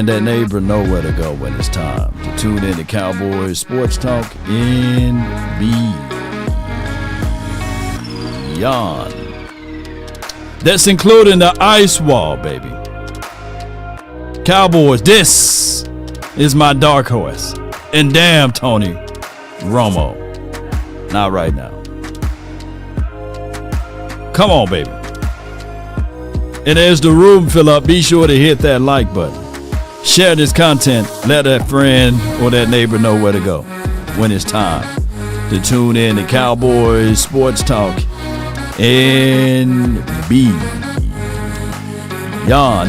and that neighbor know where to go when it's time to tune in to Cowboys Sports Talk in Beyond. That's including the ice wall, baby. Cowboys, this is my dark horse. And damn, Tony Romo. Not right now. Come on, baby. And as the room fill up, be sure to hit that like button. Share this content. Let that friend or that neighbor know where to go when it's time to tune in to Cowboys Sports Talk and Beyond.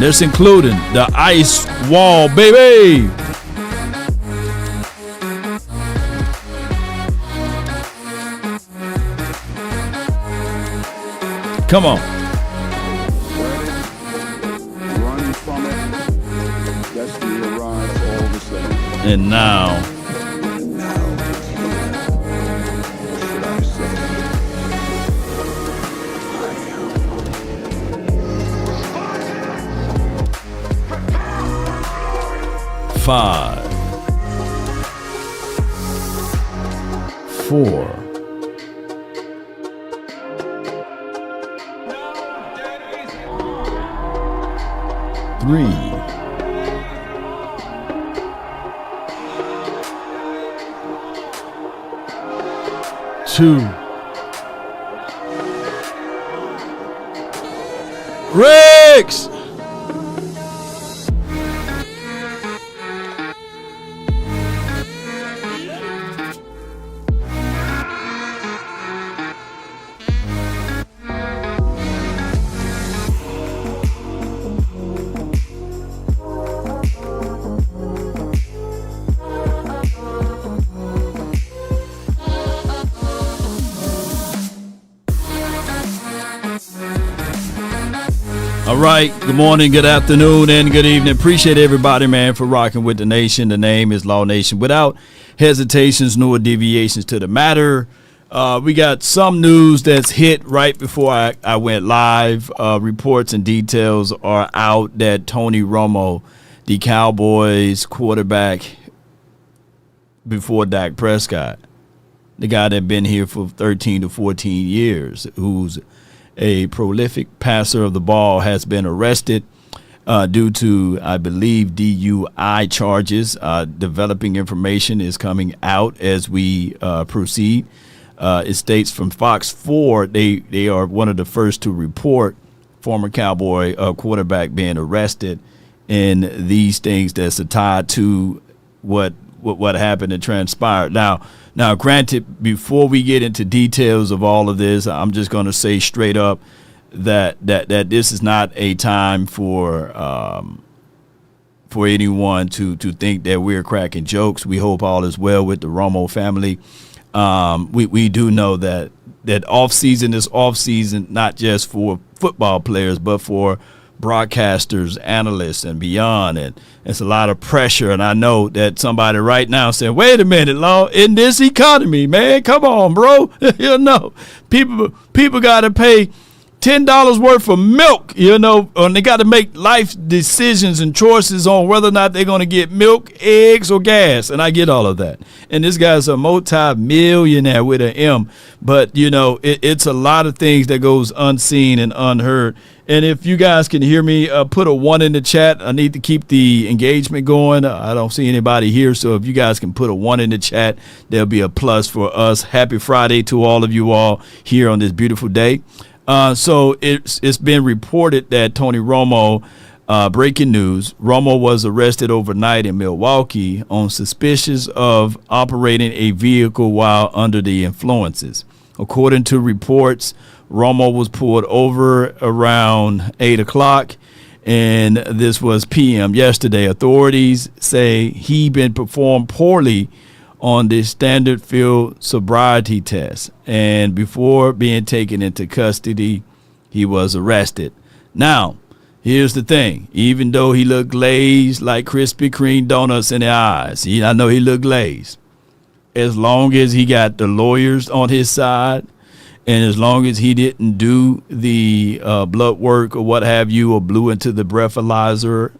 This including the ice wall, baby. Come on. Running from it. Destiny arrives all the same. And now. What should I say? 5, 4, 3, 2, Riggs! All right, good morning, good afternoon, and good evening. Appreciate everybody, man, for rocking with the nation. The name is Law Nation without hesitations nor deviations to the matter. We got some news that's hit right before I went live. Reports and details are out that Tony Romo, the Cowboys quarterback before Dak Prescott, the guy that been here for 13 to 14 years, who's a prolific passer of the ball, has been arrested due to, I believe, DUI charges. Developing information is coming out as we proceed. It states from Fox 4, they are one of the first to report former Cowboy quarterback being arrested in these things that's tied to what happened and transpired. Now, granted, before we get into details of all of this, I'm just going to say straight up that this is not a time for anyone to think that we're cracking jokes. We hope all is well with the Romo family. We do know that off season is off season, not just for football players, but for broadcasters, analysts, and beyond. And it's a lot of pressure. And I know that somebody right now said, wait a minute, Law, in this economy, man, come on, bro. People got to pay $10 worth of milk, and they got to make life decisions and choices on whether or not they're going to get milk, eggs, or gas. And I get all of that. And this guy's a multi-millionaire with an M. But, it's a lot of things that goes unseen and unheard. And if you guys can hear me, put a 1 in the chat. I need to keep the engagement going. I don't see anybody here, so if you guys can put a 1 in the chat, there'll be a plus for us. Happy Friday to all of you all here on this beautiful day. So it's been reported that Tony Romo, breaking news, Romo was arrested overnight in Milwaukee on suspicions of operating a vehicle while under the influences. According to reports, Romo was pulled over around 8 o'clock, and this was p.m. yesterday. Authorities say he been performed poorly on the standard field sobriety test, and before being taken into custody, he was arrested. Now, here's the thing. Even though he looked glazed like Krispy Kreme donuts in the eyes, I know he looked glazed. As long as he got the lawyers on his side, And as long as he didn't do the blood work or what have you, or blew into the breathalyzer,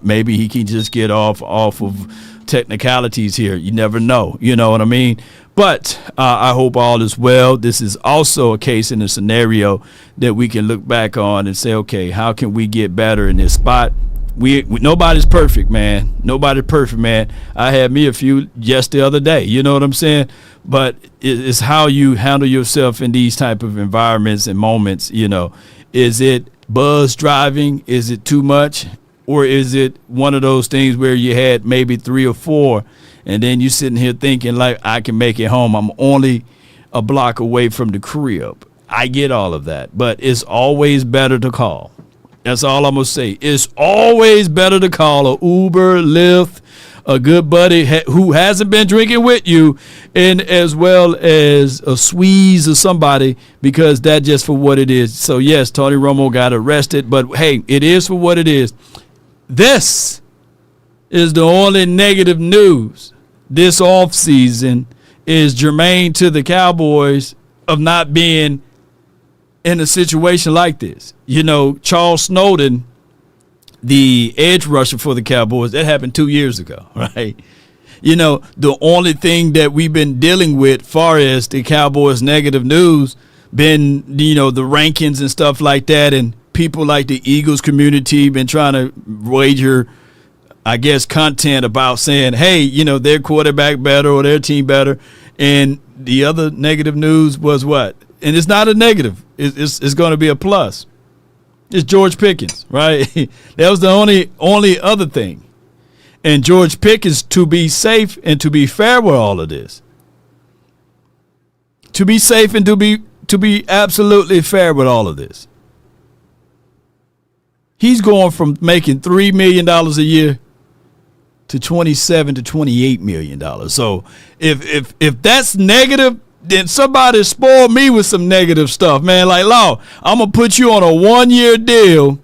maybe he can just get off of technicalities here. You never know. You know what I mean? But I hope all is well. This is also a case in a scenario that we can look back on and say, okay, how can we get better in this spot? Nobody's perfect, man. Nobody's perfect, man. I had me a few just the other day. You know what I'm saying? But it's how you handle yourself in these type of environments and moments. You know, is it buzz driving? Is it too much? Or is it one of those things where you had maybe 3 or 4 and then you sitting here thinking like, I can make it home. I'm only a block away from the crib. I get all of that, but it's always better to call. That's all I'm going to say. It's always better to call a Uber, Lyft, a good buddy who hasn't been drinking with you, and as well as a Squeeze or somebody, because that's just for what it is. So, yes, Tony Romo got arrested, but, hey, it is for what it is. This is the only negative news this offseason is germane to the Cowboys of not being in a situation like this. You know, Charles Snowden, the edge rusher for the Cowboys, that happened 2 years ago, right? You know, the only thing that we've been dealing with far as the Cowboys negative news been, you know, the rankings and stuff like that, and people like the Eagles community been trying to wager, I guess, content about saying, hey, you know, their quarterback better or their team better. And the other negative news was what? And it's not a negative. It's going to be a plus. It's George Pickens, right? That was the only other thing. And George Pickens, to be safe and to be fair with all of this, to be safe and to be absolutely fair with all of this, he's going from making $3 million a year to $27 to $28 million. So if that's negative, then somebody spoiled me with some negative stuff, man. Like, Law, I'm going to put you on a 1-year deal,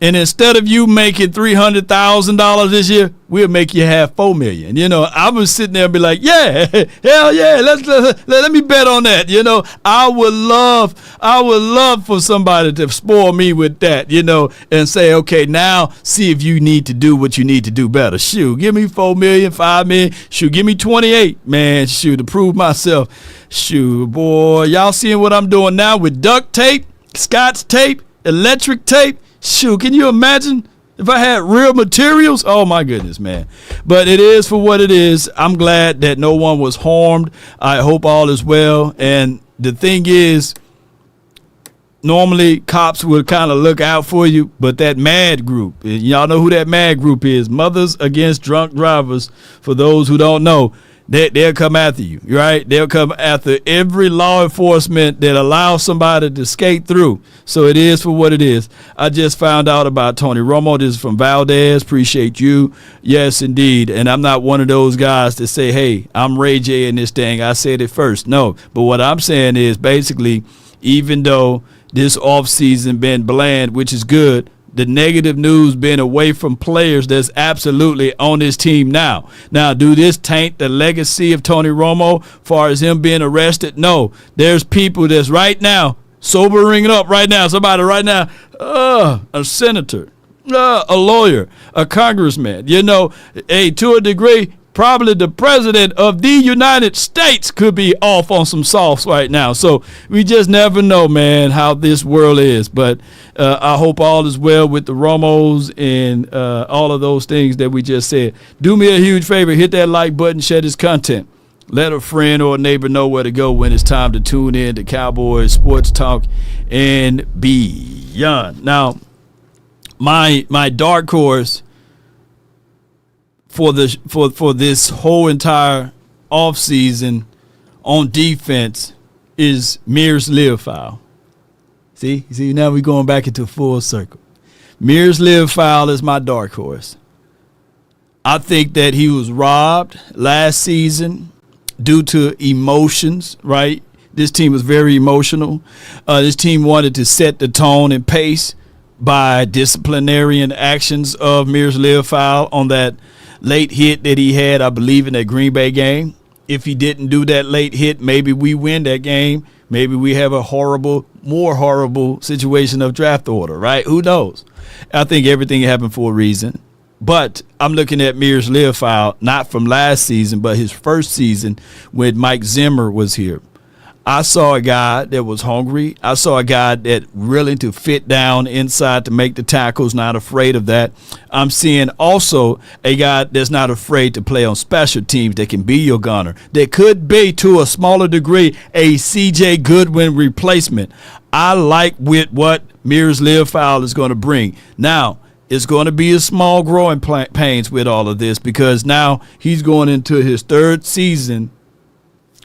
and instead of you making $300,000 this year, we'll make you have $4 million. You know, I was sitting there and be like, yeah, hell yeah, let me bet on that. You know, I would love for somebody to spoil me with that, you know, and say, okay, now see if you need to do what you need to do better. Shoot, give me $4 million, $5 million. Shoot, give me 28, man. Shoot, to prove myself. Shoot, boy, y'all seeing what I'm doing now with duct tape, Scotch tape, electric tape. Shoot, can you imagine if I had real materials? Oh, my goodness, man. But it is for what it is. I'm glad that no one was harmed. I hope all is well. And the thing is, normally cops would kind of look out for you, but that MAD group, y'all know who that MAD group is, Mothers Against Drunk Drivers, for those who don't know, they'll come after you, right? They'll come after every law enforcement that allows somebody to skate through. So it is for what it is. I just found out about Tony Romo. This is from Valdez. Appreciate you. Yes, indeed. And I'm not one of those guys that say, hey, I'm Ray J in this thing. I said it first. No. But what I'm saying is basically, even though this offseason been bland, which is good, the negative news being away from players that's absolutely on this team now. Now, do this taint the legacy of Tony Romo far as him being arrested? No. There's people that's right now, sobering up right now, somebody right now, a senator, a lawyer, a congressman, you know, to a degree, probably the president of the United States could be off on some sauce right now. So we just never know, man, how this world is. But I hope all is well with the Romos and all of those things that we just said. Do me a huge favor. Hit that like button. Share this content. Let a friend or a neighbor know where to go when it's time to tune in to Cowboys Sports Talk and beyond. Now, my dark horse for this whole entire offseason on defense is Mears Learfowl. See, now we're going back into full circle. Mears Learfowl is my dark horse. I think that he was robbed last season due to emotions, right? This team was very emotional. This team wanted to set the tone and pace by disciplinarian actions of Mears Learfowl on that late hit that he had, I believe, in that Green Bay game. if he didn't do that late hit, maybe we win that game. Maybe we have a more horrible situation of draft order, right? Who knows? I think everything happened for a reason. But I'm looking at Mears Learfowl, not from last season, but his first season when Mike Zimmer was here. I saw a guy that was hungry. I saw a guy that willing to fit down inside to make the tackles, not afraid of that. I'm seeing also a guy that's not afraid to play on special teams that can be your gunner. That could be, to a smaller degree, a C.J. Goodwin replacement. I like with what Mears Learfowl is going to bring. Now, it's going to be a small growing pains with all of this because now he's going into his third season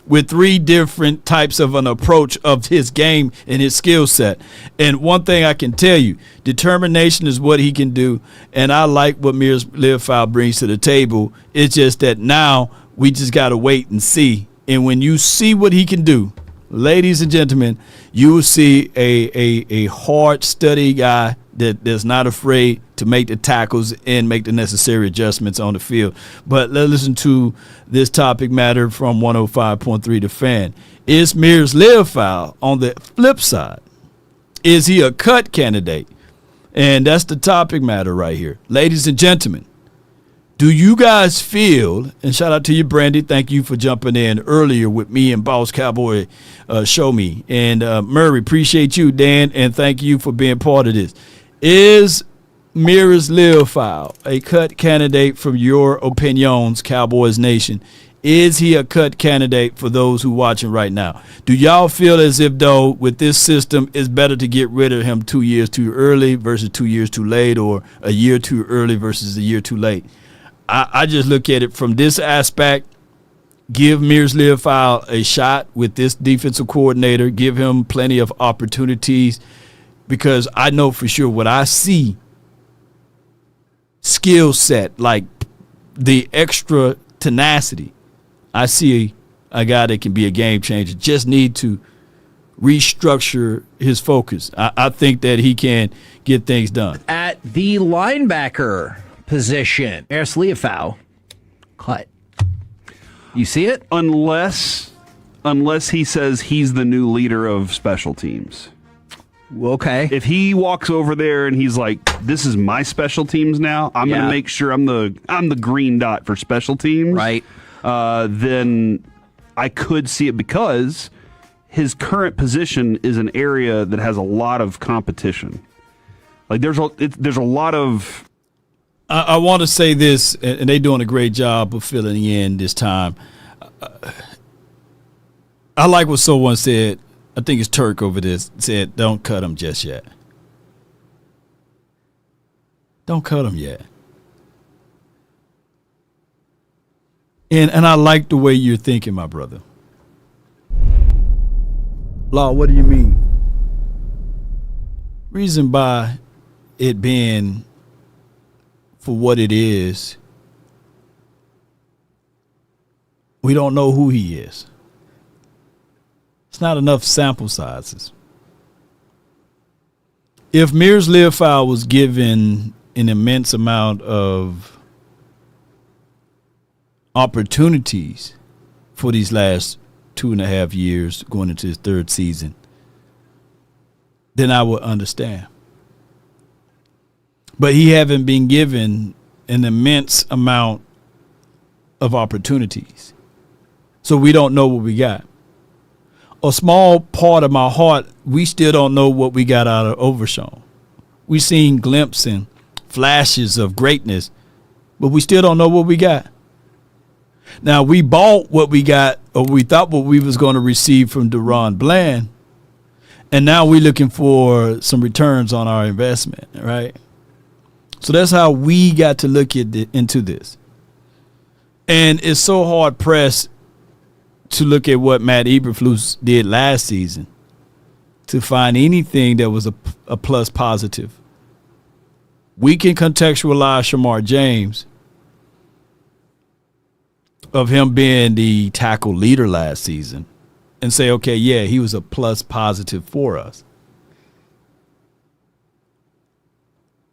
with 3 different types of an approach of his game and his skill set. And one thing I can tell you, determination is what he can do. And I like what Mears Learfowl brings to the table. It's just that now we just got to wait and see. And when you see what he can do, ladies and gentlemen, you will see a hard study guy that's not afraid to make the tackles and make the necessary adjustments on the field. But let's listen to this topic matter from 105.3 The Fan. Is Mears Learfowl on the flip side? Is he a cut candidate? And that's the topic matter right here. Ladies and gentlemen, do you guys feel, and shout out to you, Brandy, thank you for jumping in earlier with me and Boss Cowboy Show Me. And Murray, appreciate you, Dan, and thank you for being part of this. Is Mears Learfowl a cut candidate from your opinions, Cowboys Nation? Is he a cut candidate for those who watching right now? Do y'all feel as if, though, with this system, it's better to get rid of him 2 years too early versus 2 years too late, or a year too early versus a year too late? I just look at it from this aspect. Give Mears Learfowl a shot with this defensive coordinator. Give him plenty of opportunities, because I know for sure what I see, skill set, like the extra tenacity, I see a guy that can be a game changer. Just need to restructure his focus. I think that he can get things done. At the linebacker position, Mears Learfowl, cut. You see it? Unless he says he's the new leader of special teams. Okay. If he walks over there and he's like, "This is my special teams now. I'm going to make sure I'm the green dot for special teams." Right. Then I could see it, because his current position is an area that has a lot of competition. Like there's a lot of. I want to say this, and they're doing a great job of filling in this time. I like what someone said. I think it's Turk over this, said, don't cut him just yet. Don't cut him yet. And I like the way you're thinking, my brother. Law, what do you mean? Reason by it being for what it is, we don't know who he is. It's not enough sample sizes. If Mears Learfowl was given an immense amount of opportunities for these last 2.5 years, going into his third season, then I would understand. But he haven't been given an immense amount of opportunities. So we don't know what we got. A small part of my heart, we still don't know what we got out of Overshawn. We seen glimpses and flashes of greatness, but we still don't know what we got. Now, we bought what we got, or we thought what we was going to receive from Deron Bland, and now we're looking for some returns on our investment, right? So that's how we got to look into this. And it's so hard pressed to look at what Matt Eberflus did last season to find anything that was a plus positive. We can contextualize Shamar James of him being the tackle leader last season and say, okay, yeah, he was a plus positive for us.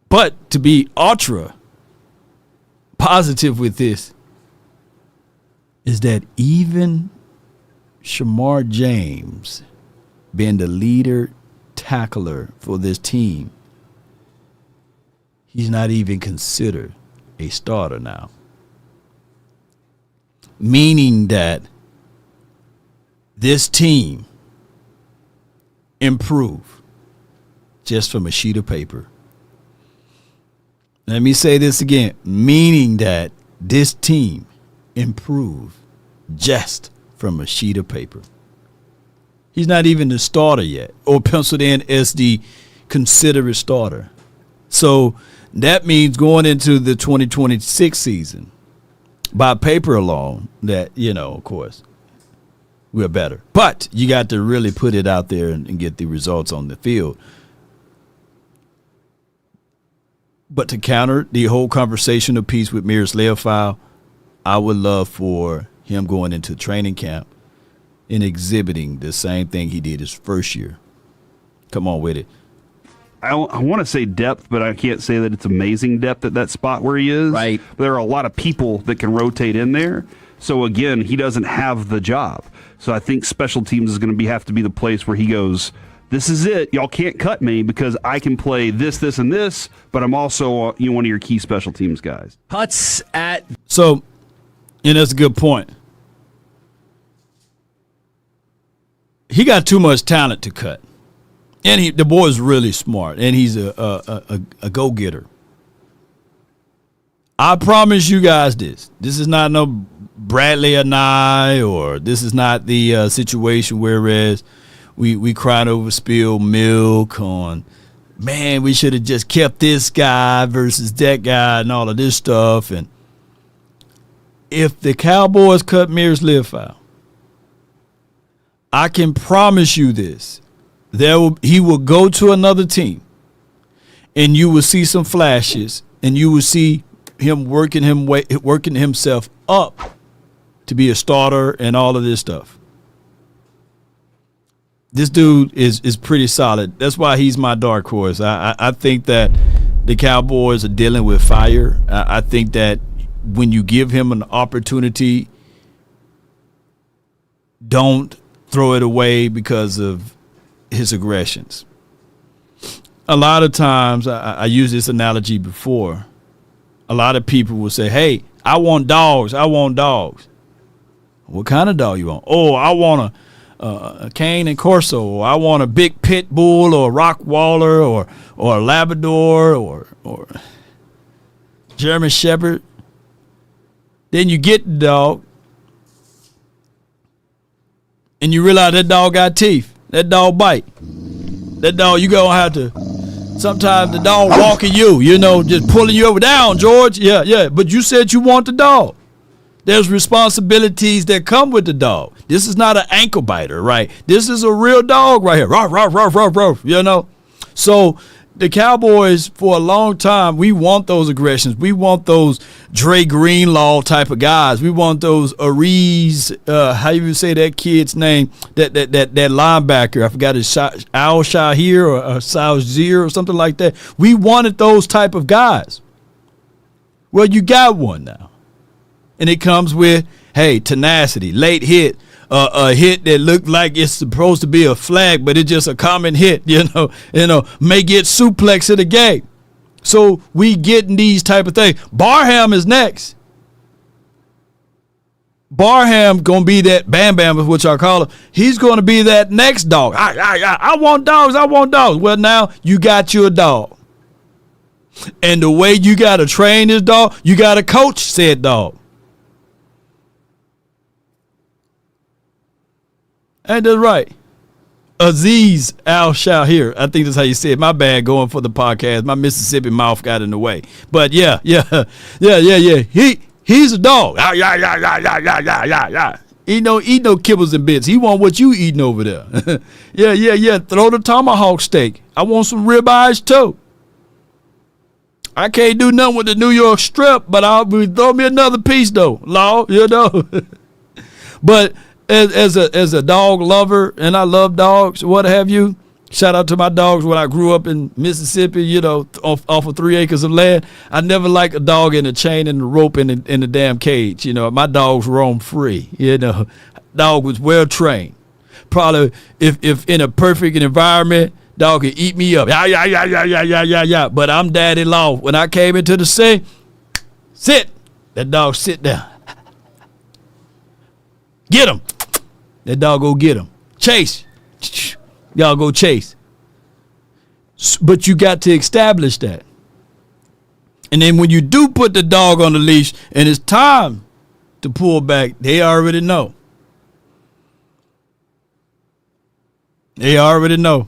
But to be ultra positive with this, is that even Shamar James being the leader tackler for this team, he's not even considered a starter now. Meaning that this team improved just from a sheet of paper. Let me say this again. Meaning that this team improved just from a sheet of paper. He's not even the starter yet, or penciled in as the considered starter. So that means going into the 2026 season, by paper alone, that, of course, we're better. But you got to really put it out there and get the results on the field. But to counter the whole conversational piece with Miroslav, I would love for him going into training camp and exhibiting the same thing he did his first year. Come on with it. I want to say depth, but I can't say that it's amazing depth at that spot where he is. Right. There are a lot of people that can rotate in there. So, again, he doesn't have the job. So I think special teams is going to have to be the place where he goes, this is it. Y'all can't cut me because I can play this, this, and this, but I'm also one of your key special teams guys. Cuts at... So, and that's a good point. He got too much talent to cut. And the boy is really smart, and he's a go-getter. I promise you guys this. This is not no Bradley and I, or this is not the situation whereas we cried over spilled milk on, man, we should have just kept this guy versus that guy and all of this stuff. And if the Cowboys cut Miroslav, I can promise you this. He will go to another team, and you will see some flashes, and you will see him working himself up to be a starter and all of this stuff. This dude is pretty solid. That's why he's my dark horse. I think that the Cowboys are dealing with fire. I think that when you give him an opportunity, don't throw it away because of his aggressions. A lot of times, I used this analogy before. A lot of people will say, hey, I want dogs. I want dogs. What kind of dog you want? Oh, I want a Cane and Corso, or I want a big pit bull, or a Rottweiler, or a Labrador, or German Shepherd. Then you get the dog, and you realize that dog got teeth. That dog bite. That dog, you gonna have to. Sometimes the dog walking you, just pulling you over. Down, George. Yeah. But you said you want the dog. There's responsibilities that come with the dog. This is not an ankle biter, right? This is a real dog right here. Ruff, ruff, ruff, ruff, ruff, So the Cowboys, for a long time, we want those aggressions. We want those Dre Greenlaw type of guys. We want those Ariz, how you say that kid's name, that linebacker. I forgot his Al Shahir or Salzir or something like that. We wanted those type of guys. Well, you got one now. And it comes with, hey, tenacity, late hit, a hit that looked like it's supposed to be a flag, but it's just a common hit, may get suplex in the game. So we getting these type of things. Barham is next. Barham going to be that Bam Bam is what y'all call him. He's going to be that next dog. I want dogs. I want dogs. Well, now you got your dog. And the way you got to train this dog, you got to coach said dog. Ain't that right? Aziz Al Shahir. I think that's how you say it. My bad going for the podcast. My Mississippi mouth got in the way. But yeah. He's a dog. He don't eat no kibbles and bits. He want what you eating over there. Yeah. Throw the tomahawk steak. I want some ribeyes too. I can't do nothing with the New York strip, but throw me another piece though, Law. But as a dog lover, and I love dogs, what have you, Shout out to my dogs when I grew up in Mississippi, you know, off of 3 acres of land. I never liked a dog in a chain and a rope in the damn cage. You know, my dogs roam free. You know, dog was well trained. Probably if in a perfect environment, dog could eat me up. Yeah. But I'm daddy law. When I came into the scene, sit. That dog sit down. Get him. That dog go get him. Chase. Y'all go chase. But you got to establish that. And then when you do put the dog on the leash and it's time to pull back, they already know. They already know.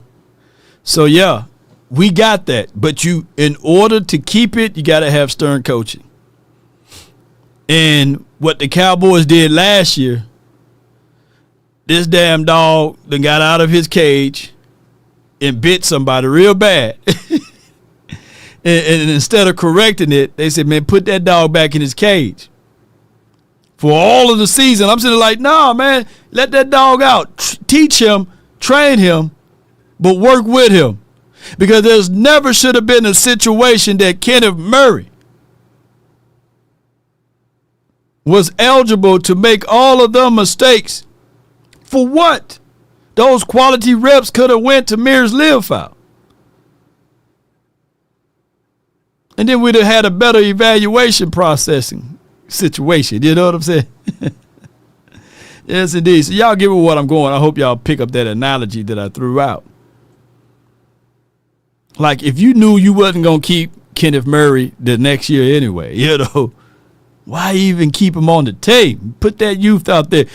So, yeah, we got that. But you, in order to keep it, you got to have stern coaching. And what the Cowboys did last year, this damn dog then got out of his cage and bit somebody real bad. and instead of correcting it, they said, man, put that dog back in his cage. For all of the season, I'm sitting like, nah, man, let that dog out. Teach him, train him, but work with him. Because there's never should have been a situation that Kenneth Murray was eligible to make all of them mistakes. For what? Those quality reps could have went to Mears Learfowl. And then we'd have had a better evaluation processing situation. You know what I'm saying? Yes, indeed. So y'all give me what I'm going. I hope y'all pick up that analogy that I threw out. Like if you knew you wasn't going to keep Kenneth Murray the next year anyway, you know, why even keep him on the team? Put that youth out there.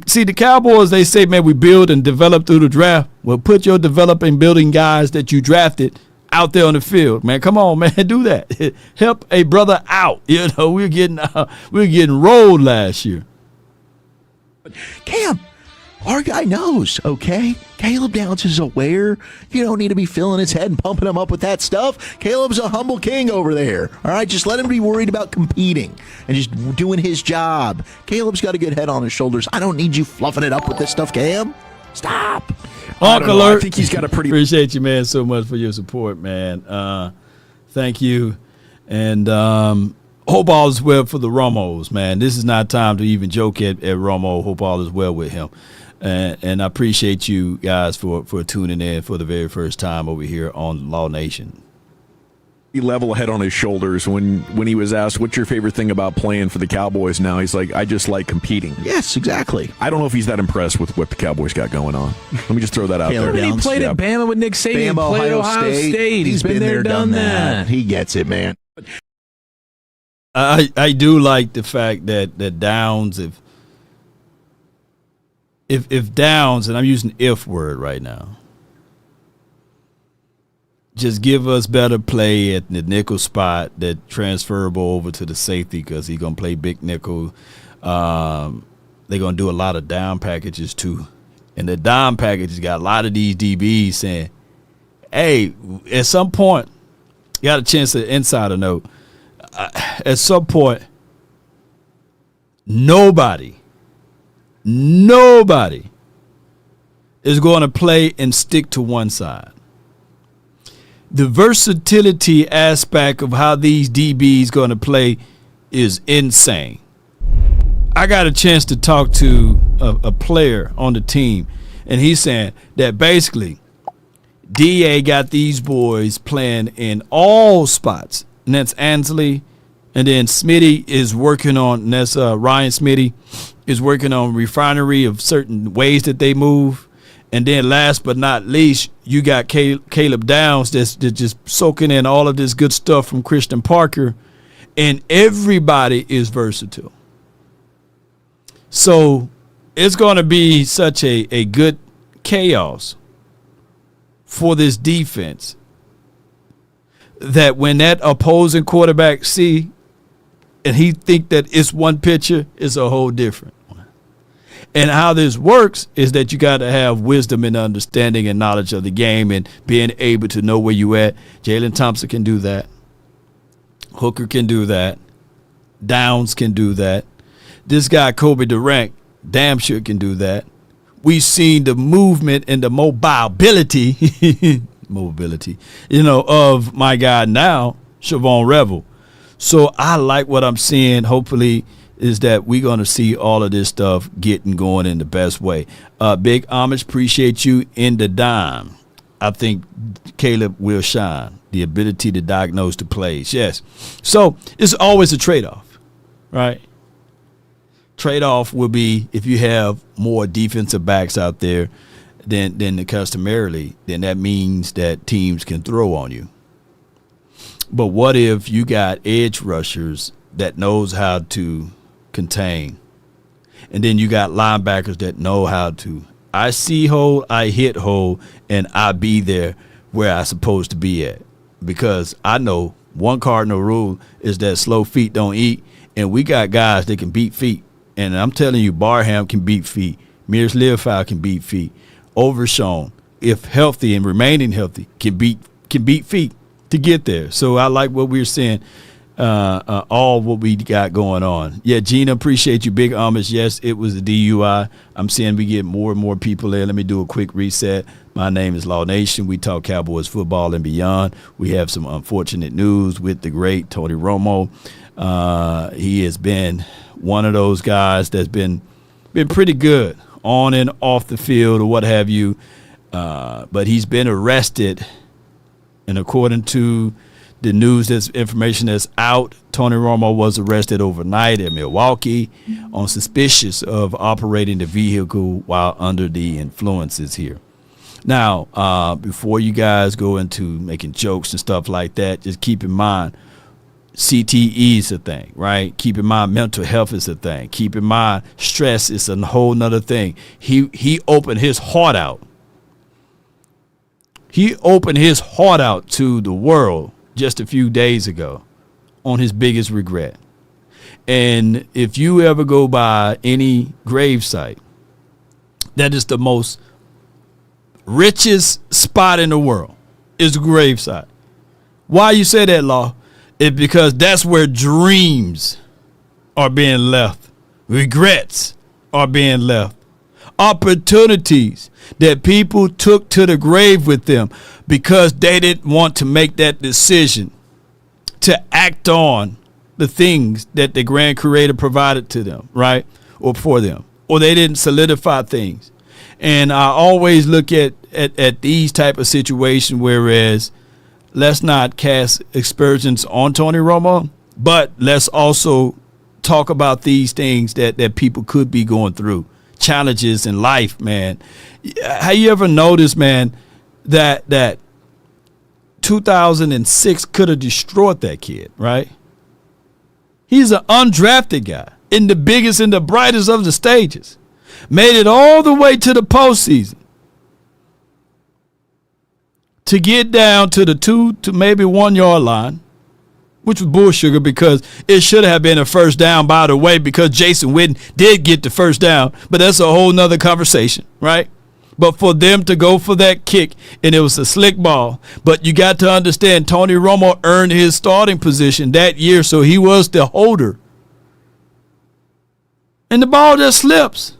See, the Cowboys, they say, man, we build and develop through the draft. Well, put your developing, building guys that you drafted out there on the field. Man, come on, man, do that. Help a brother out. You know, we were getting rolled last year. Cam, our guy knows, okay? Caleb Downs is aware. You don't need to be filling his head and pumping him up with that stuff. Caleb's a humble king over there. All right, just let him be worried about competing and just doing his job. Caleb's got a good head on his shoulders. I don't need you fluffing it up with this stuff, Cam. Stop. Uncle I think he's got a pretty... Appreciate you, man, so much for your support, man. Thank you. And hope all is well for the Romos, man. This is not time to even joke at Romo. Hope all is well with him. And I appreciate you guys for tuning in for the very first time over here on Law Nation. level head on his shoulders when he was asked, what's your favorite thing about playing for the Cowboys now? He's like, I just like competing. Yes, exactly. I don't know if he's that impressed with what the Cowboys got going on. Let me just throw that out there. He played at Bama with Nick Saban. Bama, Played Ohio State. He's been there, done that. He gets it, man. I do like the fact that Downs, if Downs, and I'm using if word right now, just give us better play at the nickel spot that transferable over to the safety because he's going to play big nickel. They're going to do a lot of down packages too. And the down packages got a lot of these DBs saying, hey, at some point, you got a chance to insider note. At some point, nobody is going to play and stick to one side. The versatility aspect of how these DBs going to play is insane. I got a chance to talk to a player on the team, and he's saying that basically DA got these boys playing in all spots, and that's Ansley, and then Smitty is working on, and that's Ryan Smitty is working on refinery of certain ways that they move. And then last but not least, you got Caleb Downs that's just soaking in all of this good stuff from Christian Parker, and everybody is versatile. So it's going to be such a good chaos for this defense that when that opposing quarterback see and he think that it's one picture, it's a whole different. And how this works is that you got to have wisdom and understanding and knowledge of the game and being able to know where you at. Jalen Thompson can do that. Hooker can do that. Downs can do that. This guy, Kobe Durant, damn sure can do that. we've seen the movement and the mobility, of my guy now, Siobhan Revel. So I like what I'm seeing. Hopefully is that we're going to see all of this stuff getting going in the best way. Big Amish, appreciate you in the dime. I think Caleb will shine. The ability to diagnose the plays. Yes. So it's always a trade-off, right? Trade-off will be if you have more defensive backs out there than the customarily, then that means that teams can throw on you. But what if you got edge rushers that knows how to contain, and then you got linebackers that know how to, I see hole, I hit hole, and I be there where I supposed to be at. Because I know one cardinal rule is that slow feet don't eat, and we got guys that can beat feet. And I'm telling you, Barham can beat feet. Mears Learfowl can beat feet. Overshown, if healthy and remaining healthy, can beat feet to get there. So I like what we're seeing, all what we got going on. Yeah, Gina, appreciate you. Big Amish, yes, it was a DUI. I'm seeing we get more and more people there. Let me do a quick reset. My name is Law Nation. We talk Cowboys football and beyond. We have some unfortunate news with the great Tony Romo. He has been one of those guys that's been pretty good on and off the field or what have you. But he's been arrested, and according to the news, that's information that's out, Tony Romo was arrested overnight in Milwaukee on suspicious of operating the vehicle while under the influences here. Now, before you guys go into making jokes and stuff like that, just keep in mind CTE is a thing, right? Keep in mind mental health is a thing. Keep in mind stress is a whole nother thing. He opened his heart out. He opened his heart out to the world just a few days ago on his biggest regret. And if you ever go by any gravesite, that is the most richest spot in the world is the gravesite. Why you say that, Law? It's because that's where dreams are being left. Regrets are being left. Opportunities that people took to the grave with them because they didn't want to make that decision to act on the things that the grand creator provided to them, right? Or for them. Or they didn't solidify things. And I always look at these type of situations, whereas let's not cast aspersions on Tony Romo, but let's also talk about these things that people could be going through. Challenges in life, man. Have you ever noticed, man, that 2006 could have destroyed that kid, right? He's an undrafted guy in the biggest and the brightest of the stages. Made it all the way to the postseason to get down to the 2 to maybe 1 yard line, which was bullsugar because it should have been a first down, by the way, because Jason Witten did get the first down, but that's a whole nother conversation, right? But for them to go for that kick, and it was a slick ball, but you got to understand Tony Romo earned his starting position that year, so he was the holder. And the ball just slips.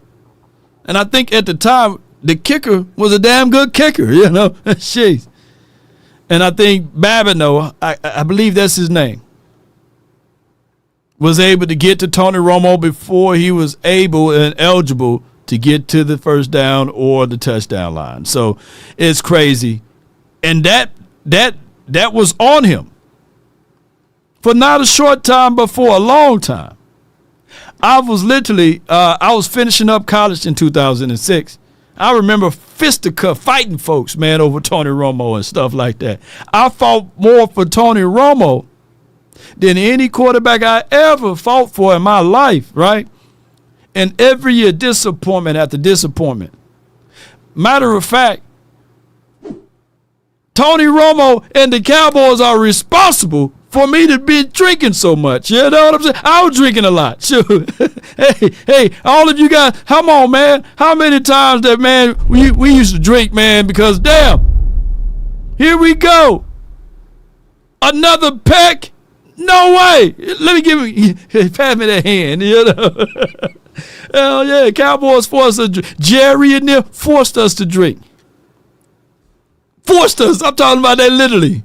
And I think at the time, the kicker was a damn good kicker, you know. Jeez. And I think Babineau, I believe that's his name, was able to get to Tony Romo before he was able and eligible to get to the first down or the touchdown line. So it's crazy. And that was on him for not a short time, but for a long time. I was literally, I was finishing up college in 2006. I remember fisticuff fighting folks, man, over Tony Romo and stuff like that. I fought more for Tony Romo than any quarterback I ever fought for in my life, right? And every year, disappointment after disappointment. Matter of fact, Tony Romo and the Cowboys are responsible for me to be drinking so much. You know what I'm saying? I was drinking a lot. Sure. hey, all of you guys, come on, man. How many times that, man, we used to drink, man, because, damn, here we go. Another peck? No way. Let me pass me that hand, you know. Hell yeah, Cowboys forced us. Jerry and them forced us to drink. Forced us. I'm talking about that literally.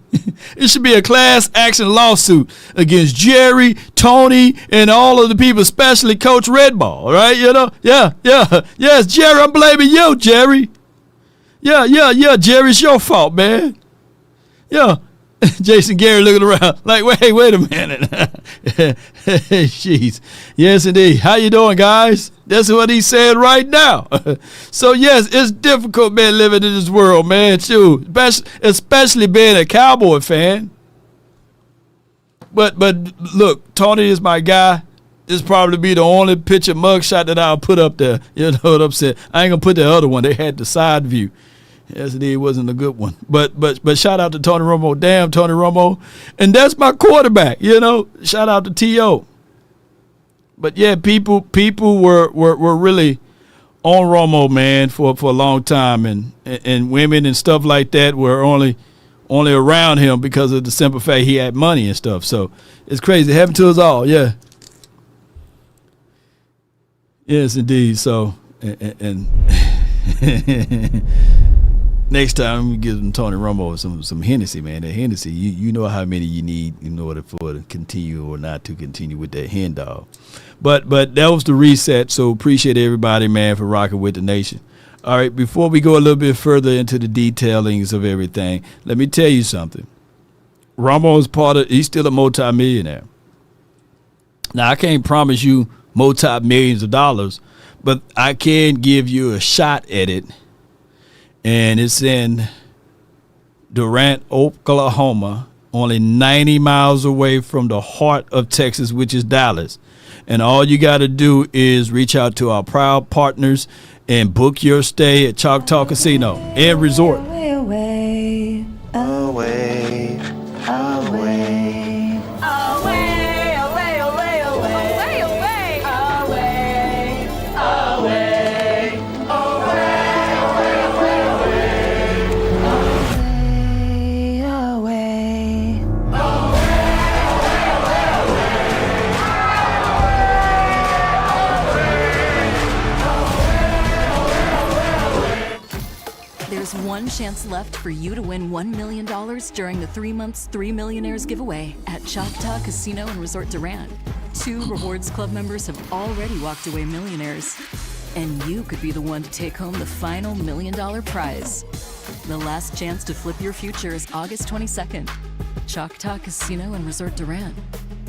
It should be a class action lawsuit against Jerry, Tony, and all of the people, especially Coach Redball, right? You know? Yeah. Yes, Jerry, I'm blaming you, Jerry. Yeah, Jerry, it's your fault, man. Yeah. Jason Gary looking around like, wait a minute. Jeez. Yes, indeed. How you doing, guys? That's what he said right now. So, yes, it's difficult, man, living in this world, man. Shoot. Especially being a Cowboy fan. But look, Tony is my guy. This probably be the only picture mugshot that I'll put up there. You know what I'm saying? I ain't going to put the other one. They had the side view. Yes, indeed, it wasn't a good one. But shout out to Tony Romo. Damn, Tony Romo. And that's my quarterback, you know. Shout out to T.O. But, yeah, people were really on Romo, man, for a long time. And women and stuff like that were only around him because of the simple fact he had money and stuff. So it's crazy. Heaven to us all, yeah. Yes, indeed. So, and next time we give them Tony Romo some Hennessy, man. That Hennessy, you know how many you need in order for to continue or not to continue with that hen dog. But that was the reset. So appreciate everybody, man, for rocking with the nation. All right, before we go a little bit further into the detailings of everything, let me tell you something. Romo is he's still a multi-millionaire. Now I can't promise you multi-millions of dollars, but I can give you a shot at it. And it's in Durant, Oklahoma, only 90 miles away from the heart of Texas, which is Dallas. And all you got to do is reach out to our proud partners and book your stay at Choctaw Casino and Resort. Away, away, away, away, away, away, away, away, away, away, away, away, There's one chance left for you to win $1 million during the 3 months 3 Millionaires giveaway at Choctaw Casino and Resort Durant. 2 Rewards Club members have already walked away millionaires. And you could be the one to take home the final $1 million prize. The last chance to flip your future is August 22nd. Choctaw Casino and Resort Durant,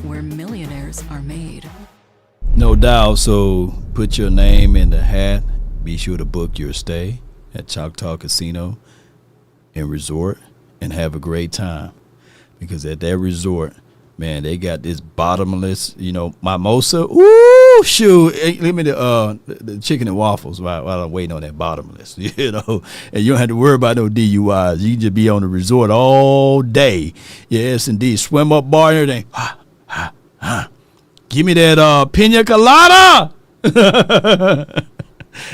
where millionaires are made. No doubt. So put your name in the hat. Be sure to book your stay at Choctaw Casino and Resort and have a great time. Because at that resort, man, they got this bottomless, mimosa. Ooh, shoot. Hey, give me the chicken and waffles while I'm waiting on that bottomless, And you don't have to worry about no DUIs. You can just be on the resort all day. Yes, indeed. Swim up bar and everything. Give me that pina colada.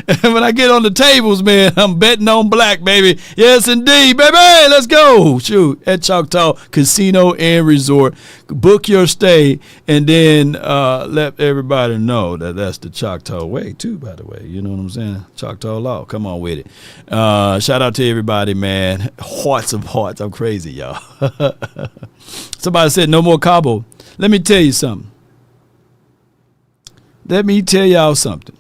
And when I get on the tables, man, I'm betting on black, baby. Yes, indeed, baby. Let's go. Shoot, at Choctaw Casino and Resort. Book your stay and then let everybody know that that's the Choctaw way, too, by the way. You know what I'm saying? Choctaw law. Come on with it. Shout out to everybody, man. Hearts of hearts. I'm crazy, y'all. Somebody said no more Cabo. Let me tell you something. Let me tell y'all something.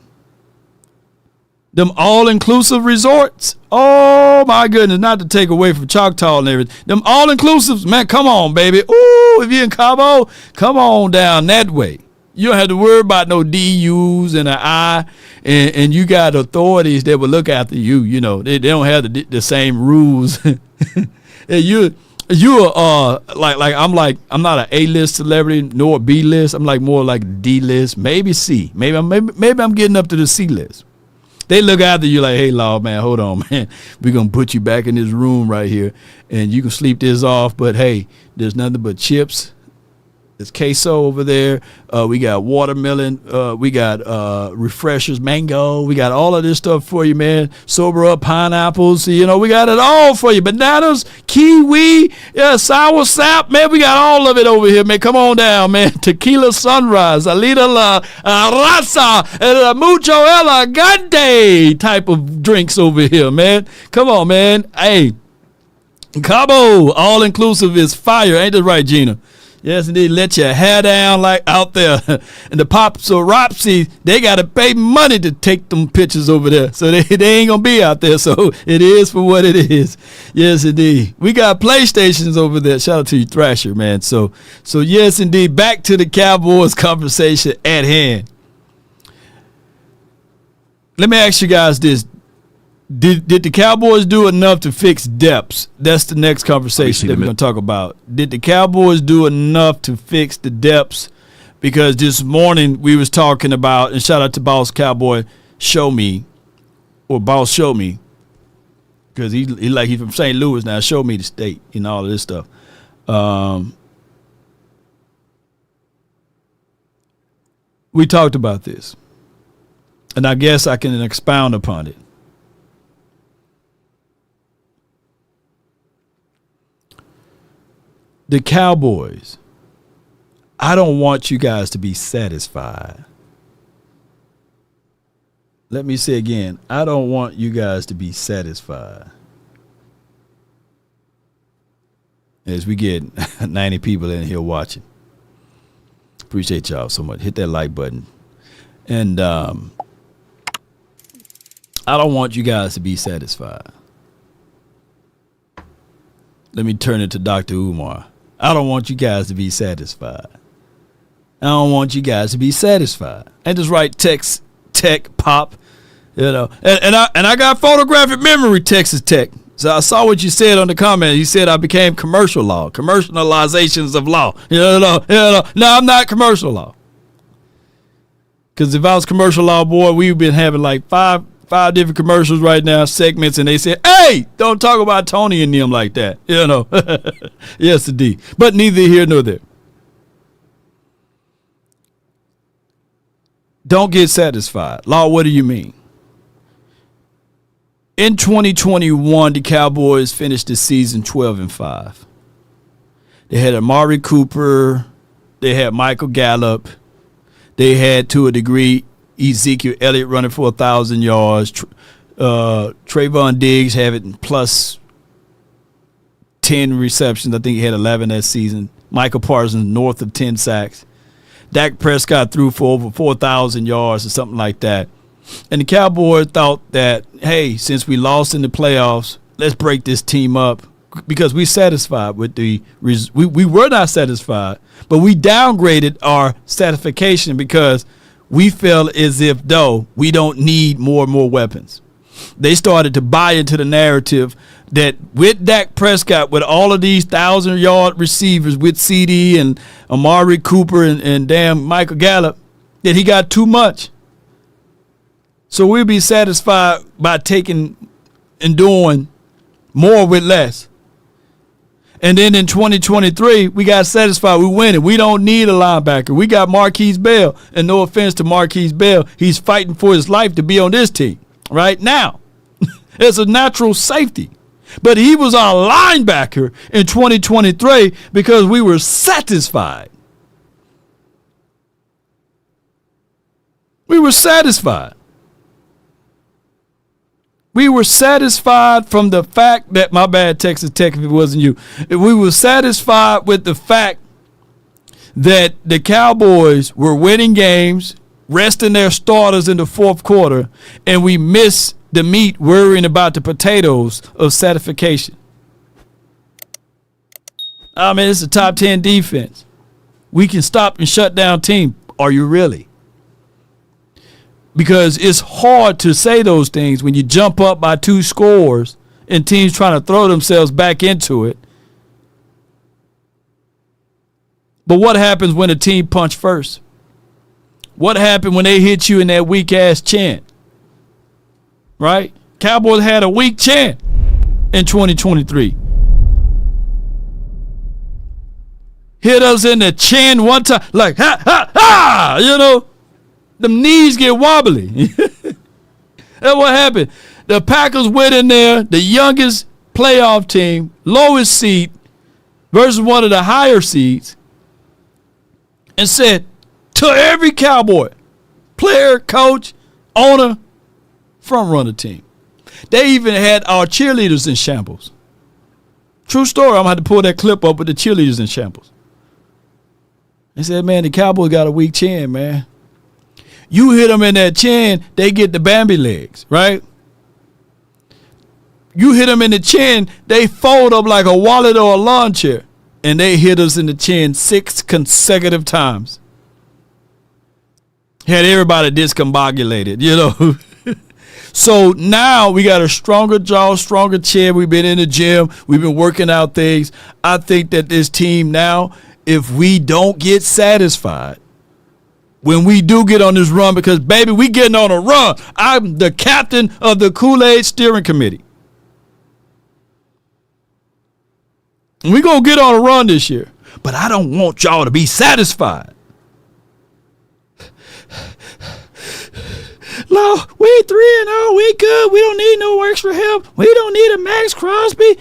Them all-inclusive resorts, oh, my goodness, not to take away from Choctaw and everything. Them all-inclusives, man, come on, baby. Ooh, if you're in Cabo, come on down that way. You don't have to worry about no DUs and an I, and you got authorities that will look after you. They don't have the same rules. And I'm not an A-list celebrity nor a B-list. I'm like more like D-list, maybe C. Maybe I'm getting up to the C-list. They look after you like, hey, Law, man, hold on, man. We're going to put you back in this room right here, and you can sleep this off. But, hey, there's nothing but chips There's queso over there. We got watermelon. We got refreshers, mango. We got all of this stuff for you, man. Sober up pineapples. You know, we got it all for you. Bananas, kiwi, sour sap, man. We got all of it over here, man. Come on down, man. Tequila Sunrise, Alita La Raza, and Mucho Elegante type of drinks over here, man. Come on, man. Hey, Cabo, all inclusive is fire. Ain't that right, Gina? Yes, indeed. Let your hair down like out there. And the paparazzi, they got to pay money to take them pictures over there. So they ain't going to be out there. So it is for what it is. Yes, indeed. We got PlayStations over there. Shout out to you, Thrasher, man. So yes, indeed. Back to the Cowboys conversation at hand. Let me ask you guys this. Did the Cowboys do enough to fix depths? That's the next conversation that we're going to talk about. Did the Cowboys do enough to fix the depths? Because this morning we was talking about, and shout out to Boss Cowboy Show Me, or Boss Show Me, because he's from St. Louis now. Show me the state and all of this stuff. We talked about this, and I guess I can expound upon it. The Cowboys, I don't want you guys to be satisfied. Let me say again, I don't want you guys to be satisfied. As we get 90 people in here watching. Appreciate y'all so much. Hit that like button. And I don't want you guys to be satisfied. Let me turn it to Dr. Umar. I don't want you guys to be satisfied. I don't want you guys to be satisfied. And just write text, tech, pop, you know. And I got photographic memory, Texas Tech. So I saw what you said on the comment. You said I became commercial law, commercializations of law. No, I'm not commercial law. Because if I was commercial law, boy, we've been having like five different commercials right now, segments, and they said, hey, don't talk about Tony and them like that. You know. Yes, indeed. But neither here nor there. Don't get satisfied. Law, what do you mean? In 2021, the Cowboys finished the season 12-5. They had Amari Cooper. They had Michael Gallup. They had, to a degree, Ezekiel Elliott running for 1,000 yards. Trayvon Diggs having plus 10 receptions. I think he had 11 that season. Michael Parsons north of 10 sacks. Dak Prescott threw for over 4,000 yards or something like that. And the Cowboys thought that, hey, since we lost in the playoffs, let's break this team up because we're satisfied with the we were not satisfied, but we downgraded our satisfaction because we felt as if, though, we don't need more and more weapons. They started to buy into the narrative that with Dak Prescott, with all of these 1,000-yard receivers, with CD and Amari Cooper and damn Michael Gallup, that he got too much. So we'll be satisfied by taking and doing more with less. And then in 2023, we got satisfied. We winning. We don't need a linebacker. We got Marquise Bell. And no offense to Marquise Bell, he's fighting for his life to be on this team right now. It's a natural safety. But he was our linebacker in 2023 because we were satisfied. We were satisfied. We were satisfied from the fact that, my bad, Texas Tech, if it wasn't you. We were satisfied with the fact that the Cowboys were winning games, resting their starters in the fourth quarter, and we missed the meat worrying about the potatoes of satisfaction. I mean, it's a top 10 defense. We can stop and shut down team. Are you really? Because it's hard to say those things when you jump up by 2 scores and teams trying to throw themselves back into it. But what happens when a team punch first? What happened when they hit you in that weak-ass chant? Right? Cowboys had a weak chant in 2023. hit us in the chin one time, like, ha, ha, ha, you know. Them knees get wobbly. That's what happened. The Packers went in there, the youngest playoff team, lowest seed, versus one of the higher seeds, and said to every Cowboy, player, coach, owner, front runner team. They even had our cheerleaders in shambles. True story. I'm going to have to pull that clip up with the cheerleaders in shambles. They said, man, the Cowboys got a weak chin, man. You hit them in that chin, they get the Bambi legs, right? You hit them in the chin, they fold up like a wallet or a lawn chair. And they hit us in the chin 6 consecutive times. Had everybody discombobulated, you know. So now we got a stronger jaw, stronger chin. We've been in the gym. We've been working out things. I think that this team now, if we don't get satisfied, when we do get on this run, because, baby, we getting on a run. I'm the captain of the Kool-Aid Steering Committee. And we're going to get on a run this year. But I don't want y'all to be satisfied. No, we 3-0. We good. We don't need no extra help. We don't need a Max Crosby.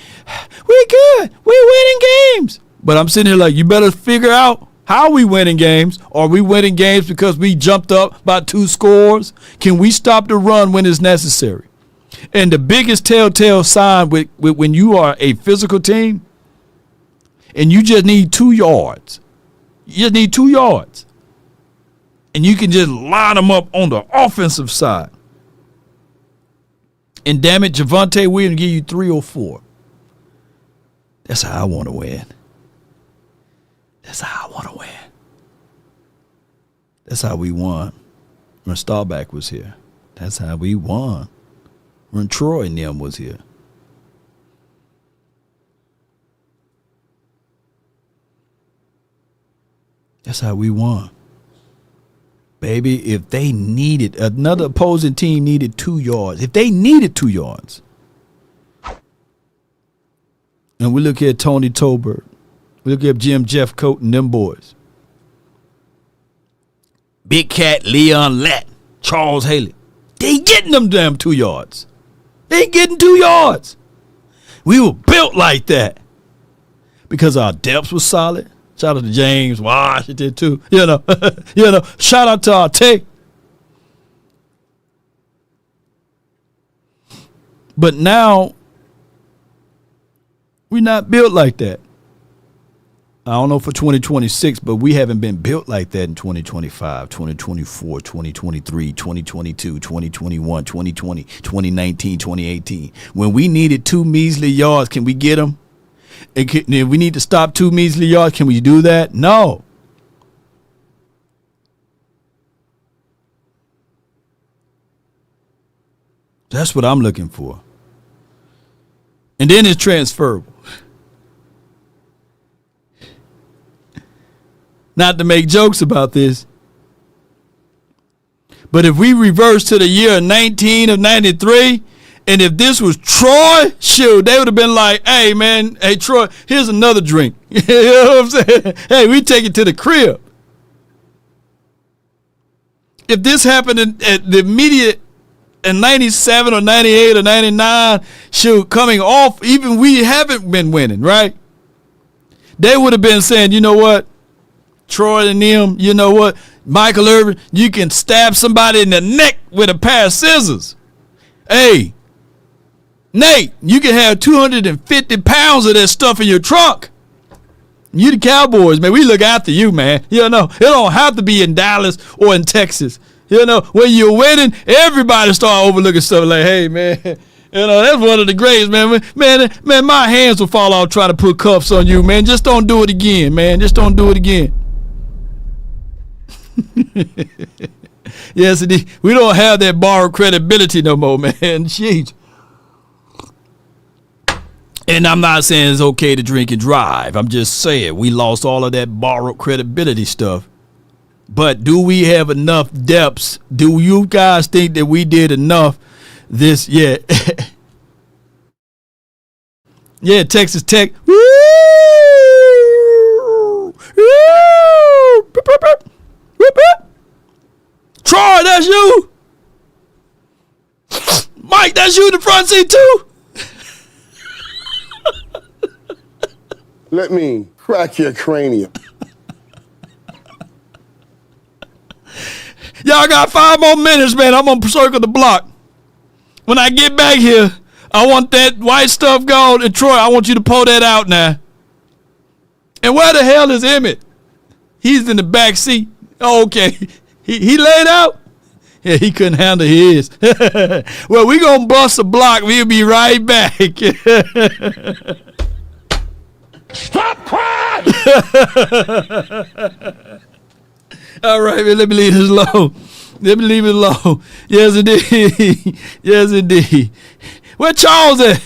We good. We winning games. But I'm sitting here like, you better figure out how we winning games. Are we winning games because we jumped up by 2 scores? Can we stop the run when it's necessary? And the biggest telltale sign with when you are a physical team and you just need 2 yards. You just need 2 yards. And you can just line them up on the offensive side. And damn it, Javonte Williams give you 3 or 4. That's how I want to win. That's how I want to win. That's how we won when Staubach was here. That's how we won when Troy and them was here. That's how we won. Baby, if they needed, another opposing team needed 2 yards. If they needed 2 yards. And we look at Tony Tolbert. We look at Jim Jeffcoat and them boys. Big Cat, Leon Lett, Charles Haley. They ain't getting them damn 2 yards. They ain't getting 2 yards. We were built like that. Because our depth was solid. Shout out to James Washington too. You know, shout out to our take. But now we're not built like that. I don't know for 2026, but we haven't been built like that in 2025, 2024, 2023, 2022, 2021, 2020, 2019, 2018. When we needed 2 measly yards, can we get them? If we need to stop 2 measly yards, can we do that? No. That's what I'm looking for. And then it's transferable. Not to make jokes about this, but if we reverse to the year 19 of 93, and if this was Troy, shoot, they would have been like, hey, man, hey, Troy, here's another drink. You know what I'm saying? Hey, we take it to the crib. If this happened at the immediate in 97 or 98 or 99, shoot, coming off, even we haven't been winning, right? They would have been saying, you know what? Troy and them, you know what? Michael Irvin, you can stab somebody in the neck with a pair of scissors. Hey, Nate, you can have 250 pounds of that stuff in your trunk. You the Cowboys, man. We look after you, man. You know, it don't have to be in Dallas or in Texas. You know, when you're winning, everybody start overlooking stuff like, hey, man, you know, that's one of the greats, man. Man, my hands will fall off trying to put cuffs on you, man. Just don't do it again, man. Just don't do it again. Yes, indeed. We don't have that borrowed credibility no more, man. Jeez. And I'm not saying it's okay to drink and drive. I'm just saying we lost all of that borrowed credibility stuff. But do we have enough depths? Do you guys think that we did enough this year? Yeah, Texas Tech. Woo! Woo! Boop, boop, boop. Boop, boop. Troy, that's you. Mike, that's you in the front seat too. Let me crack your cranium. Y'all got 5 more minutes, man. I'm gonna circle the block. When I get back here, I want that white stuff gone. And Troy, I want you to pull that out now. And where the hell is Emmett? He's in the back seat. Oh, okay. He laid out? Yeah, he couldn't handle his. Well, we going to bust a block. We'll be right back. Stop crying! All right, man, let me leave this alone. Let me leave it alone. Yes, indeed. Yes, indeed. Where Charles at?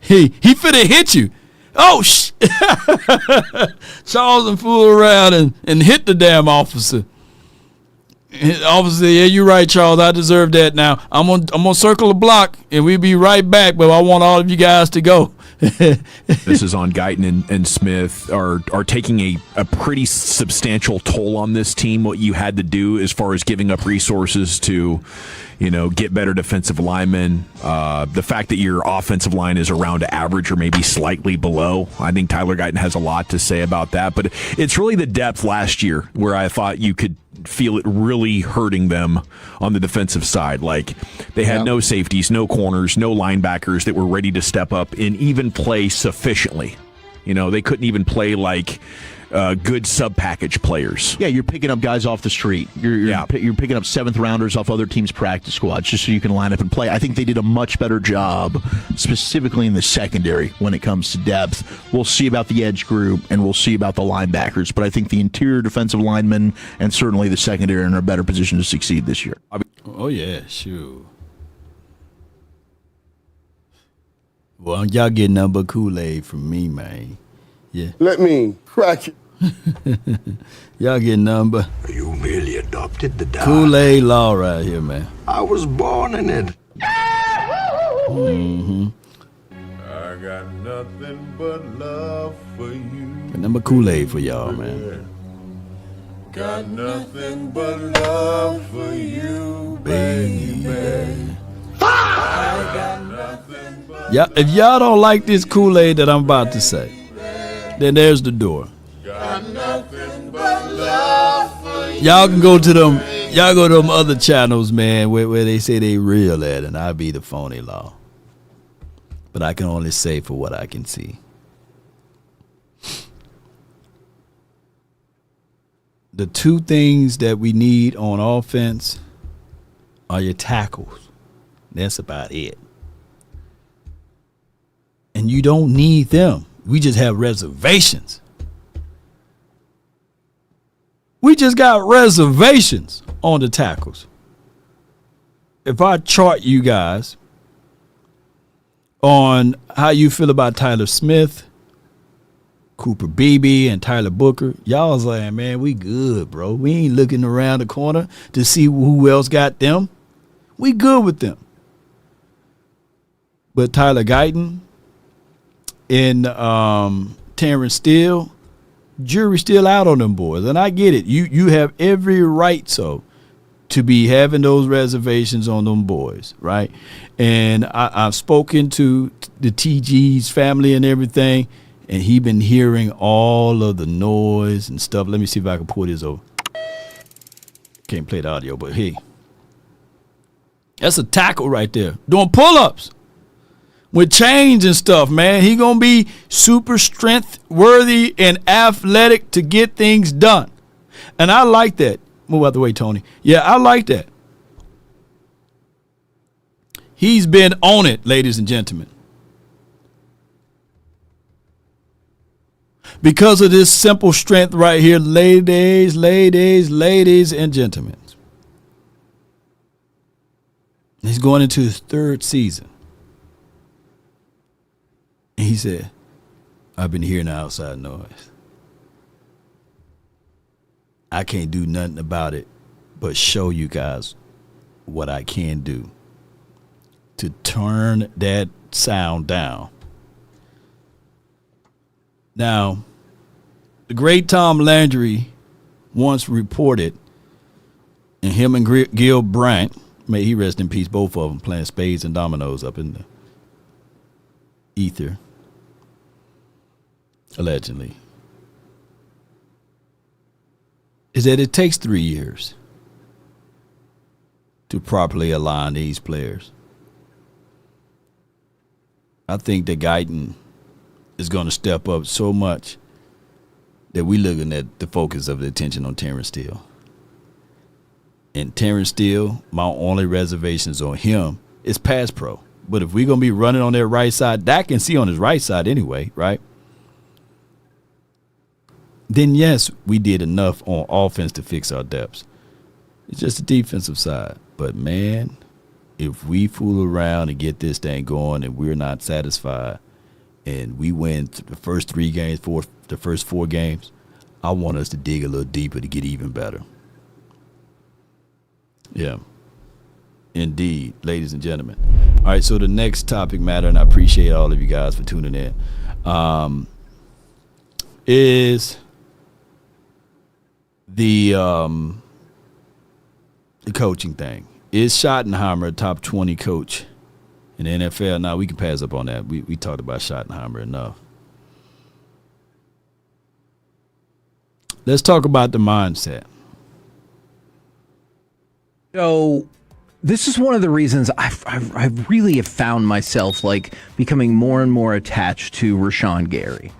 He finna hit you. Oh, Charles and fool around and hit the damn officer. Officer, yeah, you're right, Charles. I deserve that now. I'm gonna circle the block, and we'll be right back, but I want all of you guys to go. This is on Guyton and Smith are taking a pretty substantial toll on this team. What you had to do as far as giving up resources to, get better defensive linemen. The fact that your offensive line is around average or maybe slightly below. I think Tyler Guyton has a lot to say about that. But it's really the depth last year where I thought you could feel it really hurting them on the defensive side. Like they had no safeties, no corners, no linebackers that were ready to step up and even play sufficiently. They couldn't even play like good sub-package players. Yeah, you're picking up guys off the street. You're picking up 7th rounders off other teams' practice squads just so you can line up and play. I think they did a much better job, specifically in the secondary when it comes to depth. We'll see about the edge group and we'll see about the linebackers, but I think the interior defensive linemen and certainly the secondary are in a better position to succeed this year. Oh yeah, sure. Well, y'all get nothing but Kool-Aid from me, man. Yeah. Let me crack it. Y'all get nothing but You merely adopted the dog. Kool-Aid law right here, man. I was born in it. Mm-hmm. I got nothing but love for you. Got nothing but Kool-Aid for y'all, man. Got nothing but love for you, baby. I got nothing but Yeah, if y'all don't like this Kool-Aid that I'm about to say, then there's the door. got nothing but love for you. Y'all can go to them. Y'all go to them other channels, man, where they say they real at, and I be the phony law. But I can only say for what I can see. The 2 things that we need on offense are your tackles. That's about it. And you don't need them. We just have reservations. We just got reservations on the tackles. If I chart you guys on how you feel about Tyler Smith, Cooper Beebe, and Tyler Booker, y'all saying, man, we good, bro. We ain't looking around the corner to see who else got them. We good with them. But Tyler Guyton and Terrence Steele, jury's still out on them boys. And I get it. You have every right to be having those reservations on them boys, right? And I've spoken to the TG's family and everything, and he been hearing all of the noise and stuff. Let me see if I can pull this over. Can't play the audio, but hey. That's a tackle right there. Doing pull-ups with chains and stuff, man. He going to be super strength worthy and athletic to get things done. And I like that. Move out the way, Tony. Yeah, I like that. He's been on it, ladies and gentlemen. Because of this simple strength right here, ladies and gentlemen. He's going into his 3rd season. And he said, I've been hearing the outside noise. I can't do nothing about it but show you guys what I can do to turn that sound down. Now, The great Tom Landry once reported, and him and Gil Brandt, may he rest in peace, both of them playing spades and dominoes up in the ether, allegedly, is that it takes 3 years to properly align these players. I think that Guyton is going to step up so much that we're looking at the focus of the attention on Terrence Steele. And Terrence Steele, my only reservations on him is pass pro. But if we're going to be running on their right side, Dak can see on his right side anyway, right? Then, yes, we did enough on offense to fix our depths. It's just the defensive side. But, man, if we fool around and get this thing going and we're not satisfied and we win the first 3 games, the first 4 games, I want us to dig a little deeper to get even better. Yeah. Indeed, ladies and gentlemen. All right, so the next topic matter, and I appreciate all of you guys for tuning in, is the coaching thing. Is Schottenheimer a top 20 coach in the NFL? Now, we can pass up on that. We talked about Schottenheimer enough. Let's talk about the mindset. So this is one of the reasons I really have found myself like becoming more and more attached to Rashawn Gary.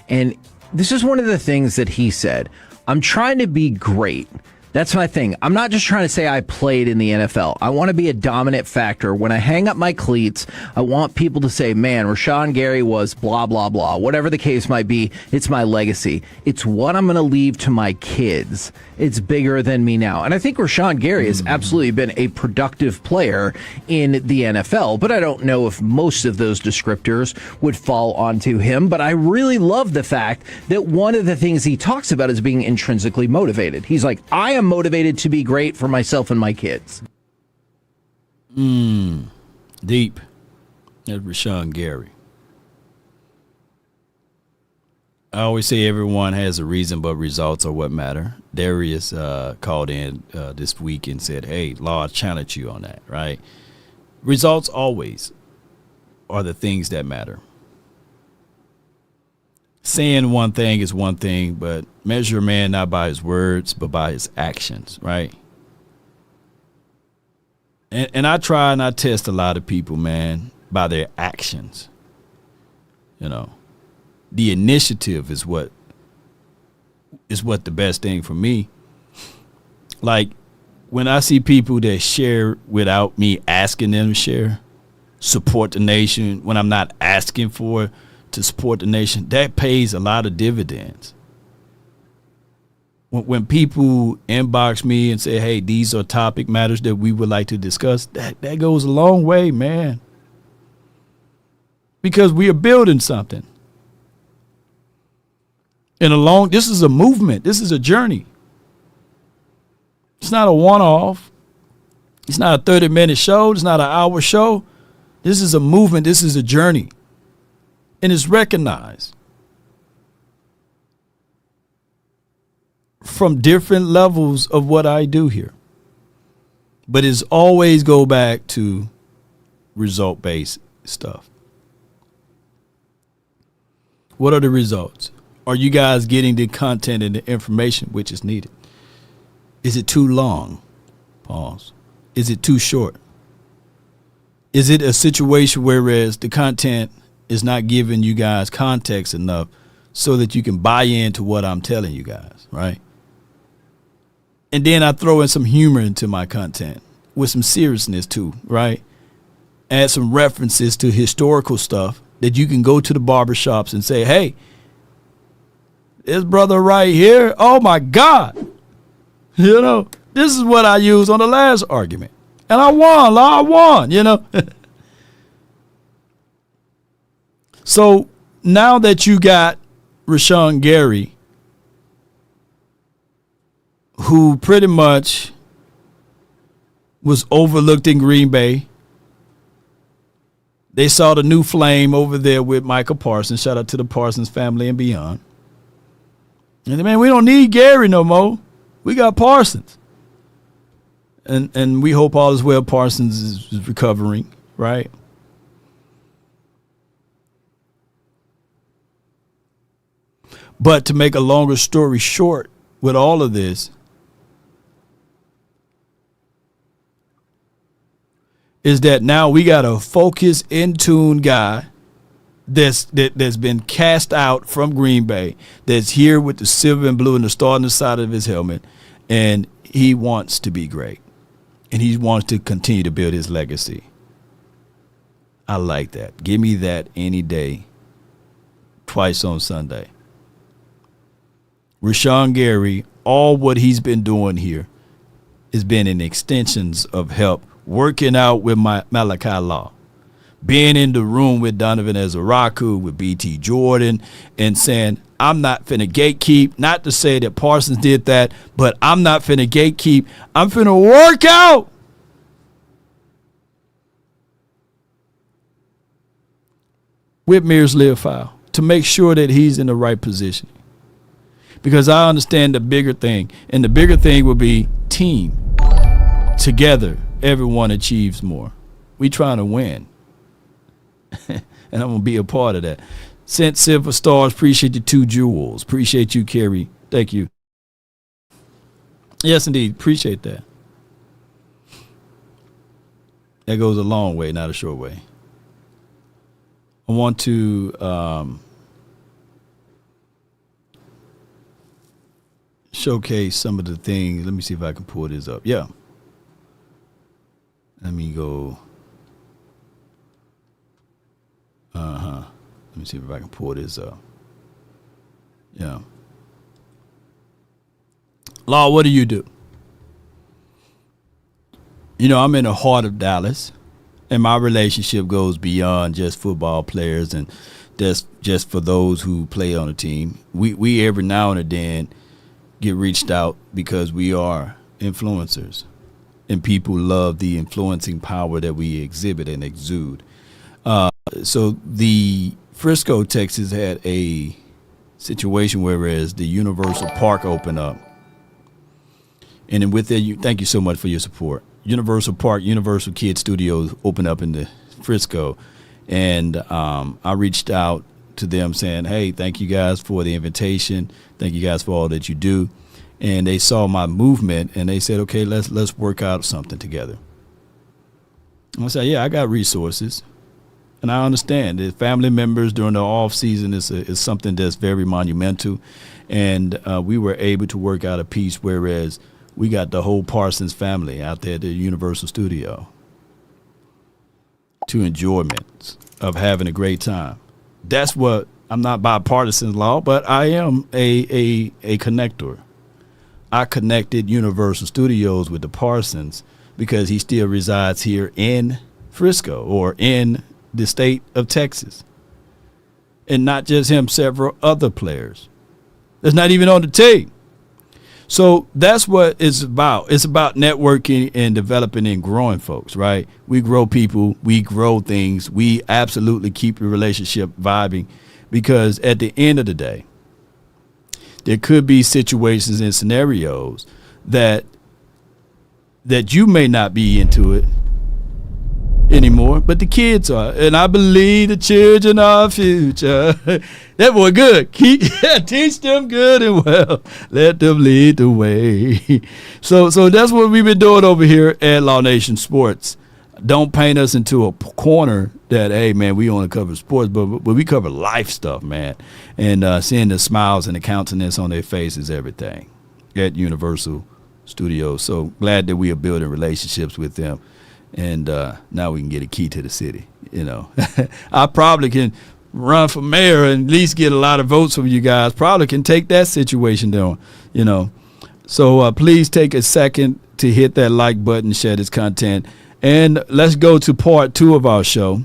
And this is one of the things that he said. I'm trying to be great. That's my thing. I'm not just trying to say I played in the NFL. I want to be a dominant factor. When I hang up my cleats, I want people to say, man, Rashawn Gary was blah, blah, blah. Whatever the case might be, it's my legacy. It's what I'm going to leave to my kids. It's bigger than me now. And I think Rashawn Gary has absolutely been a productive player in the NFL, but I don't know if most of those descriptors would fall onto him. But I really love the fact that one of the things he talks about is being intrinsically motivated. He's like, I am motivated to be great for myself and my kids. Deep. That's Rashawn Gary. I always say everyone has a reason, but results are what matter. Darius called in this week and said, hey, Law, I challenge you on that, right? Results always are the things that matter. Saying one thing is one thing, but measure a man not by his words, but by his actions, right? And I try and I test a lot of people, man, by their actions. You know, the initiative is what the best thing for me. Like when I see people that share without me asking them to share, support the nation when I'm not asking for to support the nation, that pays a lot of dividends. When people inbox me and say, hey, these are topic matters that we would like to discuss, that goes a long way, man. Because we are building something. This is a movement. This is a journey. It's not a one-off. It's not a 30-minute show. It's not an hour show. This is a movement. This is a journey. And it's recognized from different levels of what I do here. But it's always go back to result-based stuff. What are the results? Are you guys getting the content and the information which is needed? Is it too long? Pause. Is it too short? Is it a situation whereas the content is not giving you guys context enough so that you can buy into what I'm telling you guys, right? And then I throw in some humor into my content with some seriousness too, right? Add some references to historical stuff that you can go to the barbershops and say, hey, this brother right here, oh my God. You know, this is what I used on the last argument. And I won, you know. So now that you got Rashawn Gary, who pretty much was overlooked in Green Bay, they saw the new flame over there with Michael Parsons. Shout out to the Parsons family and beyond. And man, we don't need Gary no more. We got Parsons. And we hope all is well. Parsons is recovering, right? But to make a longer story short with all of this, is that now we got a focused, in tune guy that's been cast out from Green Bay, that's here with the silver and blue and the star on the side of his helmet, and he wants to be great, and he wants to continue to build his legacy. I like that. Give me that any day, twice on Sunday. Rashawn Gary, all what he's been doing here has been in extensions of help, working out with Malachi Law, being in the room with Donovan Ezaraku, with B.T. Jordan, and saying, I'm not finna gatekeep. Not to say that Parsons did that, but I'm not finna gatekeep. I'm finna work out. With Mears file to make sure that he's in the right position. Because I understand the bigger thing, and the bigger thing will be team. Together, everyone achieves more. We trying to win. And I'm going to be a part of that. Sent Silver Stars, appreciate you 2 jewels. Appreciate you, Kerry. Thank you. Yes, indeed. Appreciate that. That goes a long way, not a short way. I want to showcase some of the things. Let me see if I can pull this up. Yeah. Let me go. Let me see if I can pull this up. Yeah. Law, what do you do? You know, I'm in the heart of Dallas, and my relationship goes beyond just football players and just for those who play on a team. We every now and then get reached out because we are influencers, and people love the influencing power that we exhibit and exude. So the Frisco, Texas had a situation whereas the Universal Park opened up. And then with that, thank you so much for your support. Universal Park, Universal Kids Studios opened up in the Frisco. And I reached out to them saying, hey, thank you guys for the invitation. Thank you guys for all that you do. And they saw my movement and they said, okay, let's work out something together. And I said, yeah, I got resources. And I understand that family members during the off season is something that's very monumental. And we were able to work out a piece, whereas we got the whole Parsons family out there at the Universal Studio to enjoyment of having a great time. That's what, I'm not bipartisan, Law, but I am a connector. I connected Universal Studios with the Parsons because he still resides here in Frisco or in the state of Texas. And not just him, several other players. That's not even on the team. So that's what it's about. It's about networking and developing and growing folks, right? We grow people. We grow things. We absolutely keep the relationship vibing because at the end of the day, there could be situations and scenarios that you may not be into it anymore, but the kids are. And I believe the children are our future. That boy good. Teach them good and well. Let them lead the way. So that's what we've been doing over here at Law Nation Sports. Don't paint us into a corner that, hey, man, we only cover sports, but we cover life stuff, man. And seeing the smiles and the countenance on their faces, everything at Universal Studios. So glad that we are building relationships with them. And now we can get a key to the city. You know, I probably can run for mayor and at least get a lot of votes from you guys. Probably can take that situation down, you know. So please take a second to hit that like button, share this content. And let's go to part 2 of our show.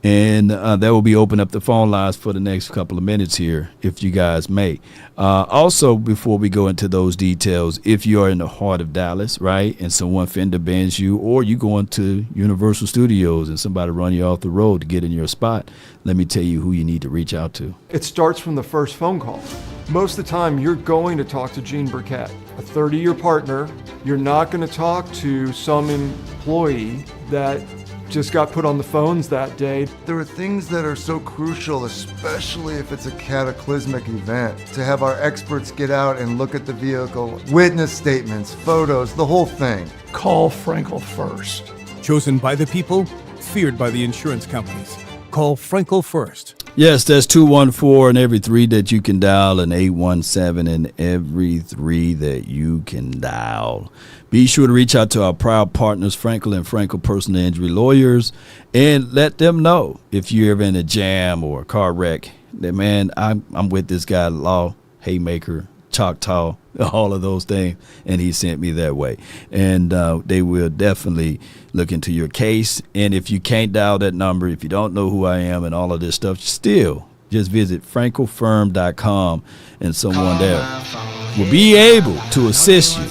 And that will be open up the phone lines for the next couple of minutes here, if you guys may. Also, before we go into those details, if you are in the heart of Dallas, right, and someone fender bends you, or you go into Universal Studios and somebody run you off the road to get in your spot, let me tell you who you need to reach out to. It starts from the first phone call. Most of the time, you're going to talk to Gene Burkett, a 30-year partner. You're not going to talk to some employee that just got put on the phones that day. There are things that are so crucial, especially if it's a cataclysmic event, to have our experts get out and look at the vehicle, witness statements, photos, the whole thing. Call Frenkel first. Chosen by the people, feared by the insurance companies. Call Frenkel first. Yes, that's 214 and every 3 that you can dial, and 817 and every 3 that you can dial. Be sure to reach out to our proud partners, Frenkel and Frenkel Personal Injury Lawyers, and let them know if you're ever in a jam or a car wreck that, man, I'm with this guy, Law, Haymaker, Choctaw, all of those things, and he sent me that way. And they will definitely look into your case. And if you can't dial that number, if you don't know who I am and all of this stuff, still just visit frankelfirm.com, and someone there will be able to assist you.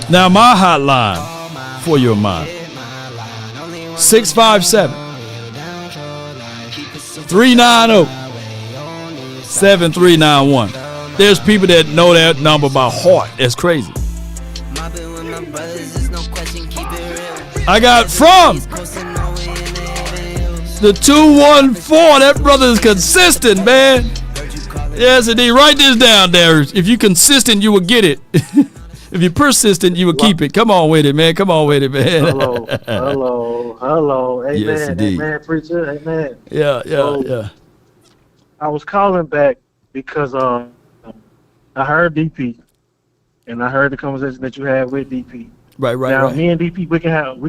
Now, my hotline for your mind, 657-390-7391. There's people that know that number by heart. That's crazy. I got from the 214. That brother is consistent, man. Yes, indeed. Write this down, Darius. If you're consistent, you will get it. If you're persistent, you will keep it. Come on with it, man. Come on with it, man. Hello. Amen. Yes, indeed. Amen, preacher. Amen. Yeah. I was calling back because I heard DP, and I heard the conversation that you had with DP. Right. Now, me and DP, we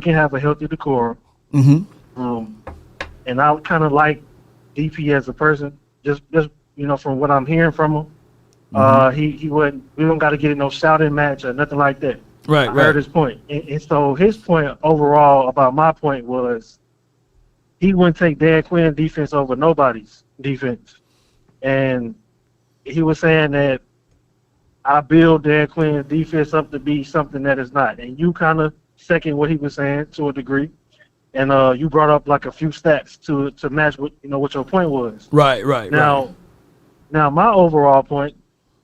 can have a healthy decorum. Mm-hmm. And I kind of like DP as a person, just from what I'm hearing from him. He wouldn't. We don't got to get in no shouting match or nothing like that. Right. I heard his point, and so his point overall about my point was he wouldn't take Dan Quinn defense over nobody's defense, and he was saying that I build Dan Quinn's defense up to be something that is not, and you kind of second what he was saying to a degree, and you brought up like a few stats to match what what your point was. Right. Now my overall point.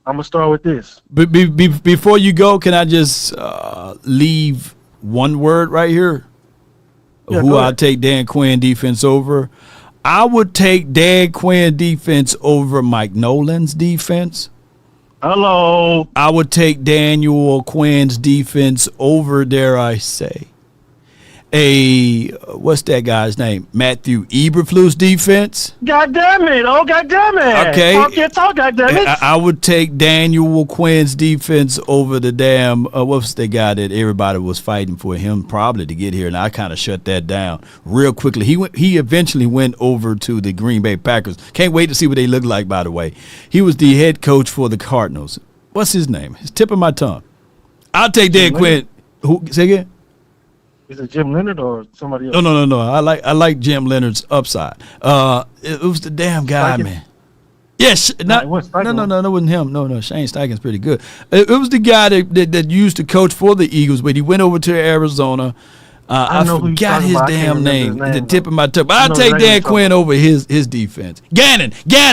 I'm going to start with this. Before you go, can I just leave one word right here? Who I'll take Dan Quinn defense over? I would take Dan Quinn defense over Mike Nolan's defense. Hello. I would take Daniel Quinn's defense over, dare I say, what's that guy's name? Matthew Eberflus defense. God damn it! Oh, God damn it! Okay. Talk, God damn it! I would take Daniel Quinn's defense over the damn what's the guy that everybody was fighting for him probably to get here, and I kind of shut that down real quickly. He eventually went over to the Green Bay Packers. Can't wait to see what they look like. By the way, he was the head coach for the Cardinals. What's his name? It's tip of my tongue. I'll take Dan Quinn. Who? Say again. Is it Jim Leonard or somebody else? No. I like Jim Leonard's upside. It was the damn guy, man. Yes, no, it wasn't him. No, Shane Steichen's pretty good. It was the guy that used to coach for the Eagles, but he went over to Arizona. I forgot his damn name. The tip of my tongue. But I'll take Dan Quinn over his defense. Gannon. Yeah.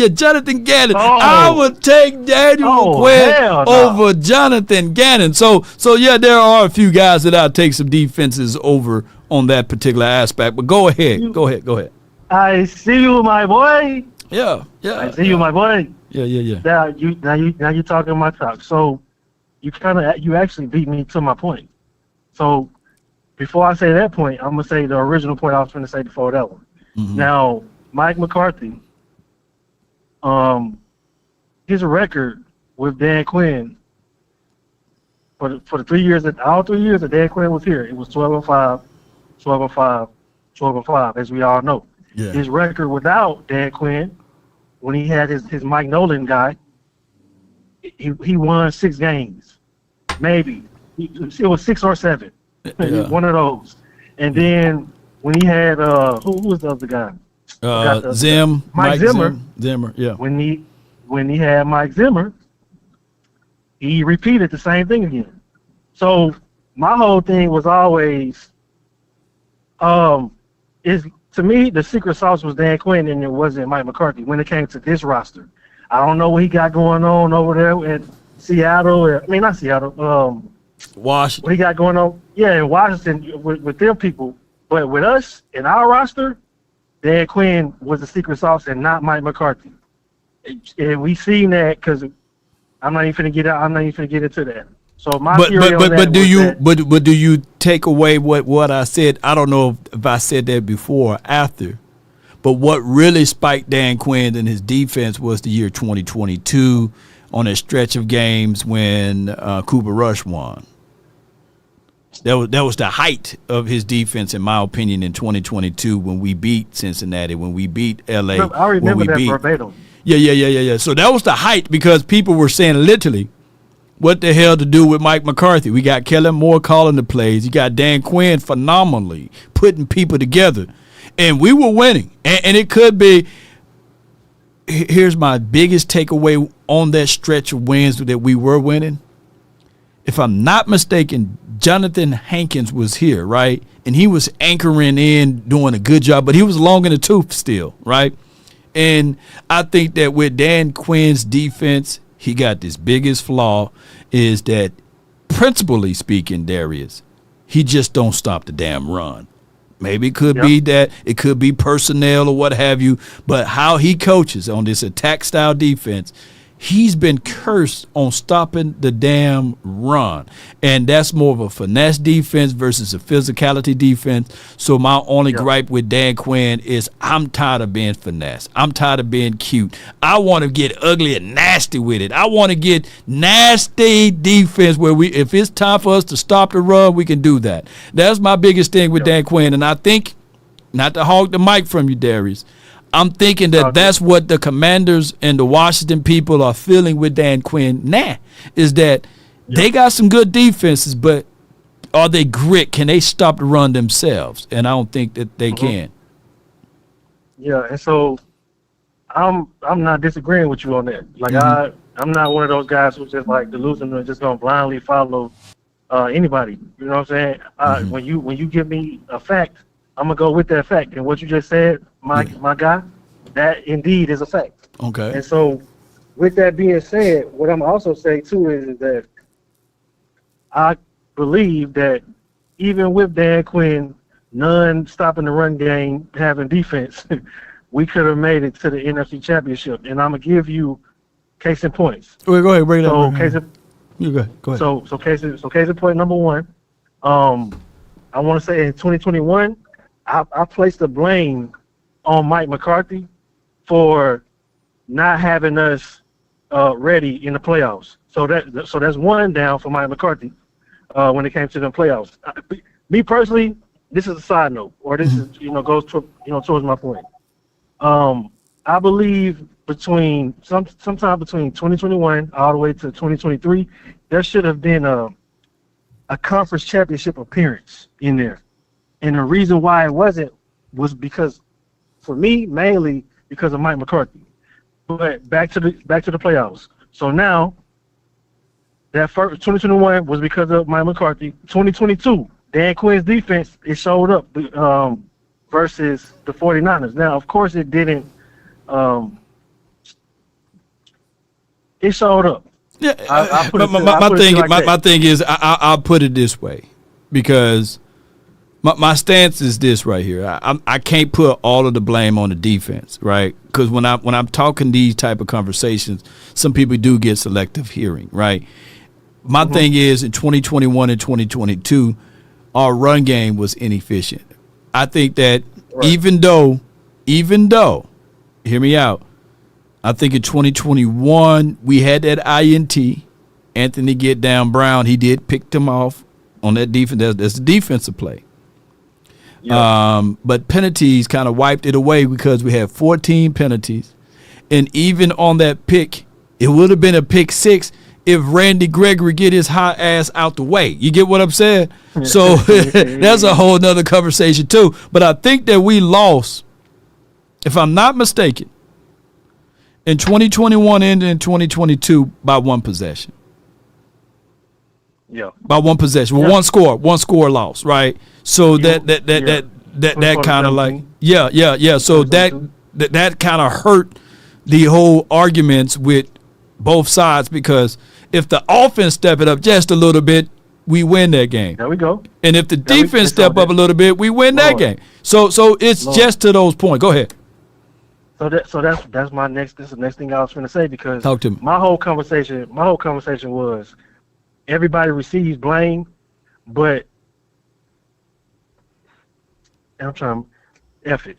Jonathan Gannon. I would take Daniel Quinn over Jonathan Gannon. So yeah, there are a few guys that I'll take some defenses over on that particular aspect. But go ahead. Go ahead. I see you, my boy. Yeah. I see you, my boy. Yeah. Now you talking my talk. So you actually beat me to my point. So before I say that point, I'm going to say the original point I was going to say before that one. Mm-hmm. Now, Mike McCarthy, his record with Dan Quinn for the 3 years that Dan Quinn was here, it was 12-5, 12-5, 12-5, as we all know. Yeah. His record without Dan Quinn, when he had his Mike Nolan guy, he won 6 games, maybe. It was 6 or 7, one of those. And then when he had who was the other guy? Mike Zimmer. Zimmer, yeah. When he had Mike Zimmer, he repeated the same thing again. So my whole thing was always, to me, the secret sauce was Dan Quinn and it wasn't Mike McCarthy when it came to this roster. I don't know what he got going on over there in Seattle. I mean, not Seattle. Washington. What he got going on? Yeah, in Washington with them people. But with us in our roster, Dan Quinn was the secret sauce and not Mike McCarthy. And we seen that because I'm not even gonna get into that. So my theory on that do you take away what I said? I don't know if I said that before or after, but what really spiked Dan Quinn and his defense was the year 2022 on a stretch of games when Cooper Rush won. That was the height of his defense, in my opinion, in 2022 when we beat Cincinnati, when we beat LA. I remember that verbatim. Yeah. So that was the height because people were saying literally, what the hell to do with Mike McCarthy? We got Kellen Moore calling the plays. You got Dan Quinn phenomenally putting people together. And we were winning. And it could be, here's my biggest takeaway on that stretch of wins that we were winning. If I'm not mistaken, Jonathan Hankins was here, right? And he was anchoring in, doing a good job, but he was long in the tooth still, right? And I think that with Dan Quinn's defense, he got this biggest flaw is that, principally speaking, Darius, he just don't stop the damn run. Maybe it could be that it could be personnel or what have you, but how he coaches on this attack style defense, he's been cursed on stopping the damn run. And that's more of a finesse defense versus a physicality defense. So my only gripe with Dan Quinn is I'm tired of being finesse. I'm tired of being cute. I want to get ugly and nasty with it. I want to get nasty defense where if it's time for us to stop the run, we can do that. That's my biggest thing with Dan Quinn. And I think, not to hog the mic from you, Darius, I'm thinking that that's what the Commanders and the Washington people are feeling with Dan Quinn now, is that they got some good defenses, but are they grit? Can they stop the run themselves? And I don't think that they can. Yeah, and so I'm not disagreeing with you on that. Like I'm not one of those guys who's just like delusional and just gonna blindly follow anybody. You know what I'm saying? When you give me a fact, I'm gonna go with that fact. And what you just said, my guy, that indeed is a fact. Okay. And so, with that being said, what I'm also saying too is that I believe that even with Dan Quinn, none stopping the run game, having defense, we could have made it to the NFC Championship. And I'm gonna give you case in points. Wait, go ahead, bring it so up. You go ahead. So case in point number one. I want to say in 2021. I placed the blame on Mike McCarthy for not having us ready in the playoffs. So that's one down for Mike McCarthy when it came to the playoffs. Me personally, this is a side note, or this is goes towards my point. I believe sometime between 2021 all the way to 2023, there should have been a conference championship appearance in there. And the reason why it wasn't was because, for me, mainly because of Mike McCarthy. But back to the playoffs. So now, that first 2021 was because of Mike McCarthy. 2022, Dan Quinn's defense, it showed up versus the 49ers. Now, of course, it didn't. It showed up. Yeah, my thing is I'll put it this way, because my stance is this right here. I can't put all of the blame on the defense, right? Because when I'm talking these type of conversations, some people do get selective hearing, right? My thing is in 2021 and 2022, our run game was inefficient. I think that even though, hear me out, I think in 2021 we had that INT, Anthony Get Down Brown. He did pick them off on that defense. That's the defensive play. But penalties kind of wiped it away because we had 14 penalties. And even on that pick It would have been a pick six if Randy Gregory get his hot ass out the way. You get what I'm saying? So that's a whole nother conversation too. But I think that we lost, if I'm not mistaken, in 2021 and in 2022 by one possession. Yeah. By one possession. Well, one score loss, right? So that kind of like So that kind of hurt the whole arguments with both sides, because if the offense step it up just a little bit, we win that game. There we go. And if the defense step up a little bit, we win that game. So it's just to those points. Go ahead. So that's my next. This is the next thing I was going to say, because talk to me. My whole conversation was everybody receives blame, but I'm trying to F it.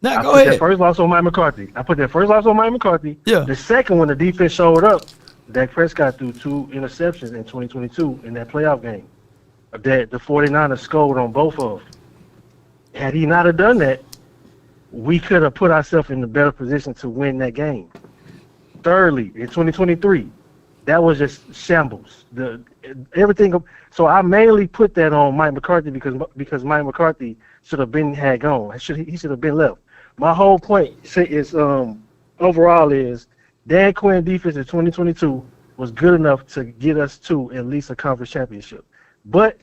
Now, go put ahead. That first loss on Mike McCarthy. I put that first loss on Mike McCarthy. Yeah. The second one, the defense showed up. Dak Prescott threw 2 interceptions in 2022 in that playoff game that the 49ers scored on both of them. Had he not have done that, we could have put ourselves in a better position to win that game. Thirdly, in 2023, that was just shambles. Everything. So I mainly put that on Mike McCarthy because Mike McCarthy should have been had gone. He should have been left. My whole point is overall is Dan Quinn defense in 2022 was good enough to get us to at least a conference championship. But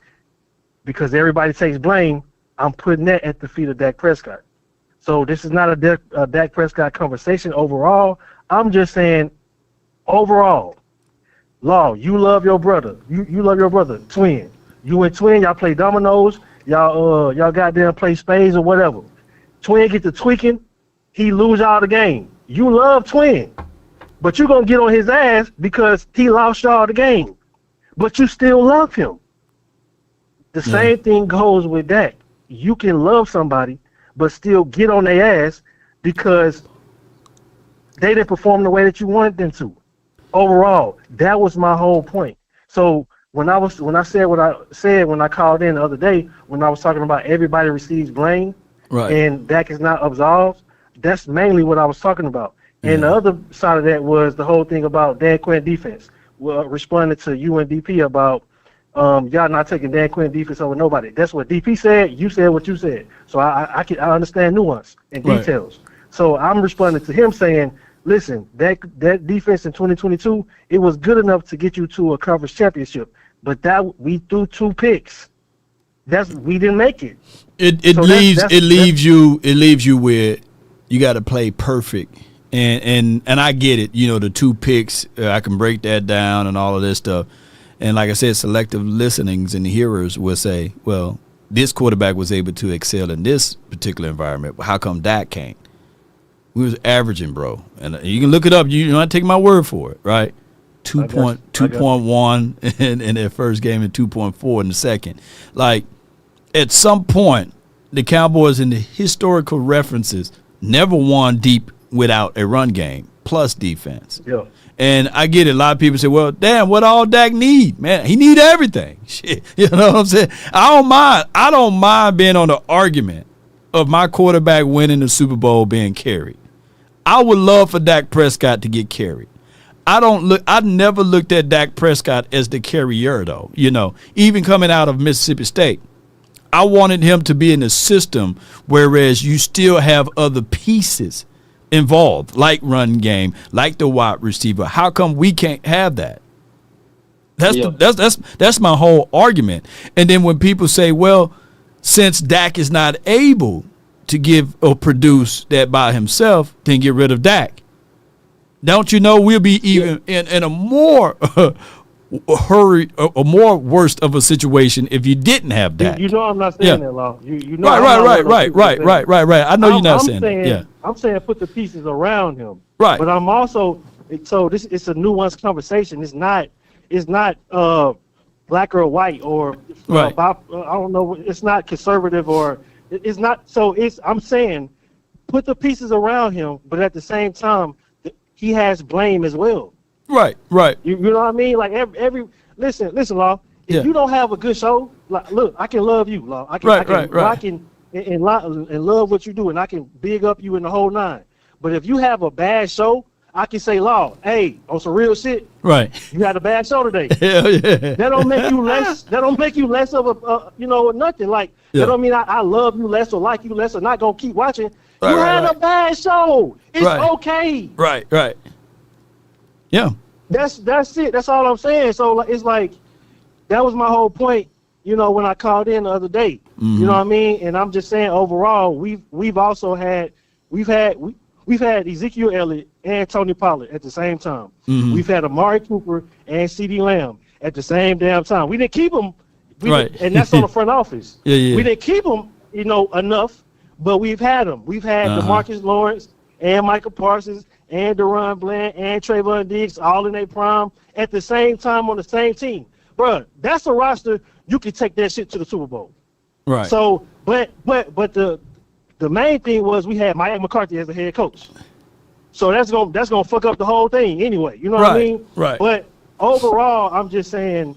because everybody takes blame, I'm putting that at the feet of Dak Prescott. So this is not a Dak Prescott conversation overall. I'm just saying overall, Law, you love your brother. You love your brother, Twin. You and Twin, y'all play dominoes. Y'all goddamn play spades or whatever. Twin get to tweaking, he lose y'all the game. You love Twin, but you gonna get on his ass because he lost y'all the game. But you still love him. The same thing goes with Dak. You can love somebody, but still get on their ass because they didn't perform the way that you wanted them to. Overall, that was my whole point. So when I said what I said when I called in the other day, when I was talking about everybody receives blame, right, and Dak is not absolved, that's mainly what I was talking about. And the other side of that was the whole thing about Dan Quinn defense. Well, responding to UNDP about y'all not taking Dan Quinn defense over nobody. That's what DP said. You said what you said. So I understand nuance and details. So I'm responding to him saying, listen, that defense in 2022, it was good enough to get you to a conference championship, but that we threw 2 picks. We didn't make it. It leaves you where you got to play perfect, and I get it. You know, the 2 picks, I can break that down and all of this stuff. And like I said, selective listenings and hearers will say, well, this quarterback was able to excel in this particular environment. How come Dak can't? We was averaging, bro. And you can look it up. You don't take my word for it, right? 2.1 in their first game and 2.4 in the second. Like, at some point, the Cowboys in the historical references never won deep without a run game plus defense. Yeah. And I get it. A lot of people say, well, damn, what all Dak need? Man, he need everything. Shit. You know what I'm saying? I don't mind being on the argument of my quarterback winning the Super Bowl being carried. I would love for Dak Prescott to get carried. I never looked at Dak Prescott as the carrier, though. You know, even coming out of Mississippi State, I wanted him to be in the system, whereas you still have other pieces involved, like run game, like the wide receiver. How come we can't have that? That's my whole argument. And then when people say, well, since Dak is not able to give or produce that by himself, then get rid of Dak. Don't you know we'll be even in a more hurry or more worst of a situation if you didn't have Dak. You know I'm not saying that, Law. You know right. I know you're not saying that. Yeah. I'm saying put the pieces around him. Right. But I'm also it's a nuanced conversation. It's not black or white or right. I don't know. It's not conservative or it's not. So I'm saying put the pieces around him, but at the same time he has blame as well. Right. You know what I mean? Like every listen, Law. If you don't have a good show, like look, I can love you, Law. I can love what you do, and I can big up you in the whole 9. But if you have a bad show, I can say, "Law, hey, on some real shit, Right. you had a bad show today." Hell yeah. That don't make you less. That don't make you less of a nothing. Like Yeah. that don't mean I love you less or like you less or not gonna keep watching. Right, you right, had right. a bad show. It's Right. okay. Right. Right. Yeah. That's it. That's all I'm saying. So like, it's like that was my whole point. When I called in the other day. Mm-hmm. You know what I mean? And I'm just saying overall, we've also had Ezekiel Elliott and Tony Pollard at the same time. Mhm. We've had Amari Cooper and CeeDee Lamb at the same damn time. We didn't keep them, Right. and that's on the front office. Yeah. We didn't keep them, enough, but we've had them. We've had DeMarcus Lawrence and Michael Parsons and Deron Bland and Trayvon Diggs all in their prime at the same time on the same team. Bruh, that's a roster you can take that shit to the Super Bowl. Right. So, but the main thing was we had Mike McCarthy as the head coach. So that's gonna fuck up the whole thing anyway. You know what I mean? Right. But overall, I'm just saying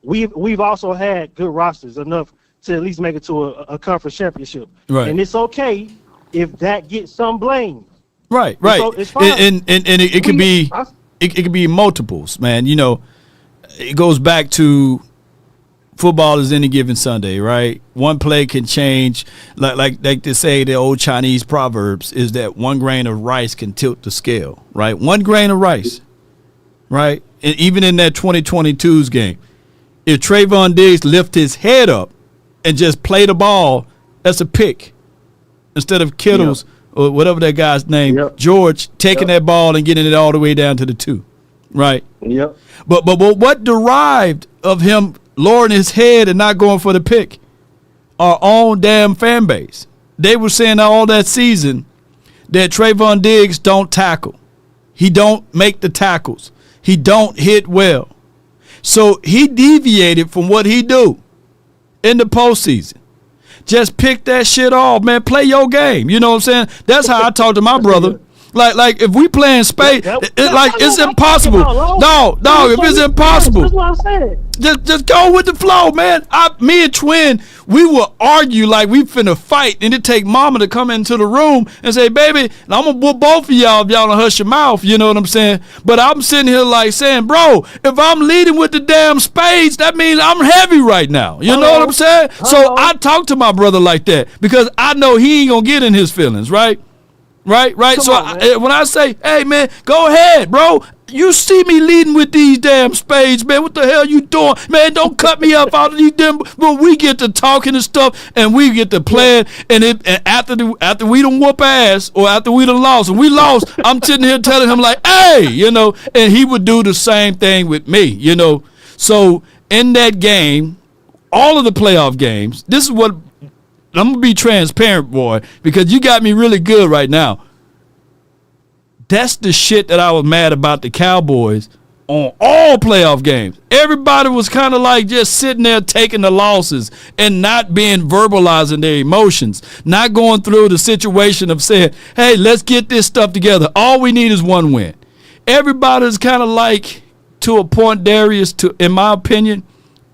we've also had good rosters enough to at least make it to a conference championship. Right. And it's okay if that gets some blame. Right. It's fine. And it could be it could be multiples, man. It goes back to football is any given Sunday, right? One play can change, like they say the old Chinese proverbs is that one grain of rice can tilt the scale, right? One grain of rice, right? And even in that 2022's game, if Trayvon Diggs lift his head up and just play the ball, that's a pick instead of Kittles or whatever that guy's name, George, taking that ball and getting it all the way down to the 2, right? Yep. But what derived of him lowering his head and not going for the pick? Our own damn fan base. They were saying all that season that Trayvon Diggs don't tackle. He don't make the tackles. He don't hit well. So he deviated from what he do in the postseason. Just pick that shit off, man. Play your game. You know what I'm saying? That's how I talk to my brother. Like if we playing spade, it's impossible. No, if it's impossible, That's what I'm saying. just go with the flow, man. Me and Twin, we will argue like we finna fight, and it take Mama to come into the room and say, "Baby, and I'm gonna whoop both of y'all if y'all don't hush your mouth." You know what I'm saying? But I'm sitting here like saying, "Bro, if I'm leading with the damn spades, that means I'm heavy right now." You know what I'm saying? So I talk to my brother like that because I know he ain't gonna get in his feelings, right? Right. When I say, "Hey, man, go ahead, bro. You see me leading with these damn spades, man. What the hell you doing? Man, don't cut me up out of these damn." But we get to talking and stuff, and we get to playing. And after we done whoop ass, or after we done lost, and we lost, I'm sitting here telling him like, "Hey," and he would do the same thing with me, So in that game, all of the playoff games, this is what. I'm going to be transparent, boy, because you got me really good right now. That's the shit that I was mad about the Cowboys on all playoff games. Everybody was kind of like just sitting there taking the losses and not being verbalizing their emotions, not going through the situation of saying, "Hey, let's get this stuff together. All we need is one win." Everybody's kind of like, to a point, Darius, in my opinion,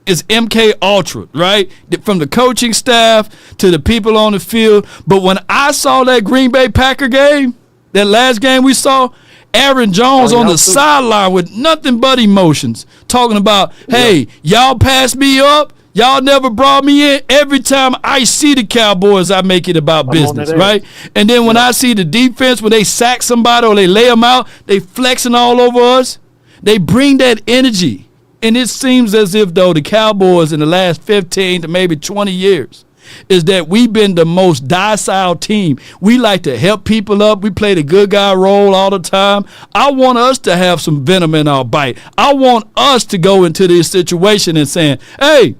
is MK Ultra, right? From the coaching staff to the people on the field. But when I saw that Green Bay Packer game, that last game we saw, Aaron Jones on the sideline with nothing but emotions, talking about, "Hey, y'all passed me up. Y'all never brought me in. Every time I see the Cowboys, I make it about business," right? And then when I see the defense, when they sack somebody or they lay them out, they flexing all over us. They bring that energy. And it seems as if, though, the Cowboys in the last 15 to maybe 20 years is that we've been the most docile team. We like to help people up. We play the good guy role all the time. I want us to have some venom in our bite. I want us to go into this situation and saying, "Hey,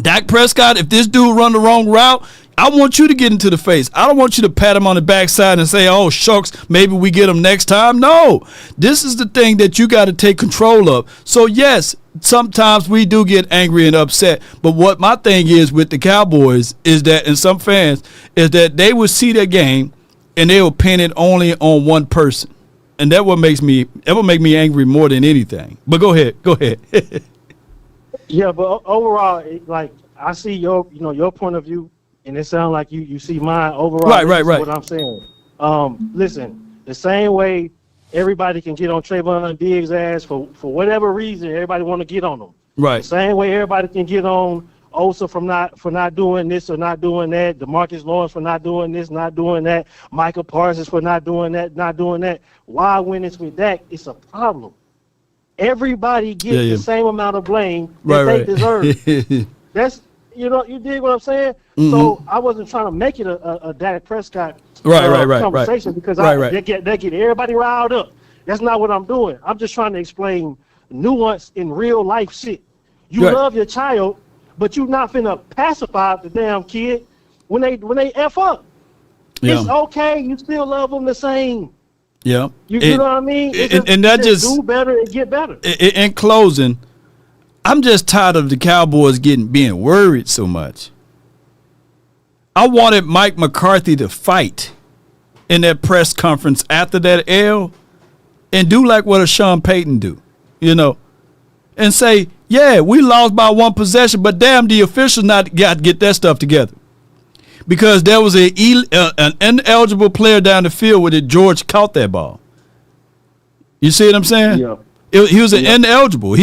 Dak Prescott, if this dude run the wrong route, I want you to get into the face. I don't want you to pat him on the backside and say, 'Oh, shucks, maybe we get him next time.' No, this is the thing that you got to take control of." So, yes, sometimes we do get angry and upset. But what my thing is with the Cowboys is that, and some fans, is that they will see their game and they will pin it only on one person. And that will make me angry more than anything. But go ahead. Yeah, but overall, like I see your point of view, and it sounds like you see mine overall. Right. What I'm saying. Listen, The same way everybody can get on Trayvon Diggs' ass for whatever reason, everybody want to get on him. Right. The same way everybody can get on Osa for not doing this or not doing that, DeMarcus Lawrence for not doing this, not doing that, Michael Parsons for not doing that, not doing that. Why when it's with Dak, it's a problem. Everybody gets the same amount of blame that they deserve. That's, you dig what I'm saying? Mm-hmm. So I wasn't trying to make it a Dak Prescott conversation because they get everybody riled up. That's not what I'm doing. I'm just trying to explain nuance in real life shit. You love your child, but you're not finna pacify the damn kid when they F up. Yeah. It's okay. You still love them the same. Yeah. You know what I mean? And that just do better and get better. In closing, I'm just tired of the Cowboys being worried so much. I wanted Mike McCarthy to fight in that press conference after that L and do like what a Sean Payton do, and say, yeah, we lost by one possession, but damn, the officials not got to get that stuff together. Because there was an ineligible player down the field where George caught that ball. You see what I'm saying? Yeah. He was an ineligible.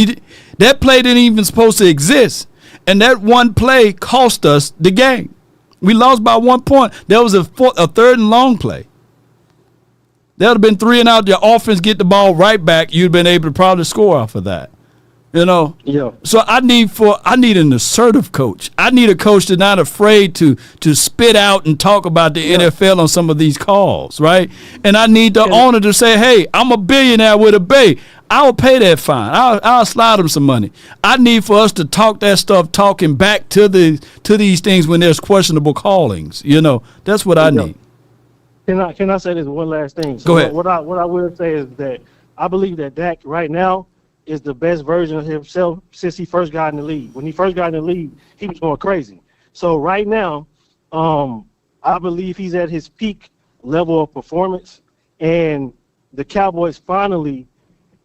That play didn't even supposed to exist. And that one play cost us the game. We lost by 1 point. There was a third and long play. That would have been 3 and out. Your offense get the ball right back. You'd been able to probably score off of that. Yeah. So I need an assertive coach. I need a coach that's not afraid to spit out and talk about the NFL on some of these calls, right? And I need the owner to say, "Hey, I'm a billionaire with a bay. I will pay that fine. I'll slide them some money." I need for us to talk that stuff, talking back to these things when there's questionable callings. That's what I need. Can I say this one last thing? Go ahead. What I will say is that I believe that Dak right now is the best version of himself since he first got in the league. When he first got in the league, he was going crazy. So right now, I believe he's at his peak level of performance. And the Cowboys finally,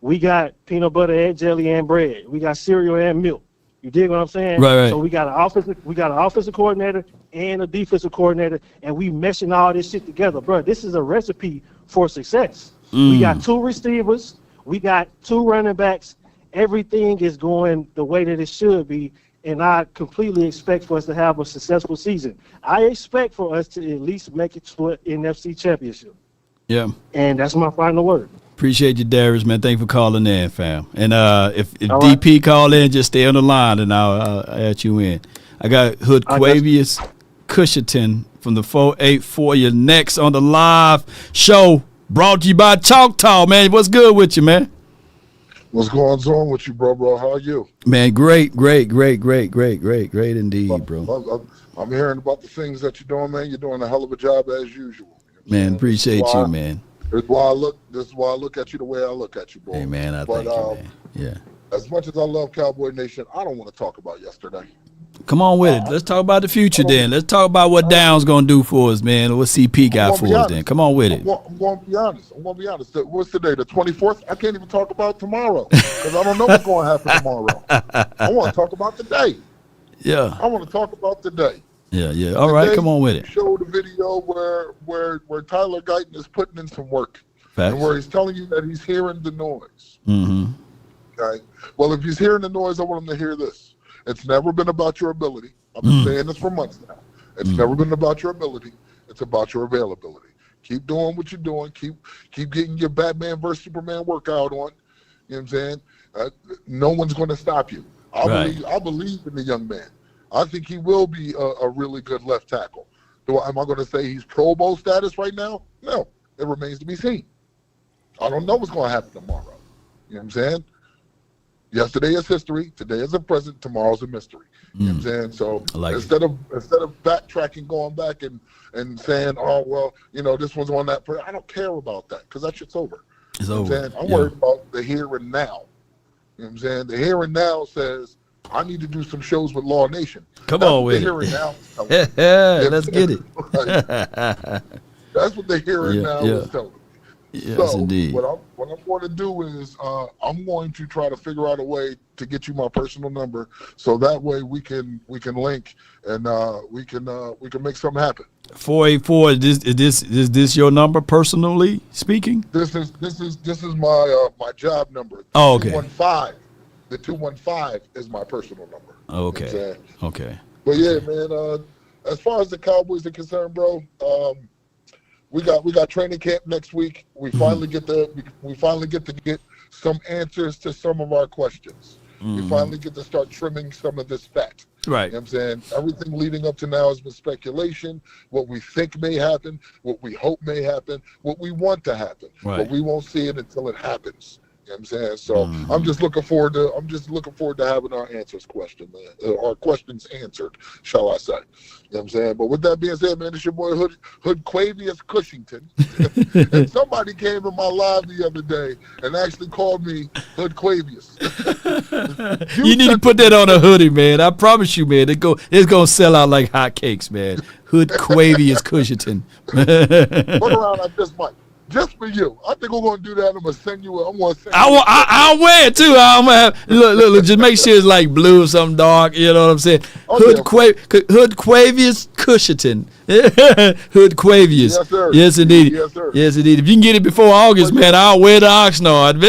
we got peanut butter and jelly and bread. We got cereal and milk. You dig what I'm saying? Right. So we got an offensive coordinator and a defensive coordinator, and we meshing all this shit together, bro. This is a recipe for success. We got 2 receivers. We got 2 running backs. Everything is going the way that it should be, and I completely expect for us to have a successful season. I expect for us to at least make it to an NFC championship. Yeah. And that's my final word. Appreciate you, Darius, man. Thank you for calling in, fam. And if DP call in, just stay on the line, and I'll add you in. I got Hood Quavius Cusherton from the 484. You're next on the live show. Brought to you by Choctaw, man. What's good with you, man? What's going on with you, bro? How are you? Man, great indeed, bro. I'm hearing about the things that you're doing, man. You're doing a hell of a job as usual. Man, appreciate you, man. This is why I look at you the way I look at you, bro. Hey, man, thank you, man. Yeah. As much as I love Cowboy Nation, I don't want to talk about yesterday. Come on with it. Let's talk about the future then. Let's talk about what Down's going to do for us, man. What CP got for us then. Come on with it. I'm going to be honest. What's today, the 24th? I can't even talk about tomorrow because I don't know what's going to happen tomorrow. I want to talk about today. Yeah. I want to talk about today. Yeah. All right, come on with it. Show the video where Tyler Guyton is putting in some work. Facts. And where he's telling you that he's hearing the noise. Mm-hmm. Okay. Well, if he's hearing the noise, I want him to hear this. It's never been about your ability. I've been saying this for months now. It's never been about your ability. It's about your availability. Keep doing what you're doing. Keep getting your Batman versus Superman workout on. You know what I'm saying? No one's going to stop you. I believe in the young man. I think he will be a really good left tackle. Am I going to say he's Pro Bowl status right now? No. It remains to be seen. I don't know what's going to happen tomorrow. You know what I'm saying? Yesterday is history. Today is a present. Tomorrow's a mystery. You know what I'm saying? So instead of backtracking, going back and saying, oh, well, this one's on that. I don't care about that because that shit's over. It's over. What I'm saying? I'm worried about the here and now. You know what I'm saying? The here and now says, I need to do some shows with Law Nation. Come on with it. Let's get it. That's what the here and now is telling me. Yes, so indeed. What I'm going to do is I'm going to try to figure out a way to get you my personal number, so that way we can link and we can make something happen. 484. Is this your number personally speaking? This is my my job number. Oh, okay. 215. The 215 is my personal number. Okay. Okay. But yeah, man. As far as the Cowboys are concerned, bro, we got training camp next week. We finally get to get some answers to some of our questions. We finally get to start trimming some of this fat. Right. You know what I'm saying? Everything leading up to now has been speculation, what we think may happen, what we hope may happen, what we want to happen. Right. But we won't see it until it happens. You know what I'm saying? So I'm just looking forward to having our our questions answered, shall I say. You know what I'm saying? But with that being said, man, it's your boy Hood Quavius Cushington. And somebody came in my live the other day and actually called me Hood Quavius. You need to put that on a hoodie, man. I promise you, man. It's gonna sell out like hotcakes, man. Hood Quavius Cushington. Run around like this, Mike. Just for you. I think we're gonna do that. I'm gonna send you. I'll wear it too. I'm gonna have look. Just make sure it's like blue or something dark. You know what I'm saying? Hood Quavius Cushington. Hood Quavius. Yes, sir. Yes, indeed. Yes, sir. Yes, indeed. If you can get it before August, man, I'll wear the Oxnard.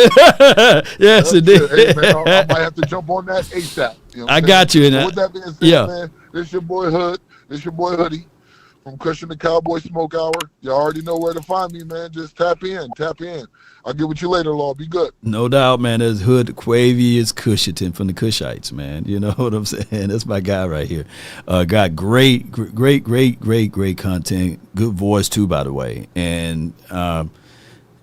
Yes, indeed. Hey, man, I might have to jump on that ASAP. You know what I I'm got saying? you. So with that being said, man, this your boy Hood. This your boy Hoodie. From Cushion the Cowboy Smoke Hour. You already know where to find me, man. Just tap in. I'll get with you later, Law. Be good. No doubt, man. That's Hood Quavius Cushington from the Cushites, man. You know what I'm saying? That's my guy right here. Got great content. Good voice, too, by the way. And,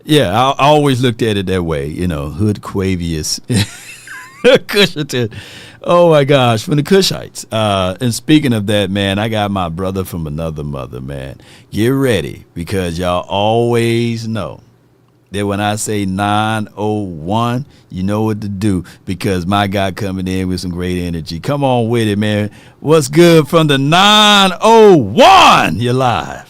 yeah, I always looked at it that way, you know, Hood Quavius Cushington. Oh, my gosh, from the Cushites. And speaking of that, man, I got my brother from another mother, man. Get ready, because y'all always know that when I say 901, you know what to do, because my guy coming in with some great energy. Come on with it, man. What's good from the 901? You're live.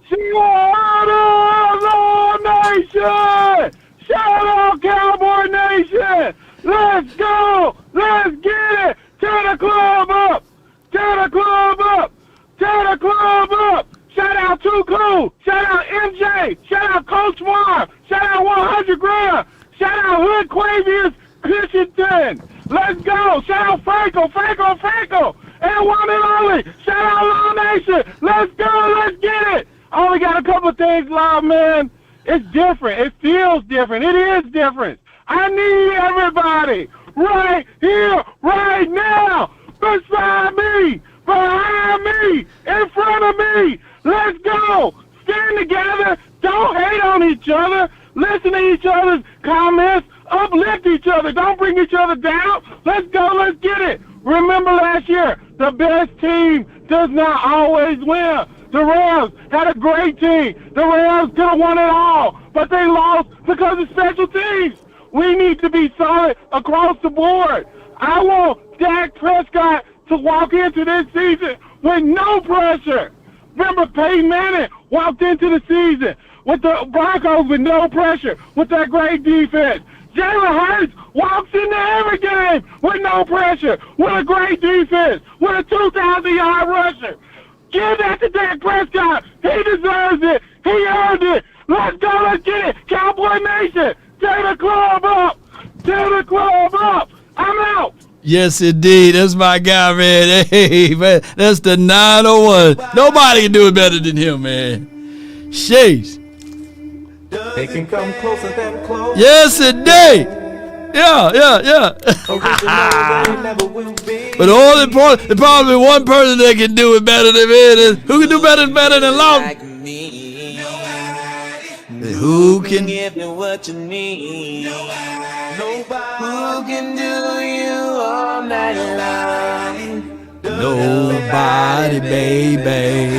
Shout out, Nation! Shout out, Cowboy Nation! Let's go! Let's get it! Tear the club up! Tear the club up! Tear the club up! Shout out Too Cool! Shout out MJ! Shout out Coach Marv! Shout out 100 Gram! Shout out Hood Quavius Cushington! Let's go! Shout out Frenkel! And one and only! Shout out Law Nation! Let's go! Let's get it! I only got a couple of things, Law, man. It's different. It feels different. It is different. I need everybody right here, right now, beside me, behind me, in front of me. Let's go. Stand together. Don't hate on each other. Listen to each other's comments. Uplift each other. Don't bring each other down. Let's go. Let's get it. Remember last year, the best team does not always win. The Rams had a great team. The Rams could have won it all, but they lost because of special teams. We need to be solid across the board. I want Dak Prescott to walk into this season with no pressure. Remember, Peyton Manning walked into the season with the Broncos with no pressure, with that great defense. Jalen Hurts walks into every game with no pressure, with a great defense, with a 2,000-yard rusher. Give that to Dak Prescott. He deserves it. He earned it. Let's go. Let's get it. Cowboy Nation. Tear the club up! Tear the club up! I'm out! Yes, indeed. That's my guy, man. Hey, man. That's the 901. Nobody can do it better than him, man. Sheesh. They can come closer than close. Yes, indeed. Yeah. But the probably one person that can do it better than me. Who can do better than Law? Who can give you what you need? Nobody. Who can do you all night long? Nobody, baby.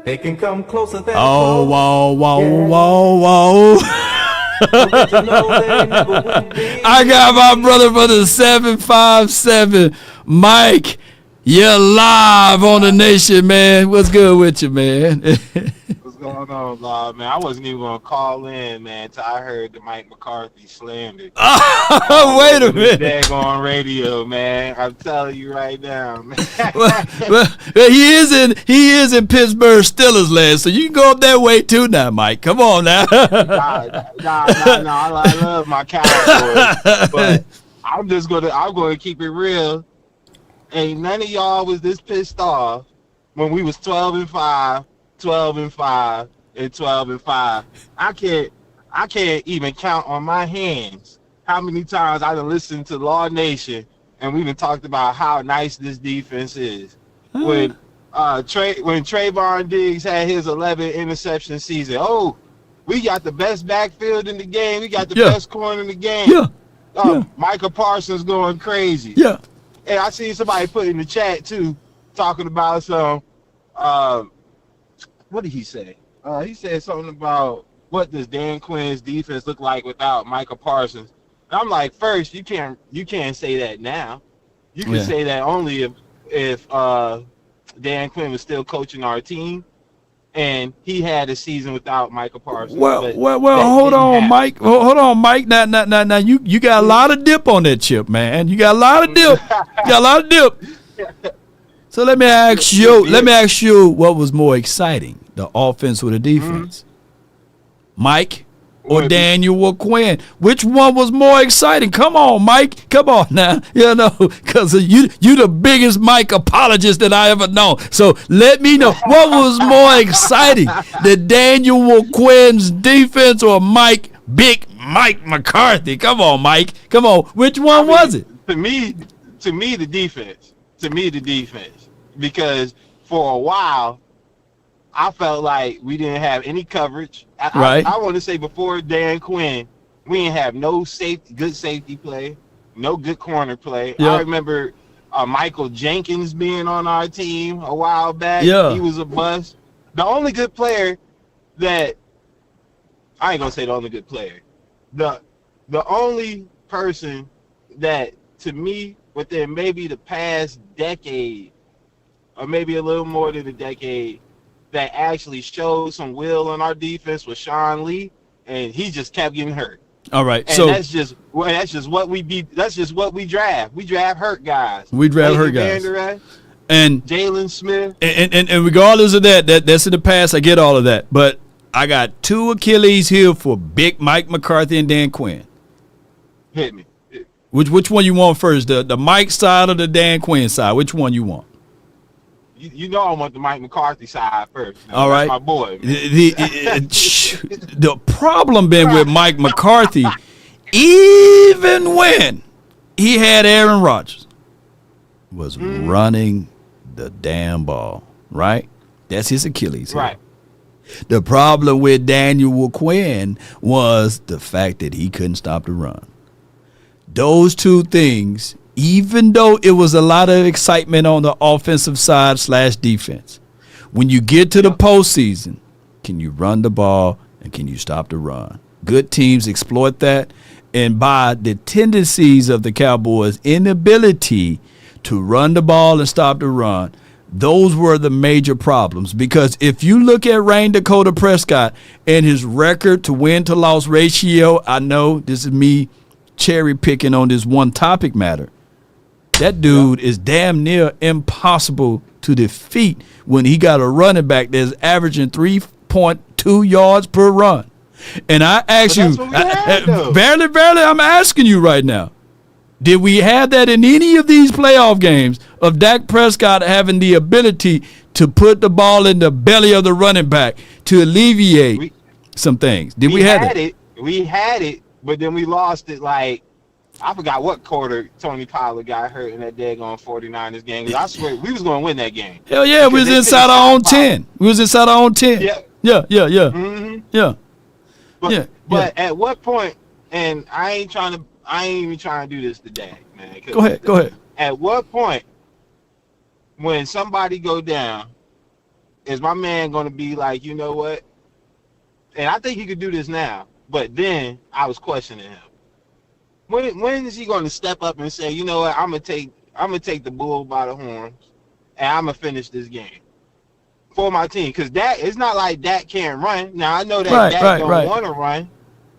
They can come closer than whoa. I got my brother from the 757, Mike. You're live on the Nation, man. What's good with you, man? What's going on, man? I wasn't even gonna call in, man, until I heard the Mike McCarthy slander. Wait a minute. Daggone radio, man. I'm telling you right now, man. well, he is in Pittsburgh Steelers land, so you can go up that way too now, Mike. Come on now. Nah. I love my Cowboys, but I'm going to keep it real. Ain't none of y'all was this pissed off when we was 12-5, 12-5, and 12-5. I can't even count on my hands how many times I done listened to Law Nation and we done talked about how nice this defense is. When Trayvon Diggs had his 11 interception season, we got the best backfield in the game. We got the best corner in the game. Micah Parsons going crazy. Yeah. And I seen somebody put in the chat too, talking about some. What did he say? He said something about what does Dan Quinn's defense look like without Micah Parsons. And I'm like, first, you can't say that now. You can say that only if Dan Quinn was still coaching our team, and he had a season without Micah Parsons. Well, hold on, Mike. Hold on, Mike. Now, you got a lot of dip on that chip, man. You got a lot of dip. So let me ask you, what was more exciting, the offense or the defense? Mike or Daniel Quinn? Which one was more exciting? Come on, Mike. Come on now. Because you the biggest Mike apologist that I ever known. So let me know, what was more exciting, the Daniel Quinn's defense or Big Mike McCarthy? Come on, Mike. Come on. Which one was it? To me, the defense. Because for a while, I felt like we didn't have any coverage. I want to say before Dan Quinn, we didn't have no good safety play, no good corner play. Yep. I remember Michael Jenkins being on our team a while back. Yeah. He was a bust. The only good player that – I ain't going to say the only good player. The only person that, to me, within maybe the past decade or maybe a little more than a decade, that actually showed some will on our defense was Sean Lee, and he just kept getting hurt. All right, and so that's just what we be. That's just what we draft. We draft hurt guys. We draft hurt guys. And Jalen Smith. And regardless of that's in the past. I get all of that, but I got two Achilles heel for Big Mike McCarthy and Dan Quinn. Hit me. Which one you want first? The Mike side or the Dan Quinn side? Which one you want? You know I want the Mike McCarthy side first. All right, my boy. The problem been with Mike McCarthy, even when he had Aaron Rodgers, was running the damn ball. Right, that's his Achilles heel. Right. The problem with Daniel Quinn was the fact that he couldn't stop the run. Those two things. Even though it was a lot of excitement on the offensive side / defense, when you get to the postseason, can you run the ball and can you stop the run? Good teams exploit that, and by the tendencies of the Cowboys' inability to run the ball and stop the run, those were the major problems. Because if you look at Rain Dakota Prescott and his record to win to loss ratio, I know this is me cherry picking on this one topic matter. That dude is damn near impossible to defeat when he got a running back that's averaging 3.2 yards per run. And I ask you, barely, I'm asking you right now, did we have that in any of these playoff games of Dak Prescott having the ability to put the ball in the belly of the running back to alleviate some things? Did we have that? We had it, but then we lost it like, I forgot what quarter Tony Pollard got hurt in that daggone 49ers game. I swear we was going to win that game. Hell yeah, we was inside our own 10. We was inside our own 10. Yeah. Mm-hmm. Yeah. But at what point, and I ain't even trying to do this today, man. Go ahead. At what point, when somebody go down, is my man going to be like, you know what? And I think he could do this now, but then I was questioning him. When is he going to step up and say, you know what, I'm gonna take the bull by the horns, and I'm gonna finish this game? for my team. Because Dak, it's not like Dak can't run. Now, I know that Dak don't want to run.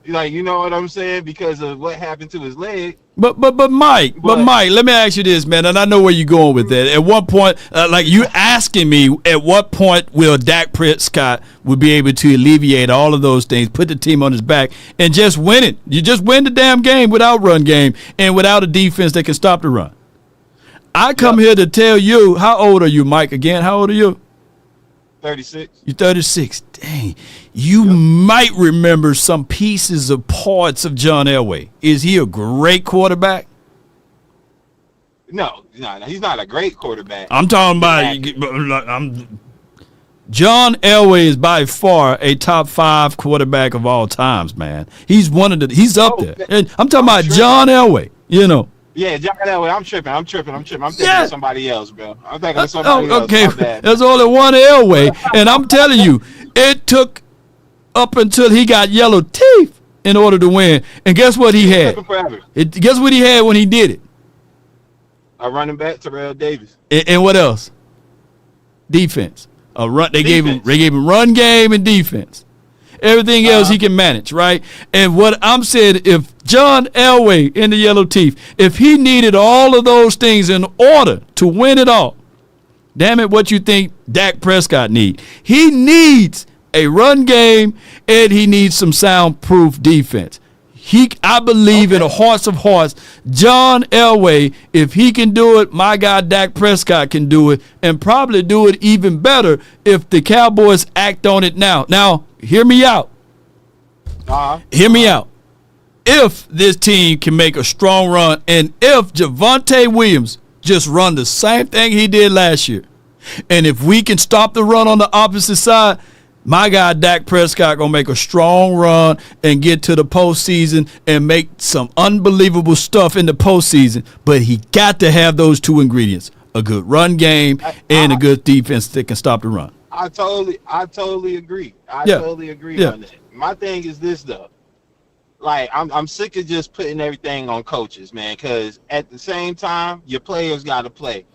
Like, you know what I'm saying? Because of what happened to his leg. But Mike, let me ask you this, man, and I know where you're going with that. At what point, like you asking me, at what point will Dak Prescott will be able to alleviate all of those things, put the team on his back, and just win it? You just win the damn game without run game and without a defense that can stop the run. I come here to tell you, how old are you, Mike? Again, how old are you? 36. You're 36. Dang. You might remember some pieces of parts of John Elway. Is he a great quarterback? No, he's not a great quarterback. I'm talking about John Elway is by far a top 5 quarterback of all times, man. He's he's up there. And I'm talking about John Elway, you know. Yeah, John Elway, I'm tripping. I'm thinking of somebody else, bro. I'm thinking of somebody else. Okay, there's only one Elway, and I'm telling you, it took up until he got yellow teeth in order to win. And guess what he had? Guess what he had when he did it? A running back, Terrell Davis. And what else? Defense. They gave him run game and defense. Everything else he can manage, right? And what I'm saying, if John Elway in the yellow teeth, if he needed all of those things in order to win it all, damn it, what you think Dak Prescott need? He needs a run game and he needs some soundproof defense. I believe in the hearts of hearts, John Elway, if he can do it, my guy Dak Prescott can do it, and probably do it even better if the Cowboys act on it now. Now, hear me out. Hear me out. If this team can make a strong run, and if Javonte Williams just run the same thing he did last year, and if we can stop the run on the opposite side, my guy Dak Prescott gonna make a strong run and get to the postseason and make some unbelievable stuff in the postseason. But he got to have those two ingredients: a good run game and a good defense that can stop the run. I totally agree. Totally agree on that. My thing is this though. Like I'm sick of just putting everything on coaches, man, because at the same time, your players gotta play.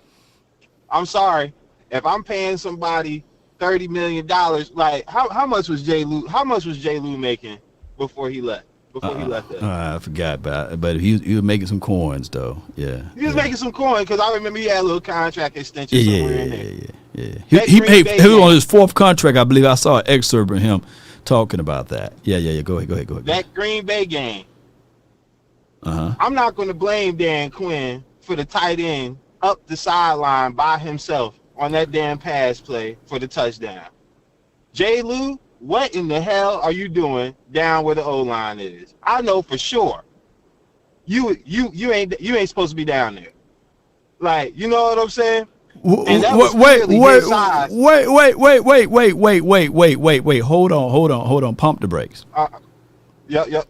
I'm sorry. If I'm paying somebody $30 million, like how much was Jay Lou making before he left? I forgot about it, but he was making some coins though. Yeah, he was making some coins because I remember he had a little contract extension somewhere in there. He was on his 4th contract, I believe. I saw an excerpt of him talking about that. Yeah. Go ahead. That Green Bay game. I'm not going to blame Dan Quinn for the tight end up the sideline by himself on that damn pass play for the touchdown. Jay Lou, what in the hell are you doing down where the O-line is? I know for sure. You ain't supposed to be down there. Like, you know what I'm saying? And that was wait. Hold on. Pump the brakes. Yep.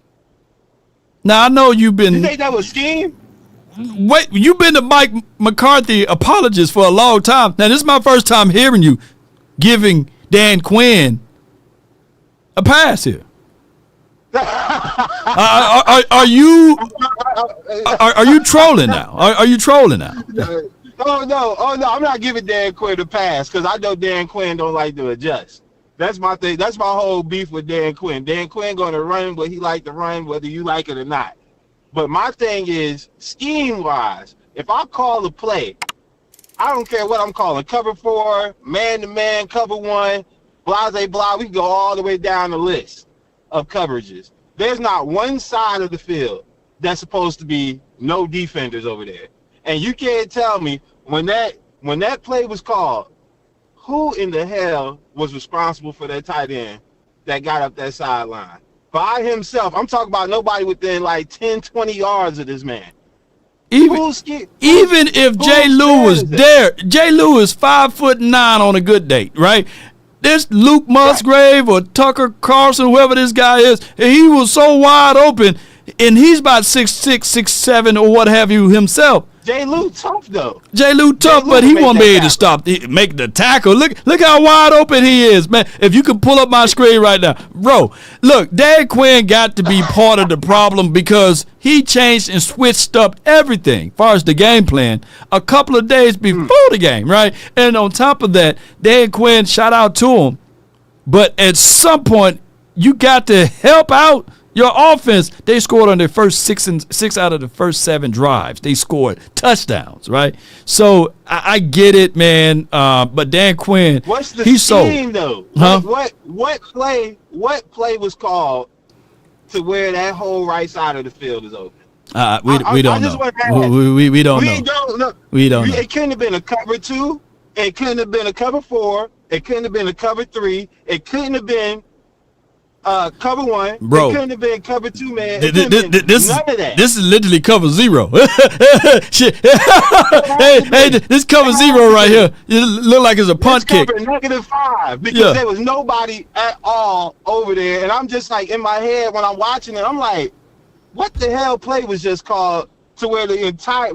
Now I know you've been. You think that was scheme? Wait, you've been the Mike McCarthy apologist for a long time. Now, this is my first time hearing you giving Dan Quinn a pass here. Are you trolling now? Are you trolling now? Oh no! I'm not giving Dan Quinn a pass because I know Dan Quinn don't like to adjust. That's my thing. That's my whole beef with Dan Quinn. Dan Quinn going to run what he like to run, whether you like it or not. But my thing is, scheme-wise, if I call a play, I don't care what I'm calling, cover 4, man-to-man, cover 1, blase blah, we can go all the way down the list of coverages. There's not one side of the field that's supposed to be no defenders over there. And you can't tell me when that play was called, who in the hell was responsible for that tight end that got up that sideline? By himself. I'm talking about nobody within like 10, 20 yards of this man. Even if Jay Lou was there, Jay Lou is 5'9" on a good day, right? This Luke Musgrave or Tucker Carlson, whoever this guy is, he was so wide open, and he's about 6'6", 6'7", or what have you himself. Jay Lou tough though. Jay Lou tough, but he won't be able to stop make the tackle. Look how wide open he is, man. If you could pull up my screen right now, bro. Look, Dan Quinn got to be part of the problem because he changed and switched up everything as far as the game plan a couple of days before the game, right? And on top of that, Dan Quinn, shout out to him. But at some point, you got to help out your offense. They scored on their first six out of the first 7 drives. They scored touchdowns, right? So I get it, man. But Dan Quinn, what's the he's scheme though? Huh? What play was called to where that whole right side of the field is open? We don't know. We don't know. We don't know. It couldn't have been a cover 2. It couldn't have been a cover 4. It couldn't have been a cover 3. It couldn't have been cover 1. Bro. It couldn't have been cover 2, man. This None of that. This is literally cover 0. Shit. hey, this cover 0 right here. It look like it's a punt kick. -5 because there was nobody at all over there, and I'm just like in my head when I'm watching it, I'm like, what the hell play was just called to where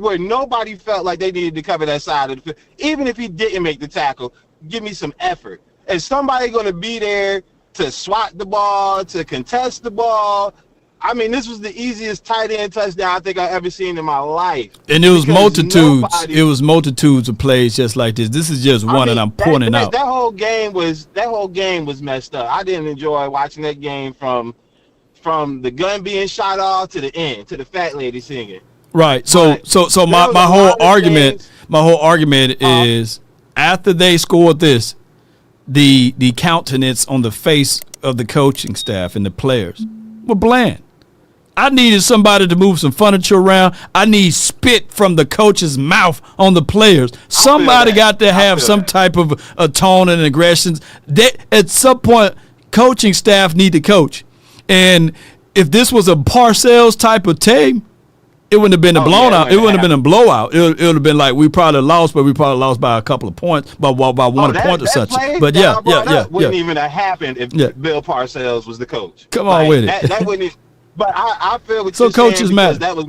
where nobody felt like they needed to cover that side of the field, even if he didn't make the tackle. Give me some effort. Is somebody going to be there to swat the ball, to contest the ball? I mean, this was the easiest tight end touchdown I think I've ever seen in my life. And it was multitudes of plays just like this. This is just one, and I'm pointing out. That whole game was messed up. I didn't enjoy watching that game from the gun being shot off to the end, to the fat lady singing. Right. So my whole argument is after they scored this, the countenance on the face of the coaching staff and the players were bland. I needed somebody to move some furniture around. I need spit from the coach's mouth on the players. Somebody got to have some type of a tone and aggressions. At some point, coaching staff need to coach. And if this was a Parcells type of team, it wouldn't have been a blowout. It wouldn't have been a blowout. It would have been like we probably lost, but we probably lost by a couple of points, by 1 point or such. But wouldn't even have happened if Bill Parcells was the coach. Come on with it. That wouldn't. But I feel what so you're coaches saying matter. That was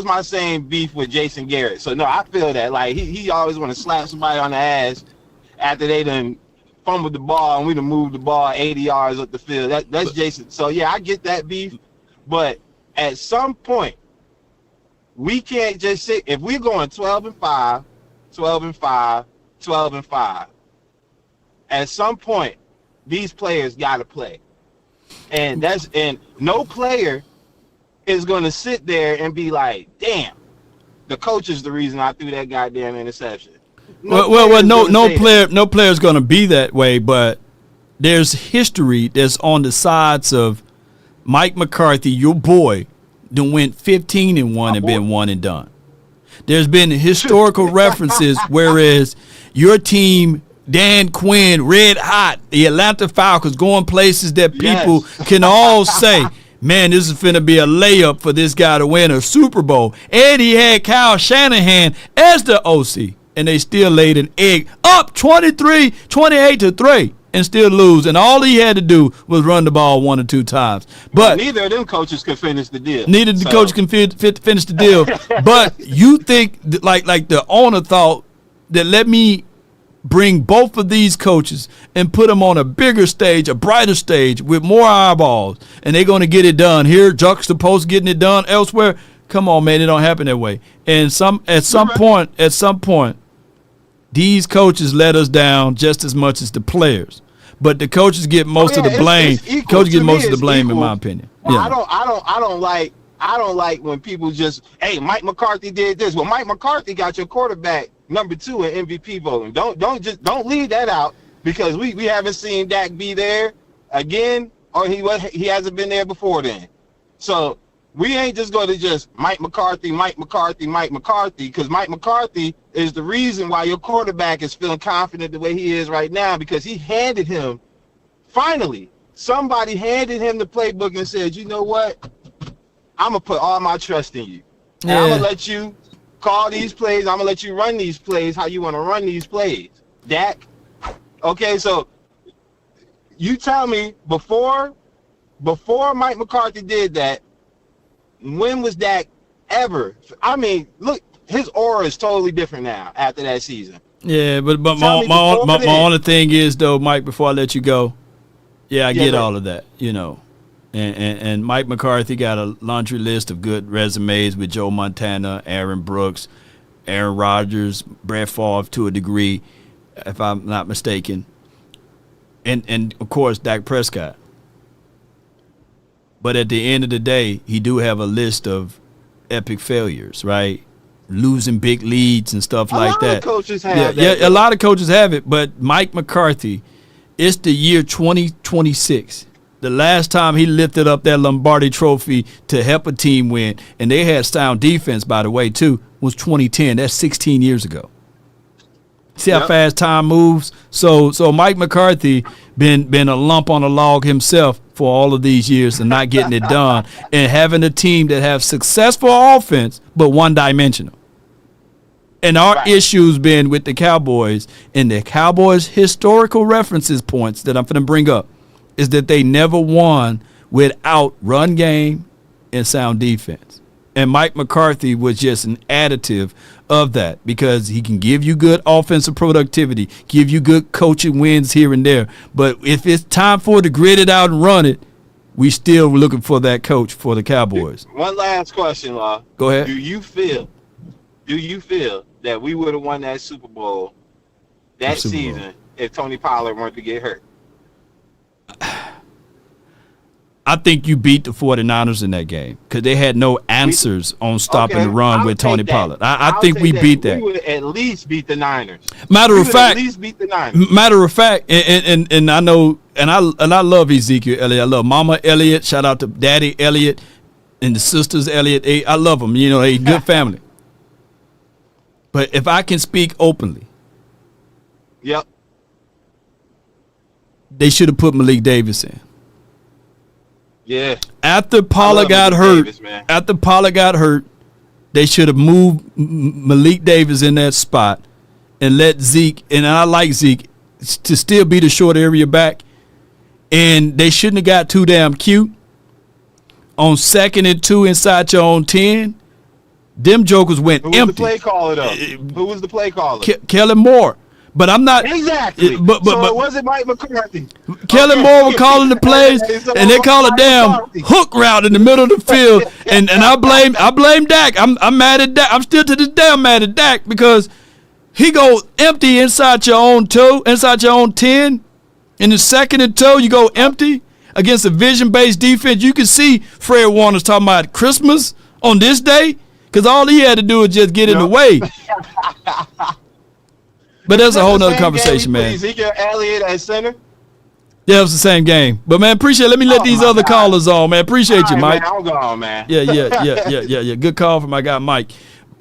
my same beef with Jason Garrett. So no, I feel that like he always want to slap somebody on the ass after they done fumbled the ball and we done moved the ball 80 yards up the field. That's Jason. So yeah, I get that beef, but at some point, we can't just sit. If we're going 12-5, 12-5, 12-5, at some point, these players got to play, and no player is going to sit there and be like, "Damn, the coach is the reason I threw that goddamn interception." No player is going to be that way, but there's history that's on the sides of Mike McCarthy, your boy, done went 15-1 and been one and done. There's been historical references, whereas your team, Dan Quinn, red hot, the Atlanta Falcons, going places that people can all say, man, this is finna be a layup for this guy to win a Super Bowl. And he had Kyle Shanahan as the OC, and they still laid an egg up 28-3. And still lose, and all he had to do was run the ball 1 or 2 times. But neither of them coaches can finish the deal. Neither the coach can finish the deal. But you think like the owner thought that let me bring both of these coaches and put them on a bigger stage, a brighter stage with more eyeballs, and they're going to get it done here, juxtaposed getting it done elsewhere. Come on, man, it don't happen that way. And at some point, these coaches let us down just as much as the players. But the coaches get most of the blame. Coaches get most of the blame, in my opinion. Well, I don't like when people just, hey, Mike McCarthy did this. Well, Mike McCarthy got your quarterback number 2 in MVP voting. Don't leave that out, because we haven't seen Dak be there again, or he hasn't been there before then. So we ain't just going to just Mike McCarthy, because Mike McCarthy is the reason why your quarterback is feeling confident the way he is right now, because he handed him, finally, somebody handed him the playbook and said, you know what? I'm going to put all my trust in you. And I'm going to let you call these plays. I'm going to let you run these plays how you want to run these plays. Dak. Okay, so you tell me before Mike McCarthy did that, when was Dak ever. I mean, look, his aura is totally different now after that season. Yeah, but my only thing is though, Mike, before I let you go, I get all of that, you know. And Mike McCarthy got a laundry list of good resumes with Joe Montana, Aaron Brooks, Aaron Rodgers, Brett Favre to a degree, if I'm not mistaken. And of course, Dak Prescott. But at the end of the day, he do have a list of epic failures, right? Losing big leads and stuff like that. A lot of coaches have that. Yeah, a lot of coaches have it. But Mike McCarthy, it's the year 2026. The last time he lifted up that Lombardi trophy to help a team win, and they had sound defense, by the way, too, was 2010. That's 16 years ago. See how fast time moves? So Mike McCarthy been a lump on a log himself for all of these years and not getting it done, and having a team that have successful offense but one-dimensional. And our issues been with the Cowboys, and the Cowboys' historical references points that I'm going to bring up is that they never won without run game and sound defense. And Mike McCarthy was just an additive of that because he can give you good offensive productivity, give you good coaching wins here and there. But if it's time for it to grit it out and run it, we still looking for that coach for the Cowboys. One last question, Law. Go ahead. Do you feel that we would have won that Super Bowl that season if Tony Pollard weren't to get hurt? I think you beat the 49ers in that game because they had no answers on stopping the run with Tony Pollard. I think we beat that. We would at least beat the Niners. Matter of fact, at least beat the Niners. Matter of fact, and I know, and I love Ezekiel Elliott. I love Mama Elliott. Shout out to Daddy Elliott and the sisters Elliott. I love them. You know, they good family. But if I can speak openly, they should have put Malik Davis in. Yeah. After Pollard got hurt, they should have moved Malik Davis in that spot and let Zeke, and I like Zeke, to still be the short area back. And they shouldn't have got too damn cute. On 2nd and 2 inside your own 10, them jokers went empty. Who was the play caller, though? Who was the play caller? Kellen Moore. But I'm not exactly. But it wasn't Mike McCarthy. Kellen Moore was calling the plays, and they call a damn hook route in the middle of the field. And I blame Dak. I'm mad at Dak. I'm still to this day I'm mad at Dak because he go empty inside your own 2, inside your own 10. In the 2nd and 2, you go empty against a vision-based defense. You can see Fred Warner's talking about Christmas on this day because all he had to do was just get in the way. But that's a whole nother conversation, man. Ezekiel Elliott at center? Yeah, it was the same game. But, man, appreciate it. Let me let these other callers on, man. Appreciate you, Mike. Man, I'm gone, man. Yeah. Good call from my guy, Mike.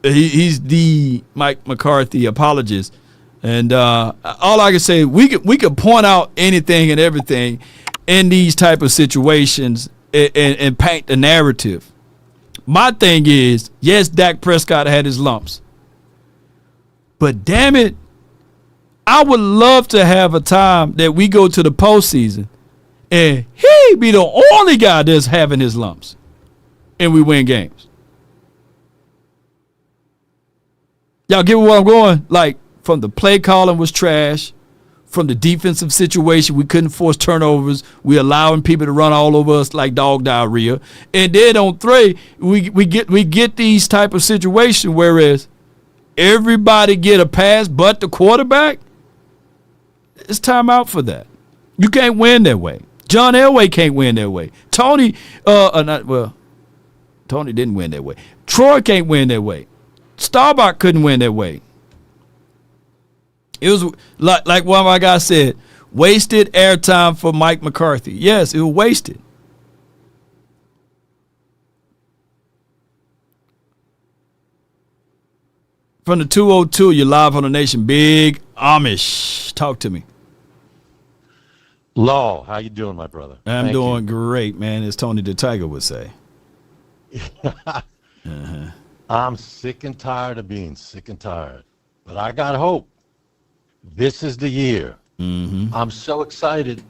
He's the Mike McCarthy apologist. And all I can say, we could point out anything and everything in these type of situations and paint the narrative. My thing is, yes, Dak Prescott had his lumps. But, damn it, I would love to have a time that we go to the postseason and he be the only guy that's having his lumps and we win games. Y'all get where I'm going? Like, from the play calling was trash, from the defensive situation, we couldn't force turnovers. We allowing people to run all over us like dog diarrhea. And then on 3, we get these type of situations, whereas everybody get a pass but the quarterback. It's time out for that. You can't win that way. John Elway can't win that way. Tony didn't win that way. Troy can't win that way. Staubach couldn't win that way. It was like one of my guys said, wasted airtime for Mike McCarthy. Yes, it was wasted. From the 202, you're live on the Nation. Big Amish. Talk to me. Law, how you doing, my brother? I'm doing great, man, as Tony the Tiger would say. I'm sick and tired of being sick and tired. But I got hope. This is the year. I'm so excited.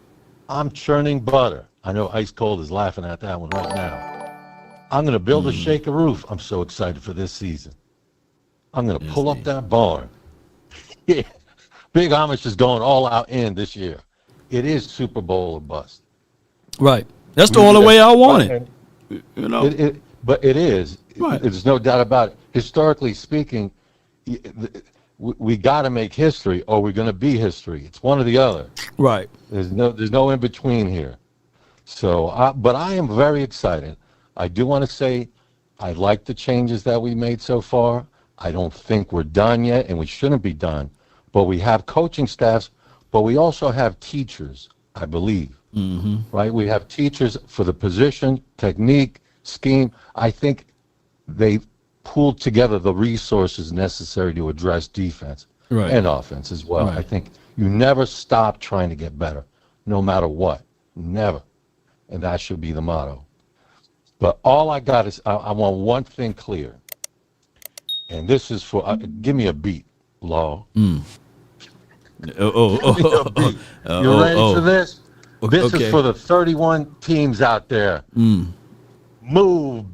I'm churning butter. I know Ice Cold is laughing at that one right now. I'm going to build a shaker roof. I'm so excited for this season. I'm going to pull up that barn. Yeah. Big Amish is going all out in this year. It is Super Bowl or bust. Right. That's the only way I want it. You know. But it is. Right. There's no doubt about it. Historically speaking, we got to make history, or we're going to be history. It's one or the other. Right. There's no in between here. So, but I am very excited. I do want to say I like the changes that we made so far. I don't think we're done yet, and we shouldn't be done. But we have coaching staffs, but we also have teachers, I believe. Mm-hmm. Right? We have teachers for the position, technique, scheme. I think they pooled together the resources necessary to address defense and offense as well. Right. I think you never stop trying to get better, no matter what. Never. And that should be the motto. But all I got is I want one thing clear. And this is for, give me a beat, Law. You ready for this? This is for the 31 teams out there. Move,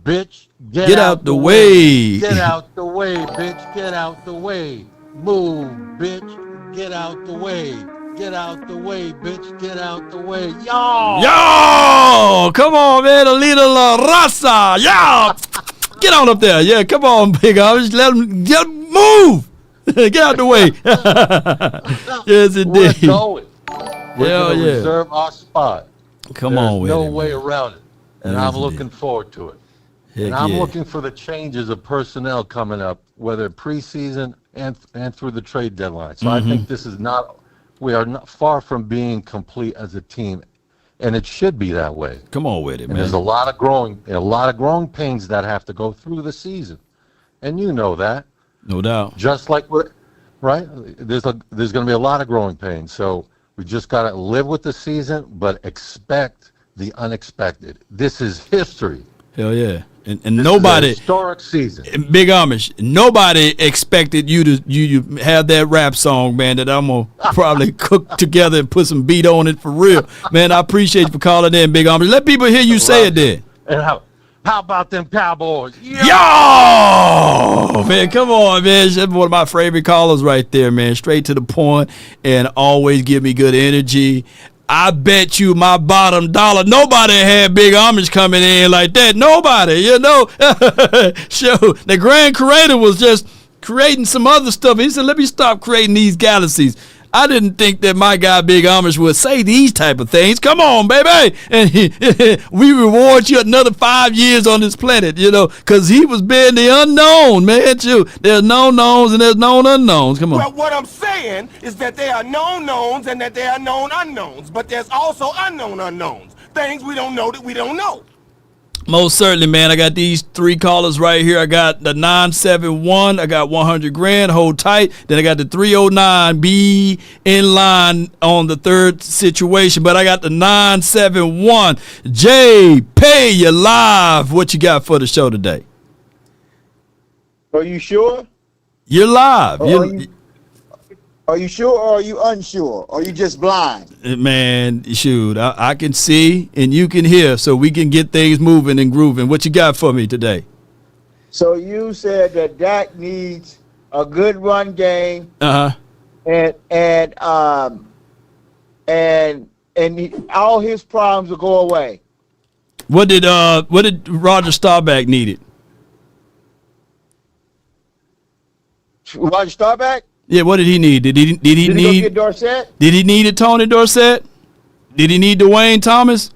bitch. Get out the way. Get out the way, bitch. Get out the way. Move, bitch. Get out the way. Get out the way, bitch. Get out the way. Yo! Come on, man. Alita La Raza. Yo! Get on up there. Yeah, come on, Big Amish. Let them move. Get out the way. Yes, indeed. We're going. We're going to reserve our spot. Come on with it. There's no way around it. And I'm looking forward to it. And I'm looking for the changes of personnel coming up, whether preseason and through the trade deadline. So I think this is we are not far from being complete as a team. And it should be that way. Come on with it, man. There's a lot of growing pains that have to go through the season. And you know that. No doubt. Just like right? There's going to be a lot of growing pains. So we just got to live with the season, but expect the unexpected. This is history. Hell yeah. And nobody, historic season. Big Amish, nobody expected you to have that rap song, man, that I'm going to probably cook together and put some beat on it for real. Man, I appreciate you for calling in, Big Amish. Let people hear you say it then. And how about them Cowboys? Yo! Man, come on, man. That's one of my favorite callers right there, man. Straight to the point and always give me good energy. I bet you my bottom dollar nobody had Big Amish coming in like that. Nobody, you know. Sure. The grand creator was just creating some other stuff. He said, let me stop creating these galaxies. I didn't think that my guy Big Amish would say these type of things. Come on, baby. And we reward you another 5 years on this planet, you know, because he was being the unknown, man. Too. There's known knowns and there's known unknowns. Come on. Well, what I'm saying is that there are known knowns and that there are known unknowns, but there's also unknown unknowns. Things we don't know that we don't know. Most certainly, man. I got these 3 callers right here. I got the 971. I got 100 grand. Hold tight. Then I got the 309. Be in line on the third situation. But I got the 971. Jay, pay you live. What you got for the show today? Are you sure? You're live. Are you sure or are you unsure? Or are you just blind? Man, shoot, I can see and you can hear, so we can get things moving and grooving. What you got for me today? So you said that Dak needs a good run game. And all his problems will go away. What did Roger Staubach needed? Roger Staubach? Yeah, what did he need? Did he need go get Dorsett? Did he need a Tony Dorsett? Did he need Dwayne Thomas?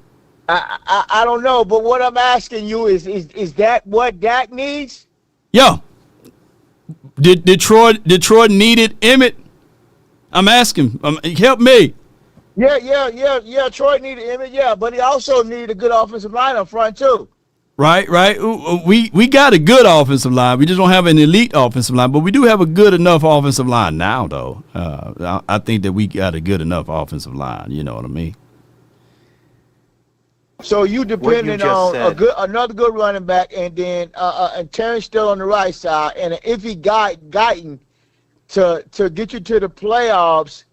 I don't know, but what I'm asking you is that what Dak needs? Yeah. Did Detroit needed Emmett? I'm asking. Help me. Yeah. Troy needed Emmett, but he also needed a good offensive line up front too. Right. We got a good offensive line. We just don't have an elite offensive line, but we do have a good enough offensive line now, though. I think that we got a good enough offensive line. You know what I mean? So you depending on another good running back, and then and Terrence still on the right side, and if he got Guyton to get you to the playoffs,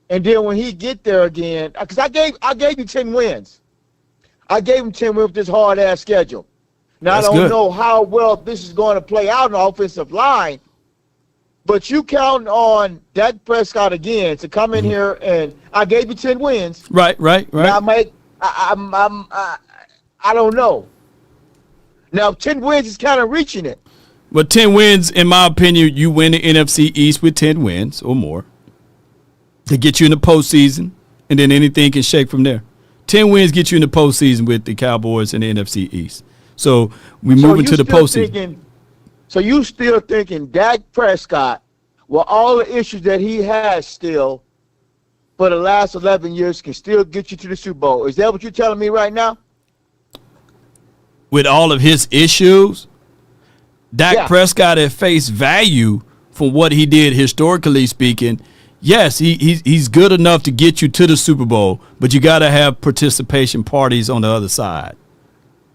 and then when he get there again, because I gave you 10 wins. I gave him 10 wins with this hard-ass schedule. Now, I don't know how well this is going to play out in the offensive line, but you count on Dak Prescott again to come in here, and I gave you 10 wins. Right. Now, I don't know. Now, 10 wins is kind of reaching it. But 10 wins, in my opinion, you win the NFC East with 10 wins or more to get you in the postseason, and then anything can shake from there. 10 wins get you in the postseason with the Cowboys and the NFC East. So we move into the postseason. So you still thinking Dak Prescott, with all the issues that he has still for the last 11 years, can still get you to the Super Bowl? Is that what you're telling me right now? With all of his issues, Dak Prescott at face value from what he did historically speaking, yes, he's good enough to get you to the Super Bowl, but you got to have participation parties on the other side.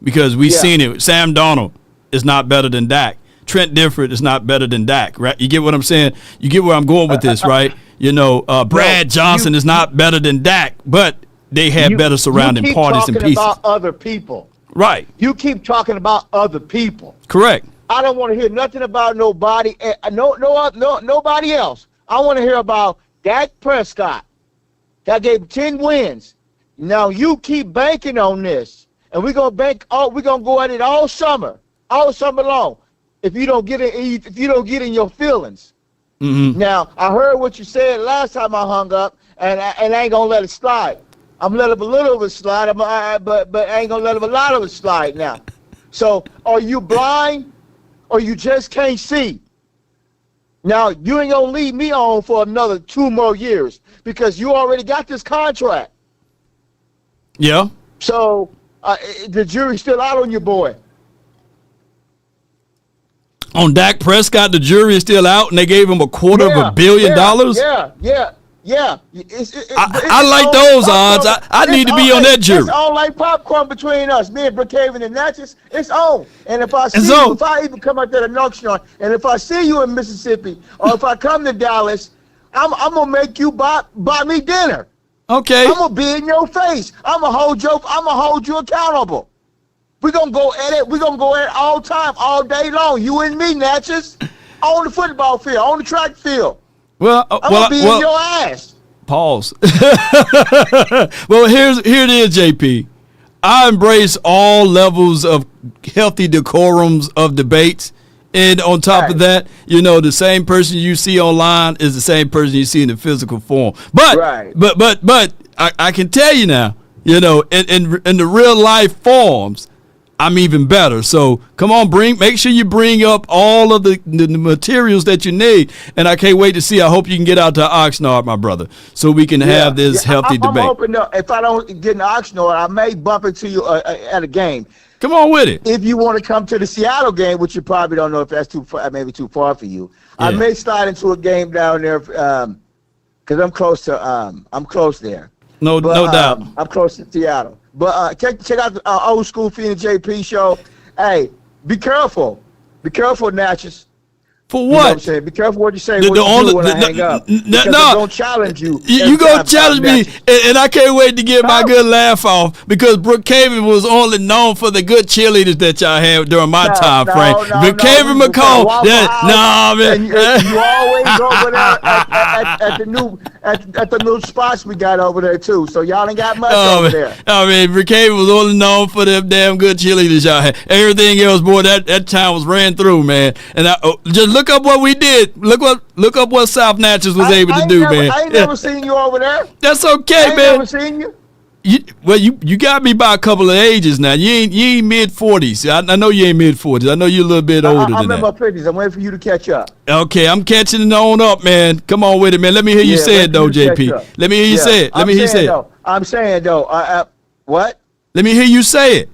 Because we've seen it. Sam Darnold is not better than Dak. Trent Dilfer is not better than Dak, right? You get what I'm saying? You get where I'm going with this, right? Brad Johnson is not better than Dak, but they had better surrounding parties and pieces. You keep talking about other people. Right. You keep talking about other people. Correct. I don't want to hear nothing about nobody, nobody else. I want to hear about Dak Prescott. That gave 10 wins. Now you keep banking on this, and we're gonna go at it all summer long. If you don't get in your feelings. Mm-hmm. Now I heard what you said last time I hung up, and I ain't gonna let it slide. I'm letting a little of it slide, but I ain't gonna let a lot of it slide now. So are you blind, or you just can't see? Now you ain't gonna leave me on for another 2 more years because you already got this contract. Yeah. So the jury's still out on your boy. On Dak Prescott, the jury is still out, and they gave him $250 million. Yeah. I like those odds. I need to be on that jury. It's on like popcorn between us, me and Brookhaven and Natchez. It's on. And if I see you, if I even come out there to Knoxville, and if I see you in Mississippi, or if I come to Dallas, I'm gonna make you buy me dinner. Okay. I'm gonna be in your face. I'm gonna hold you accountable. We're gonna go at it. We're gonna go at it all time, all day long. You and me, Natchez, on the football field, on the track field. Well, I'm gonna be in your ass. Pause. Well, here it is, JP. I embrace all levels of healthy decorums of debates. And on top of that, the same person you see online is the same person you see in the physical form. But I can tell you now, in the real life forms, I'm even better. So come on, make sure you bring up all of the materials that you need. And I can't wait to see. I hope you can get out to Oxnard, my brother, so we can have this healthy debate. I'm hoping if I don't get in Oxnard, I may bump into you at a game. Come on with it. If you want to come to the Seattle game, which you probably don't know if that's too far, maybe too far for you. Yeah. I may slide into a game down there because I'm close there. No doubt. I'm close to Seattle. But check out the Old School Fee and JP show. Hey, be careful. Be careful, Natchez. For what? You know what I'm saying? Be careful what you say when I hang up. Because I'm going to challenge you. You're going to challenge me, and I can't wait to get my good laugh off because Brookhaven was only known for the good cheerleaders that y'all had during my time frame. Brookhaven McCall. Man. You always go over there at the new spots we got over there, too. So y'all ain't got much over there. I mean, Brookhaven was only known for them damn good cheerleaders y'all had. Everything else, boy, that time was ran through, man. And just look up what we did. Look up what South Natchez was able to do, man. I ain't never seen you over there. That's okay, man. I ain't never seen you. You got me by a couple of ages now. You ain't mid-40s. I know you ain't mid-40s. I know you're a little bit older than that. I'm in my 50s. I'm waiting for you to catch up. Okay, I'm catching it on up, man. Come on with it, man. Let me hear you say it, though, JP. Let me hear you say it. Let me hear you say it. I'm saying, though, what? Let me hear you say it.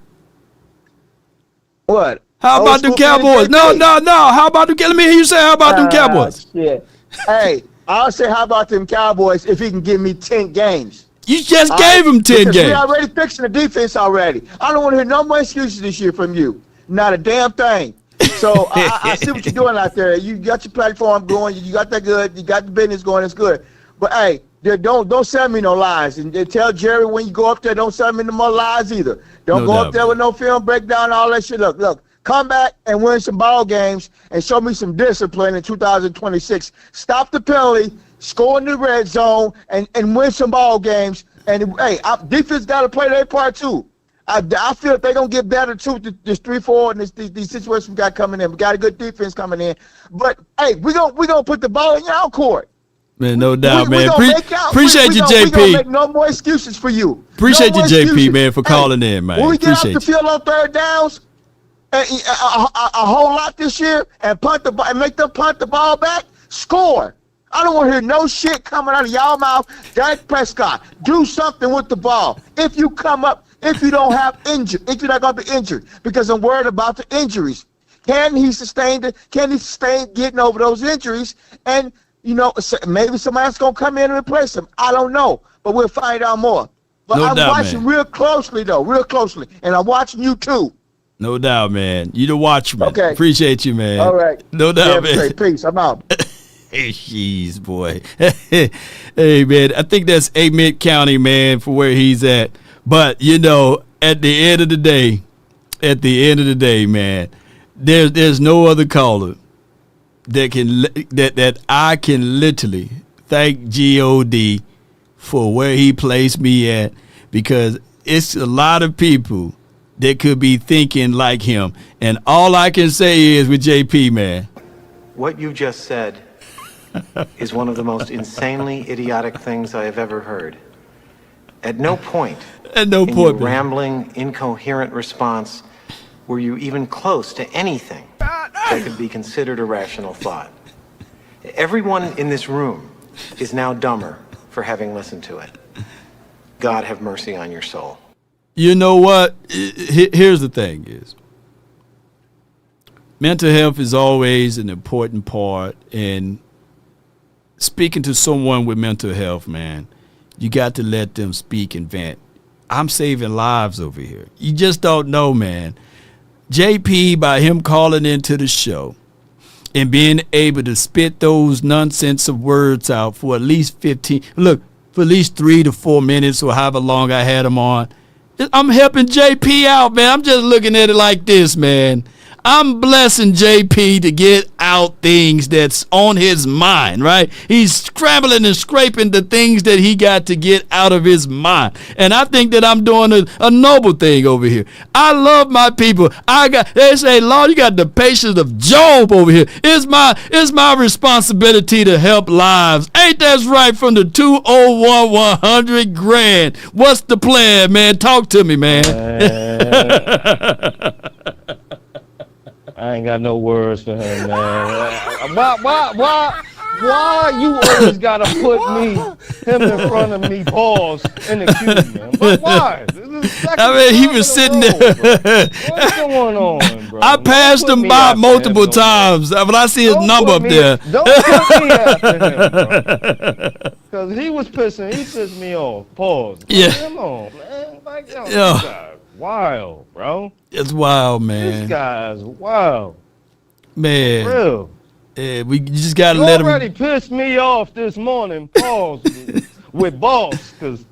What? How about them Cowboys? No. How about them? Let me hear you say, how about them Cowboys? Shit. Hey, I'll say, how about them Cowboys if he can give me 10 games? You just gave him 10 games. We already fixing the defense already. I don't want to hear no more excuses this year from you. Not a damn thing. So I see what you're doing out there. You got your platform going. You got that good. You got the business going. It's good. But, hey, Don't send me no lies. And tell Jerry when you go up there, don't send me no more lies either. Don't go up there with no film breakdown, all that shit. Look, come back and win some ball games and show me some discipline in 2026. Stop the penalty, score in the red zone, and win some ball games. And hey, defense got to play their part too. I feel they're going to get better too, this 3-4 and these situations we got coming in. We got a good defense coming in. But, hey, we're gonna put the ball in your court. Man, no doubt, man. Appreciate you, JP. We're going to make no more excuses for you. Appreciate you, JP, man, for calling in, man. When we get off Appreciate the field on third downs, a whole lot this year, and make them punt the ball back, score. I don't want to hear no shit coming out of y'all mouth. Dak Prescott, do something with the ball. If you come up, if you don't have injured, if you're not going to be injured, because I'm worried about the injuries. Can he sustain getting over those injuries? And, maybe somebody else going to come in and replace him. I don't know, but we'll find out more. But I'm watching real closely, though, and I'm watching you, too. No doubt, man. You the watchman. Okay. Appreciate you, man. All right. No doubt, man. Peace. I'm out. Hey, jeez, boy. Hey, man, I think that's Amite County, man, for where he's at. But, at the end of the day, man, there's no other caller that I can literally thank God for where he placed me at, because it's a lot of people that could be thinking like him. And all I can say is with JP, man. What you just said is one of the most insanely idiotic things I have ever heard. At no point in your rambling, incoherent response were you even close to anything that could be considered a rational thought. Everyone in this room is now dumber for having listened to it. God have mercy on your soul. You know what? Here's the thing is, mental health is always an important part, and speaking to someone with mental health, man, you got to let them speak and vent. I'm saving lives over here. You just don't know, man. JP, by him calling into the show and being able to spit those nonsense of words out for at least 3 to 4 minutes or however long I had him on, I'm helping JP out, man. I'm just looking at it like this, man. I'm blessing JP to get out things that's on his mind, right? He's scrambling and scraping the things that he got to get out of his mind. And I think that I'm doing a noble thing over here. I love my people. They say, Lord, you got the patience of Job over here. It's my responsibility to help lives. Ain't that right? From the 201-100 grand. What's the plan, man? Talk to me, man. I ain't got no words for him, man. Why you always gotta put him in front of me, balls in the queue, man? But why? He was sitting there. What's going on, bro? I passed him by multiple times, but I see his number up there. Don't put me after him, bro. Because he pissed me off. Pause. Yeah. Come on, man. Yeah. Wild, bro. It's wild, man. This guy's wild. Man. For real. Yeah, we just gotta let him. You already pissed me off this morning, pause, with boss, because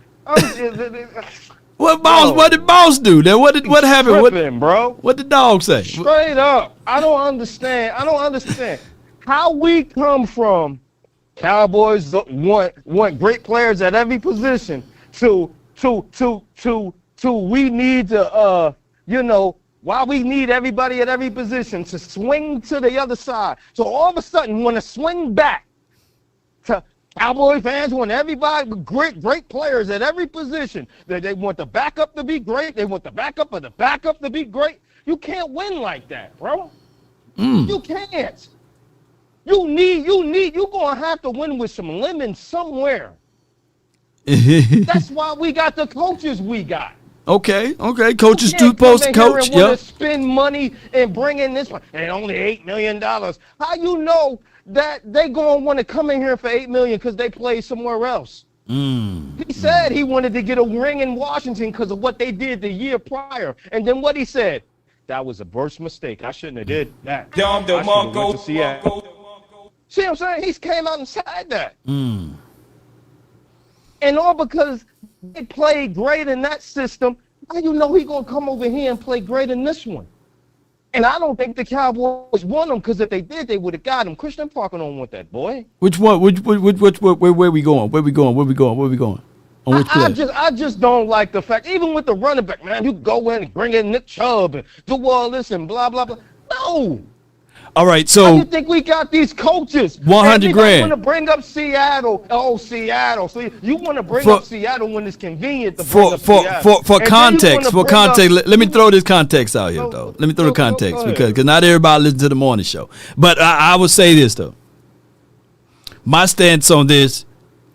What boss? What did boss do? What happened? Tripping, bro. What did dog say? Straight up, I don't understand how we come from Cowboys want great players at every position to we need to why we need everybody at every position to swing to the other side. So all of a sudden, want to swing back to Cowboy fans, want everybody with great players at every position. They want the backup to be great. They want the backup of the backup to be great. You can't win like that, bro. You can't. You're going to have to win with some lemons somewhere. That's why we got the coaches we got. Okay. Coaches do post coach. Yeah. Spend money and bring in this one and only $8 million. How you know that they gonna want to come in here for $8 million because they play somewhere else? He said he wanted to get a ring in Washington because of what they did the year prior, and then what he said, that was a worst mistake. I shouldn't have did that. I should have went to Seattle. See what I'm saying? He came out and said that. And all because they played great in that system, how you know he going to come over here and play great in this one? And I don't think the Cowboys won them, because if they did, they would have got him. Christian Parker don't want that, boy. Which one? Which where we going? Where we going? On which play? I just don't like the fact, even with the running back, man, you go in and bring in Nick Chubb and do all this and blah, blah, blah. No. All right, so how do you think we got these coaches? $100,000. You want to bring up Seattle? Oh, Seattle. So you want to bring up Seattle when it's convenient to bring up Seattle. For context, let me throw this context out here, though. Let me throw the context because not everybody listens to the morning show. But I would say this though. My stance on this,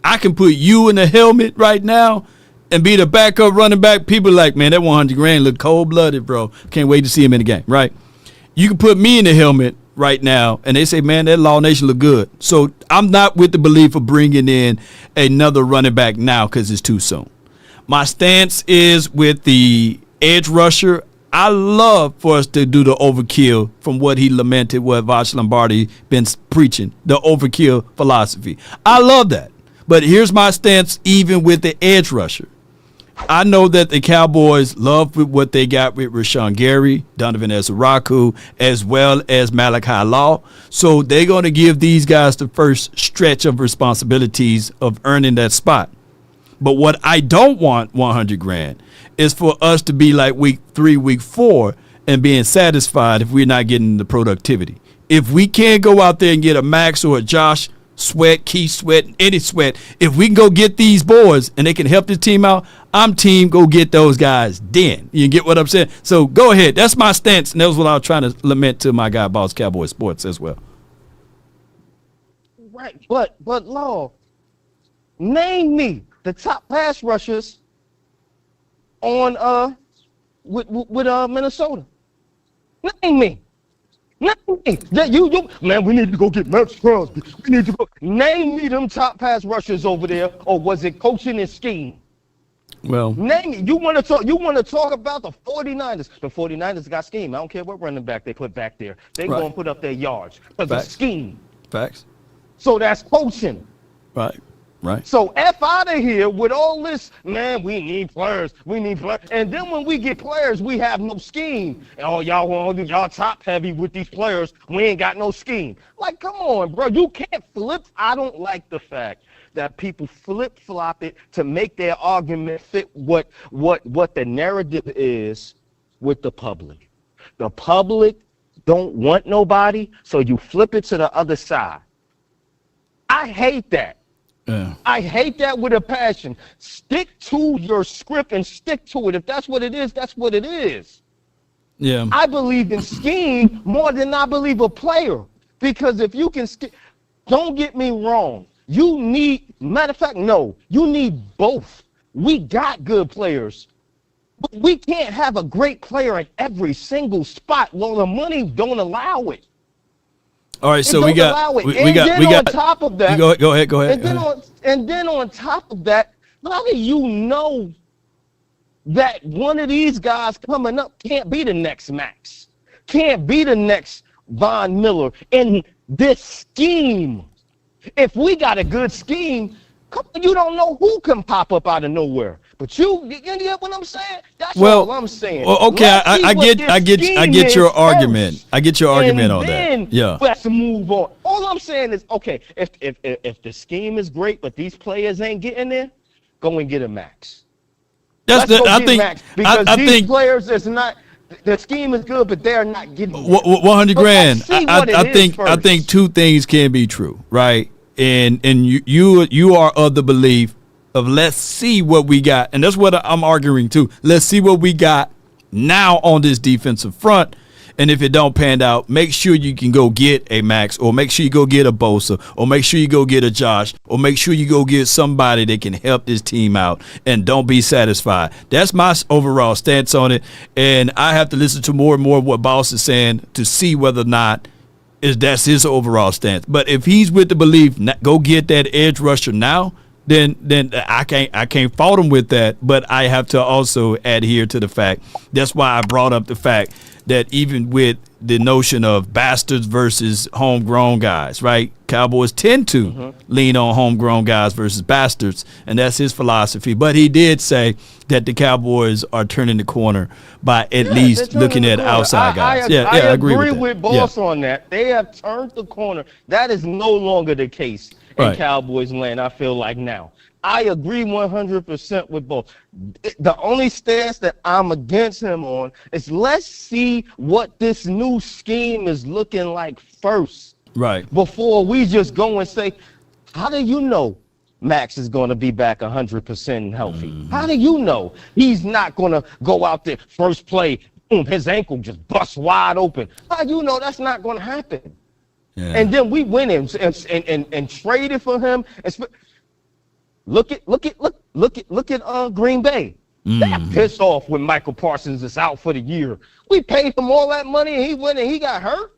I can put you in the helmet right now and be the backup running back. People are like, man, that $100,000 look cold blooded, bro. Can't wait to see him in the game, right? You can put me in the helmet right now, and they say, man, that Law Nation look good. So I'm not with the belief of bringing in another running back now because it's too soon. My stance is with the edge rusher. I love for us to do the overkill from what he lamented, what Vash Lombardi been preaching, the overkill philosophy. I love that. But here's my stance even with the edge rusher. I know that the Cowboys love what they got with Rashawn Gary, Donovan Ezeraku, as well as Malachi Law. So they're going to give these guys the first stretch of responsibilities of earning that spot. But what I don't want, $100,000, is for us to be like week 3, week 4, and being satisfied if we're not getting the productivity. If we can't go out there and get a Max or a Josh Sweat, Keith Sweat, any Sweat, if we can go get these boys and they can help this team out, I'm team go get those guys then. You get what I'm saying? So go ahead. That's my stance, and that was what I was trying to lament to my guy, Boss Cowboy Sports, as well. Right, but Law, name me the top pass rushers on with Minnesota. Name me. Man, we need to go get Max Crosby. We need to go. Name me them top pass rushers over there, or was it coaching and scheme? Well, name me. You want to talk? You want to talk about the 49ers? The 49ers got scheme. I don't care what running back they put back there. They gonna put up their yards because of scheme. Facts. So that's coaching. Right. Right. So F out of here with all this, man, we need players. We need players. And then when we get players, we have no scheme. Oh, y'all top heavy with these players. We ain't got no scheme. Like, come on, bro. You can't flip. I don't like the fact that people flip-flop it to make their argument fit what the narrative is with the public. The public don't want nobody, so you flip it to the other side. I hate that. Yeah. I hate that with a passion. Stick to your script and stick to it. If that's what it is, that's what it is. Yeah. I believe in scheme more than I believe a player. Because if you can don't get me wrong. You need, matter of fact, no, you need both. We got good players. But we can't have a great player at every single spot. Well, the money don't allow it. All right, so we got on top of that. Go ahead. And then on top of that, how do you know that one of these guys coming up can't be the next Max, can't be the next Von Miller in this scheme? If we got a good scheme, you don't know who can pop up out of nowhere. But you get what I'm saying? That's all I'm saying. Well, okay, I get your argument. I get your argument on that. Yeah. Let's move on. All I'm saying is, okay, if the scheme is great, but these players ain't getting there, go and get a Max. I think players is not. The scheme is good, but they're not getting $100,000. I think two things can be true, right? And you are of the belief of let's see what we got. And that's what I'm arguing too. Let's see what we got now on this defensive front. And if it don't pan out, make sure you can go get a Max, or make sure you go get a Bosa, or make sure you go get a Josh, or make sure you go get somebody that can help this team out, and don't be satisfied. That's my overall stance on it. And I have to listen to more and more of what Boss is saying to see whether or not that's his overall stance. But if he's with the belief, go get that edge rusher now, then I can't fault him with that. But I have to also adhere to the fact. That's why I brought up the fact that even with the notion of bastards versus homegrown guys, right? Cowboys tend to lean on homegrown guys versus bastards, and that's his philosophy. But he did say that the Cowboys are turning the corner by at least looking at outside guys. I agree with Boss on that. They have turned the corner. That is no longer the case in Cowboys land, I feel like now. I agree 100% with both. The only stance that I'm against him on is let's see what this new scheme is looking like first. Right. Before we just go and say, how do you know Max is going to be back 100% healthy? How do you know he's not going to go out there first play, boom, his ankle just busts wide open? How do you know that's not going to happen? Yeah. And then we went in and traded for him. Look at Green Bay. They're pissed off when Michael Parsons is out for the year. We paid him all that money and he went and he got hurt.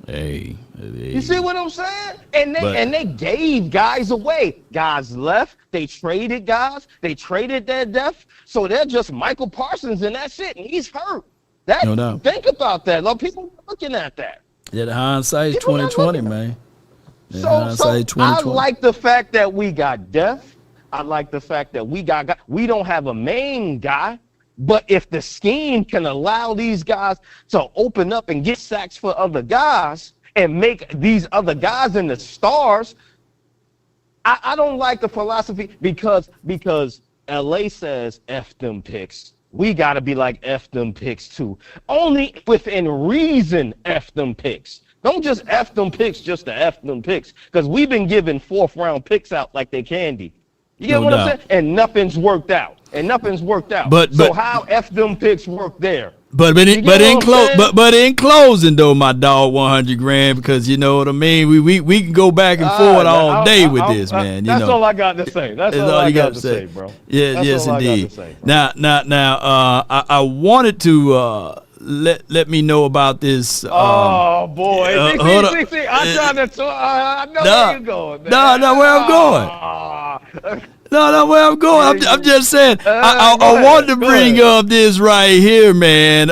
Hey. You see what I'm saying? And they gave guys away. Guys left. They traded guys. They traded their depth. So they're just Michael Parsons and that's it. And he's hurt. No doubt. Think about that. Like, people are looking at that. Yeah, the hindsight is 2020, man. So I like the fact that we got depth. I like the fact that we don't have a main guy, but if the scheme can allow these guys to open up and get sacks for other guys and make these other guys into stars, I don't like the philosophy because LA says F them picks. We got to be like F them picks too. Only within reason F them picks. Don't just F them picks just to F them picks, because we've been giving 4th round picks out like they candy. You get what I'm saying? And nothing's worked out. But how F them picks work there? But in closing though, my dog, 100 grand, because you know what I mean. We can go back and forth all day with this, man. That's all I got to say. That's all I got to say, bro. Yeah, yes, indeed. Now, I wanted to let me know about this. Oh boy! See, I'm trying to. I know where you're going, man. No, where I'm going. No, where I'm going. I'm just saying. I wanted to bring up this right here, man.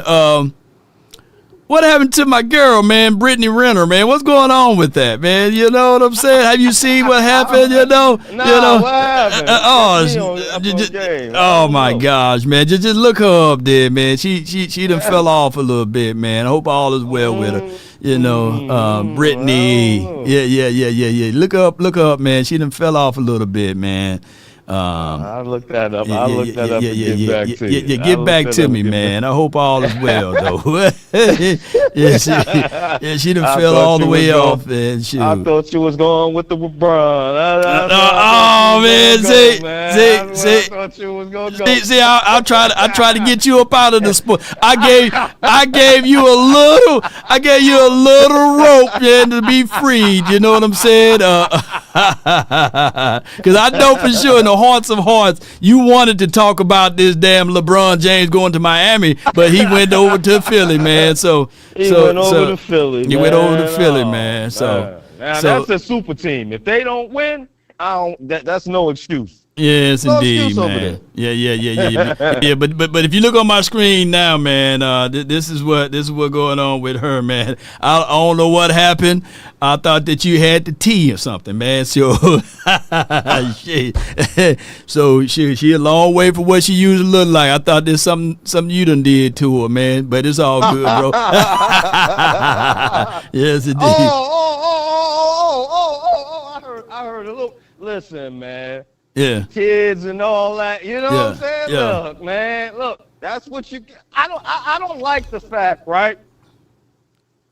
What happened to my girl, man, Brittany Renner, man? What's going on with that, man? You know what I'm saying? Have you seen what happened? What happened? Oh my gosh, man! Just look her up there, man. She done fell off a little bit, man. I hope all is well with her. You know, Brittany. Yeah. Look her up, man. She done fell off a little bit, man. I'll look that up. I'll look that up and get back to you. Get back to me, man. I hope all is well, though. She done fell all the way off. And shoot. I thought she was going with the LeBron. I'll try to get you up out of the sport. I gave you a little rope, man, to be freed. You know what I'm saying? Because I know for sure in the hearts of hearts, you wanted to talk about this damn LeBron James going to Miami, but he went over to Philly, man. He went over to Philly, man. That's a super team. If they don't win, that's no excuse. Yes, indeed, man. Yeah. But if you look on my screen now, man, this is what going on with her, man. I don't know what happened. I thought that you had the tea or something, man. So she a long way from what she usually look like. I thought there's something you done did to her, man. But it's all good, bro. Yes, indeed. I heard a little. Listen, man. Yeah. Kids and all that. You know what I'm saying? Yeah. Look, man. Look, that's what you. I don't like the fact, right?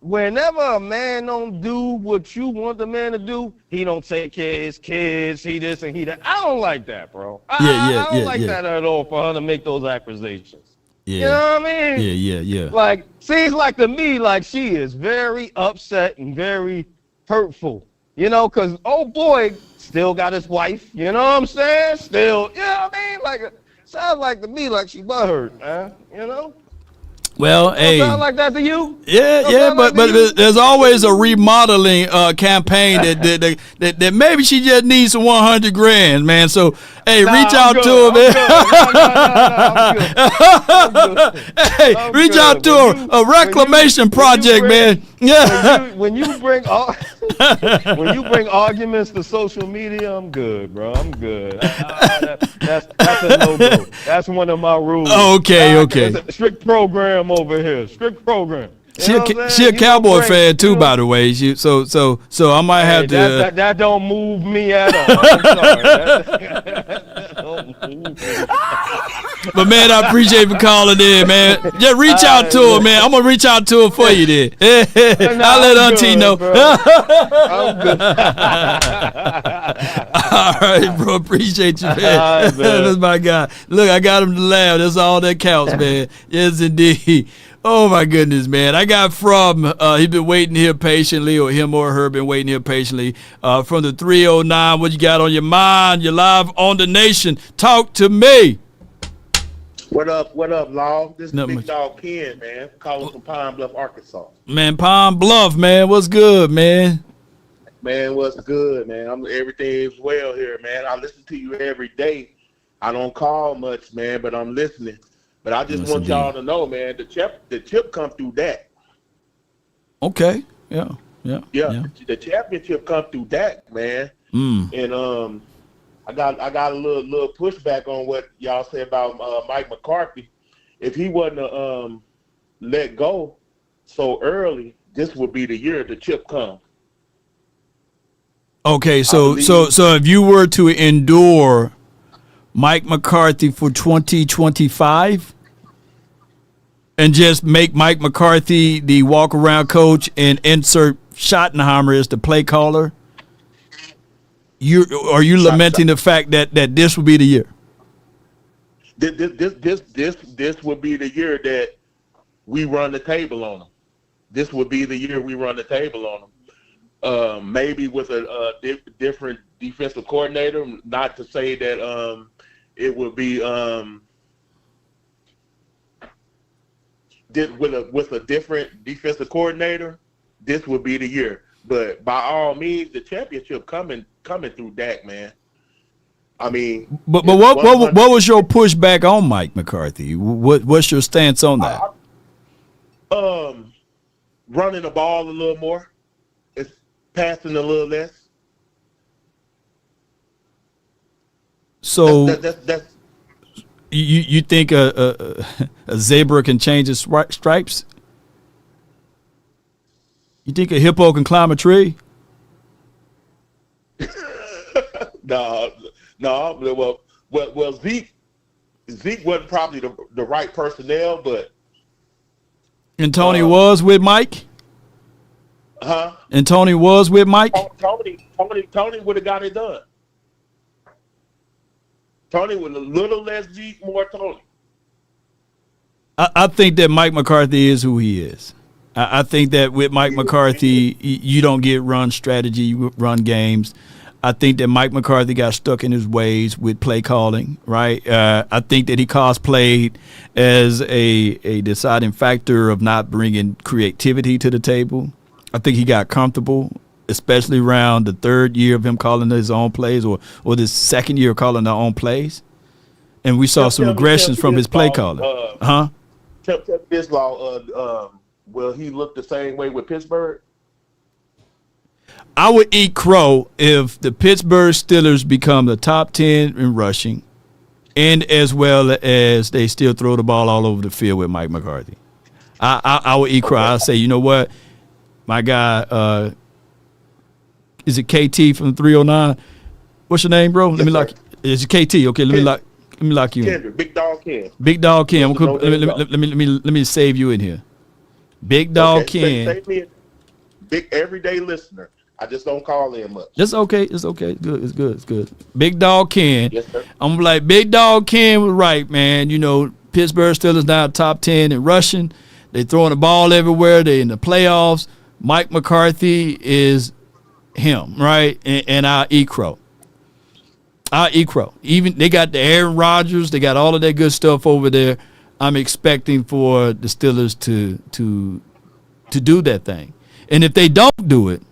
Whenever a man don't do what you want the man to do, he don't take care of his kids. He this and he that. I don't like that, bro. I don't like that at all for her to make those accusations. Yeah. You know what I mean? Yeah. Like, seems like to me like she is very upset and very hurtful. You know, because old boy still got his wife. You know what I'm saying? Still, you know what I mean? Like, sounds like to me like she butthurt, man. You know? Well, hey. Sound like that to you? Yeah, but there's always a remodeling campaign that maybe she just needs some 100 grand, man. So, Hey, reach out to him, man. Hey, reach out to a reclamation project, man. Yeah. When you bring arguments to social media, I'm good, bro. I'm good. That's a no-go. That's one of my rules. Okay. It's a strict program over here. Strict program. She a Cowboy fan too, by the way. So I might have to. That don't move me at all. I'm sorry. But man, I appreciate you for calling in, man. Just reach out to her, man. I'm gonna reach out to her for you, then. I'll let Auntie know. I'm good. All right, bro. Appreciate you, man. Right, that's my guy. Look, I got him to laugh. That's all that counts, man. Yes, indeed. Oh my goodness, man! I got from he's been waiting here patiently, or him or her been waiting here patiently. From the 309, what you got on your mind? You're live on the nation. Talk to me. What up, Law? This is Big Dog Ken, man. Calling from Pine Bluff, Arkansas. Man, Pine Bluff, man. What's good, man? Man, what's good, man? Everything's well here, man. I listen to you every day. I don't call much, man, but I'm listening. But I just want y'all to know, man, the chip come through Dak. Okay. Yeah. The championship come through Dak, man. And I got a little pushback on what y'all say about Mike McCarthy. If he wasn't let go so early, this would be the year the chip come. Okay, so if you were to endure Mike McCarthy for 2025 and just make Mike McCarthy the walk-around coach and insert Schottenheimer as the play caller, are you lamenting the fact that this would be the year? This would be the year that we run the table on them. This would be the year we run the table on them. Maybe with a different defensive coordinator. Not to say that it would be with a different defensive coordinator. This would be the year. But by all means, the championship coming through Dak, man. I mean, but what was your pushback on Mike McCarthy? What's your stance on that? Running the ball a little more, it's passing a little less. So that's you think a zebra can change its stripes? You think a hippo can climb a tree? No. Well, Zeke wasn't probably the right personnel, but and Tony was with Mike. Huh? And Tony was with Mike. Tony would have got it done. Tony with a little less Zeke, more Tony. I think that Mike McCarthy is who he is. I think that with Mike McCarthy, you don't get run strategy, you run games. I think that Mike McCarthy got stuck in his ways with play calling, right? I think that he cosplayed as a deciding factor of not bringing creativity to the table. I think he got comfortable, especially around the third year of him calling his own plays or the second year of calling their own plays. And we saw some regressions from his play calling. Tell this Law, will he look the same way with Pittsburgh? I would eat crow if the Pittsburgh Steelers become the top 10 in rushing and as well as they still throw the ball all over the field with Mike McCarthy. I would eat crow. I'll say, you know what? My guy, is it KT from 309? What's your name, bro? Let me lock. Is it KT? Okay, let me lock you in. Big Dog Ken. Big Dog Ken. Let me save you in here. Big Dog Ken. Save me a big everyday listener. I just don't call in much. It's okay. It's good. It's good. Big Dog Ken. Yes, sir. I'm like, Big Dog Ken was right, man. You know, Pittsburgh Steelers now top 10 in rushing. They throwing the ball everywhere. They in the playoffs. Mike McCarthy is him, right? And I'll eat crow. Even they got the Aaron Rodgers. They got all of that good stuff over there. I'm expecting for the Steelers to do that thing. And if they don't do it,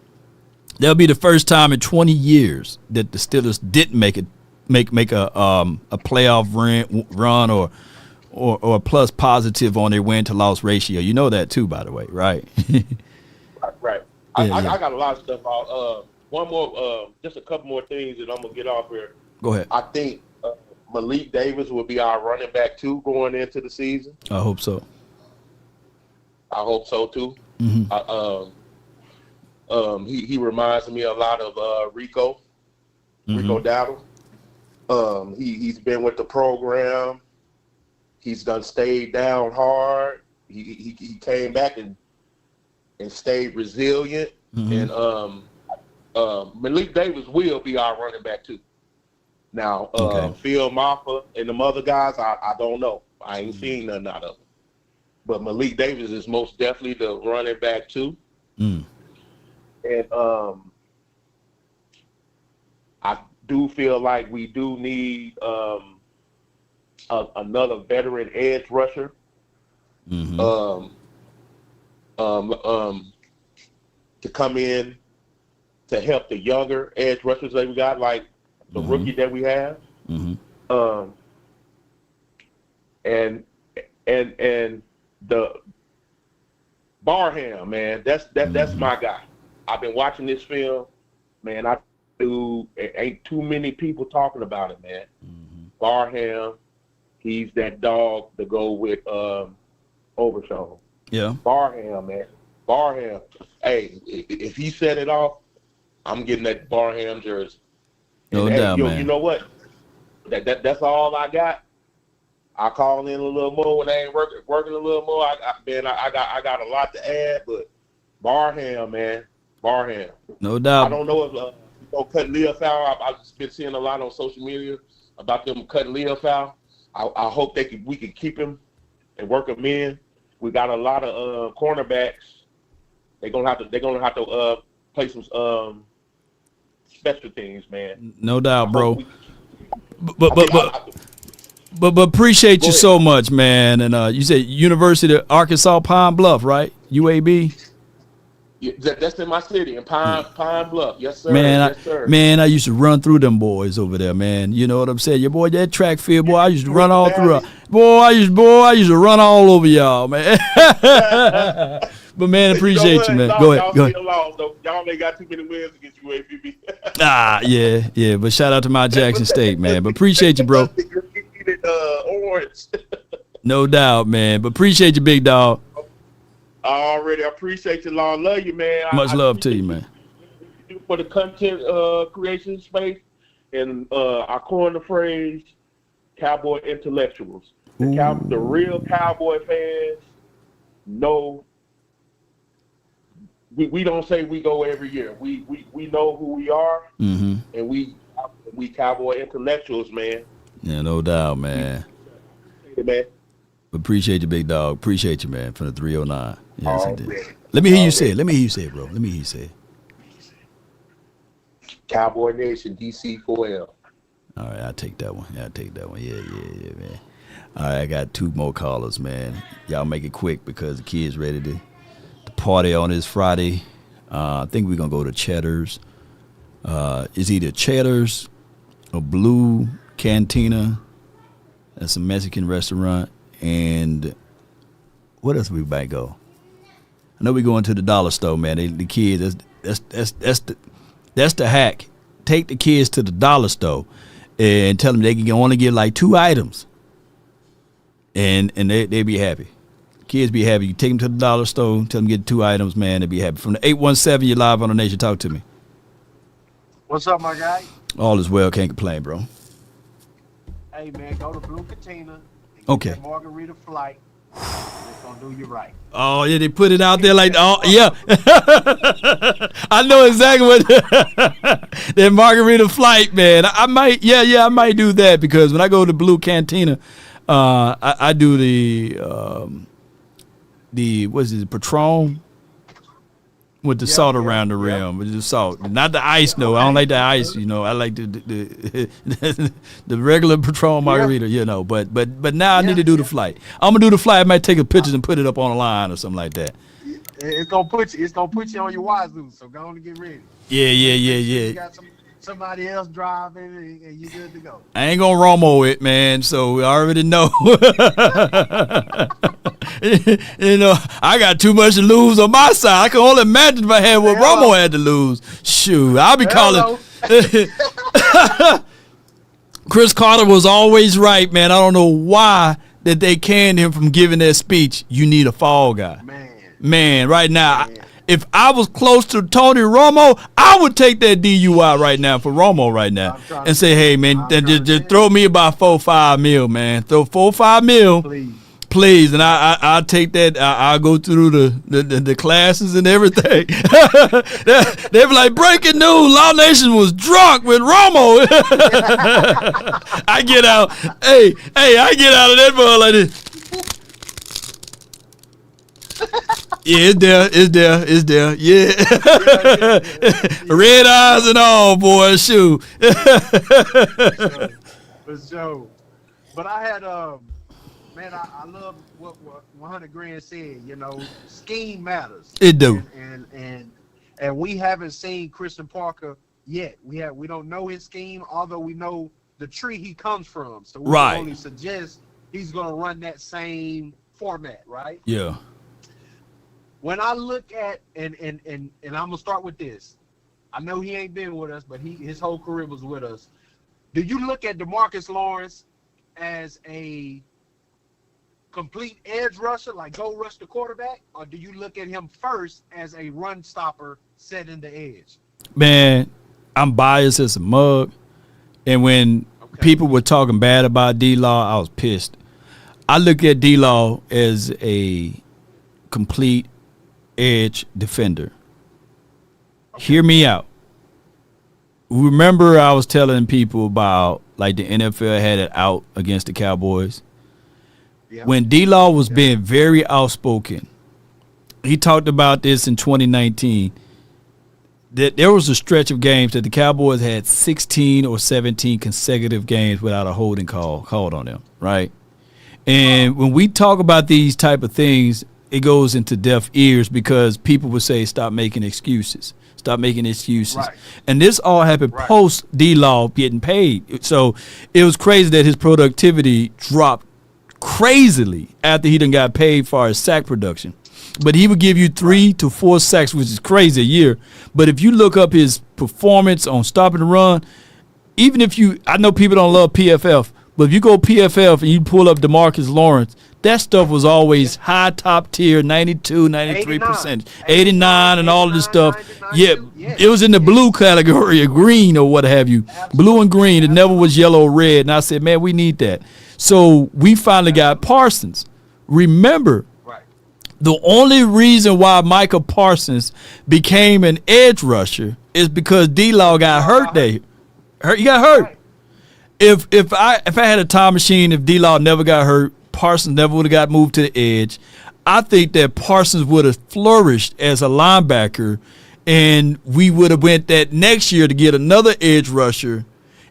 that'll be the first time in 20 years that the Steelers didn't make it make a playoff run or a plus positive on their win to loss ratio. You know that too, by the way, right? Right. I got a lot of stuff out. One more, just a couple more things that I'm gonna get off here. Go ahead. I think Malik Davis will be our running back too going into the season. I hope so. I hope so too. Mm-hmm. He reminds me a lot of Rico Dowdle. He's been with the program. He's stayed down hard. He came back and stayed resilient. Mm-hmm. And Malik Davis will be our running back too. Now, Phil Maffa and them other guys, I don't know. I ain't seen nothing out of them. But Malik Davis is most definitely the running back too. Mm. And I do feel like we do need another veteran edge rusher. Mm-hmm. To come in to help the younger edge rushers that we got, like the rookie that we have. Mm-hmm. And the Barham, man, that's my guy. I've been watching this film, man. Ain't too many people talking about it, man. Barham, he's that dog to go with Overshawn. Yeah. Barham, man. Barham. Hey, if he set it off, I'm getting that Barham jersey. No doubt, man. You know what? That's all I got. I call in a little more when I ain't working a little more. I got a lot to add, but Barham, man. Barham. No doubt. I don't know if cutting Leo foul. I've just been seeing a lot on social media about them cutting Leo foul. I hope we can keep him and work him in. We got a lot of cornerbacks. They're gonna have to play some special teams, man. No doubt, bro. But appreciate you so much, man. And you said University of Arkansas Pine Bluff, right? UAB. Yeah, that's in my city, in Pine Bluff. Yes, sir. Man, yes, sir. I used to run through them boys over there, man. You know what I'm saying? Your boy, that track field, boy, I used to run all through. I used to run all over y'all, man. But man, appreciate you, man. Go ahead. Y'all ain't got too many wins against UAB. Yeah. But shout out to my Jackson State, man. But appreciate you, bro. Orange. No doubt, man. But appreciate you, big dog. Already, I appreciate you, Lord. Love you, man. Much love to you, man. For the content creation space, and I coined the phrase "Cowboy intellectuals." The real Cowboy fans know. We don't say we go every year. We know who we are, and we Cowboy intellectuals, man. Yeah, no doubt, man. Man. Appreciate you, big dog. Appreciate you, man, from the 309. Yes, I did. Let me hear you say it. Let me hear you say it, bro. Let me hear you say it. Cowboy Nation, DC 4L. All right, I'll take that one. Yeah, man. All right, I got two more callers, man. Y'all make it quick because the kid's ready to party on this Friday. I think we're going to go to Cheddar's. It's either Cheddar's or Blue Cantina. That's a Mexican restaurant. And what else we might go? I know we going to the dollar store, man. The kids, that's the hack. Take the kids to the dollar store and tell them they can only get like 2 items, and they be happy. Kids be happy. You take them to the dollar store, tell them get 2 items, man. They be happy. From the 817, you're live on the Nation. Talk to me. What's up, my guy? All is well. Can't complain, bro. Hey, man, go to Blue Cantina. Okay. Margarita flight. It's gonna do you right. Oh yeah, they put it out there like, oh yeah. I know exactly what that margarita flight, man. I might do that because when I go to Blue Cantina, I do the what's it, Patron with the salt around the rim, with the salt, not the ice. No, I don't like the ice. You know, I like the regular Patron margarita. You know, but now I need to do the flight. I'm gonna do the flight. I might take a picture and put it up on the line or something like that. It's gonna put you on your wazoo. So go on and get ready. Yeah. You got somebody else driving, and you're good to go. I ain't gonna Romo it, man. So I already know. You know, I got too much to lose on my side. I can only imagine if I had what Romo had to lose. Shoot, I'll be calling. Chris Carter was always right, man. I don't know why that they canned him from giving that speech. You need a fall guy. Man, right now, if I was close to Tony Romo, I would take that DUI right now for Romo right now and say, hey, man, just throw me about $4-5 mil, man. Throw $4-5 mil. Please, and I'll take that. I'll go through the classes and everything. They be like, breaking news, Law Nation was drunk with Romo. I get out. Hey, I get out of that ball like this. Yeah, it's there. Yeah. Red eyes and all, boy. Shoot. For sure. But I had man, I love what 100 Grand said. You know, scheme matters. It do. And we haven't seen Christian Parker yet. We don't know his scheme, although we know the tree he comes from. So we can only suggest he's going to run that same format, right? Yeah. When I look at and I'm gonna start with this. I know he ain't been with us, but his whole career was with us. Do you look at DeMarcus Lawrence as a complete edge rusher, like go rush the quarterback, or do you look at him first as a run stopper setting the edge? Man, I'm biased as a mug, and when people were talking bad about D-Law, I was pissed. I look at D-Law as a complete edge defender. Hear me out. Remember I was telling people about like the NFL had it out against the Cowboys? When D-Law was being very outspoken, he talked about this in 2019, that there was a stretch of games that the Cowboys had 16 or 17 consecutive games without a holding call called on them, right? And when we talk about these type of things, it goes into deaf ears because people would say, stop making excuses. Stop making excuses. Right. And this all happened post D-Law getting paid. So it was crazy that his productivity dropped crazily after he done got paid for his sack production. But he would give you 3 to 4 sacks, which is crazy a year. But if you look up his performance on stopping the run, even if I know people don't love PFF, but if you go PFF and you pull up DeMarcus Lawrence, that stuff was always high top tier, 92, 93%, 89 and all of this stuff. It was in the blue category, or green or what have you. Blue and green. It never was yellow or red. And I said, man, we need that. So we finally got Parsons. Remember, the only reason why Micah Parsons became an edge rusher is because D-Law got hurt there. He got hurt. If I had a time machine, if D-Law never got hurt, Parsons never would have got moved to the edge, I think that Parsons would have flourished as a linebacker, and we would have went that next year to get another edge rusher,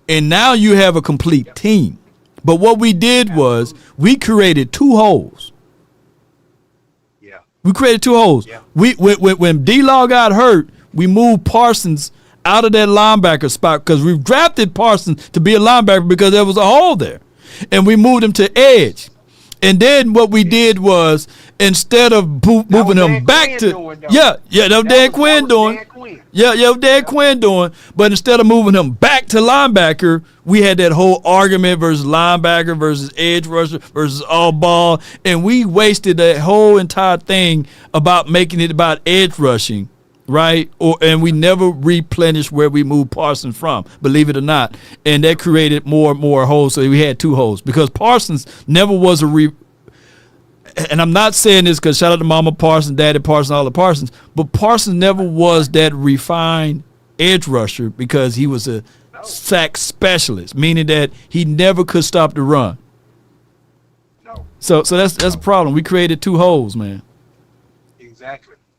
and now you have a complete team. But what we did was we created 2 holes. We created 2 holes. When D-Law got hurt, we moved Parsons out of that linebacker spot because we drafted Parsons to be a linebacker because there was a hole there. And we moved him to edge. And then what we did was instead of moving him back to that was Dan Quinn doing. Dan Quinn doing. But instead of moving him back to linebacker, we had that whole argument versus linebacker versus edge rusher versus all ball, and we wasted that whole entire thing about making it about edge rushing. Right? And we never replenished where we moved Parsons from, believe it or not. And that created more and more holes. So we had 2 holes because Parsons never was and I'm not saying this because shout out to Mama Parsons, Daddy Parsons, all the Parsons, but Parsons never was that refined edge rusher because he was a sack specialist, meaning that he never could stop the run. So that's a problem. We created 2 holes, man.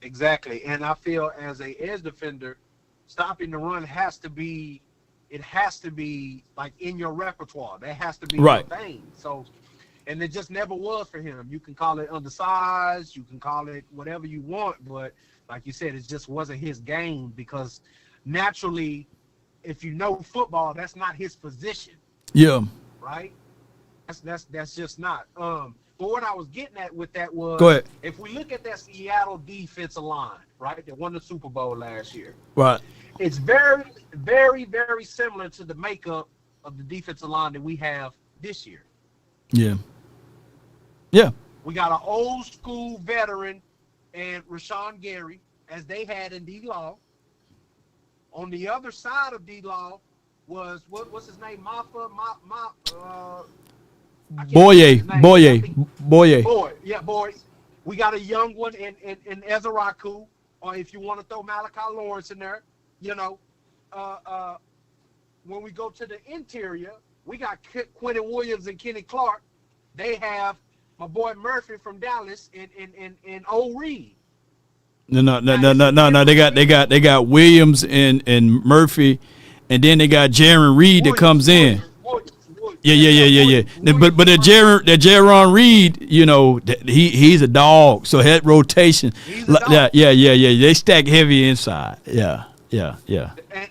Exactly. And I feel as a edge defender, stopping the run has to be like in your repertoire. That has to be your thing. So, and it just never was for him. You can call it undersized, you can call it whatever you want, but like you said, it just wasn't his game because naturally if you know football, that's not his position. Yeah. Right? That's just not. But what I was getting at with that was, go ahead. If we look at that Seattle defensive line, right, that won the Super Bowl last year, right, it's very, very, very similar to the makeup of the defensive line that we have this year. Yeah. Yeah. We got an old school veteran and Rashawn Gary, as they had in D-Law. On the other side of D-Law was what's his name? Boye. Boy. We got a young one in Ezeraku, or if you want to throw Malachi Lawrence in there, you know. When we go to the interior, we got Quentin Williams and Kenny Clark. They have my boy Murphy from Dallas and Old Reed. No. They got Williams and Murphy, and then they got Jaron Reed that comes in. Yeah. But that Jaron Reed, you know, he's a dog. So head rotation. Yeah. They stack heavy inside. Yeah.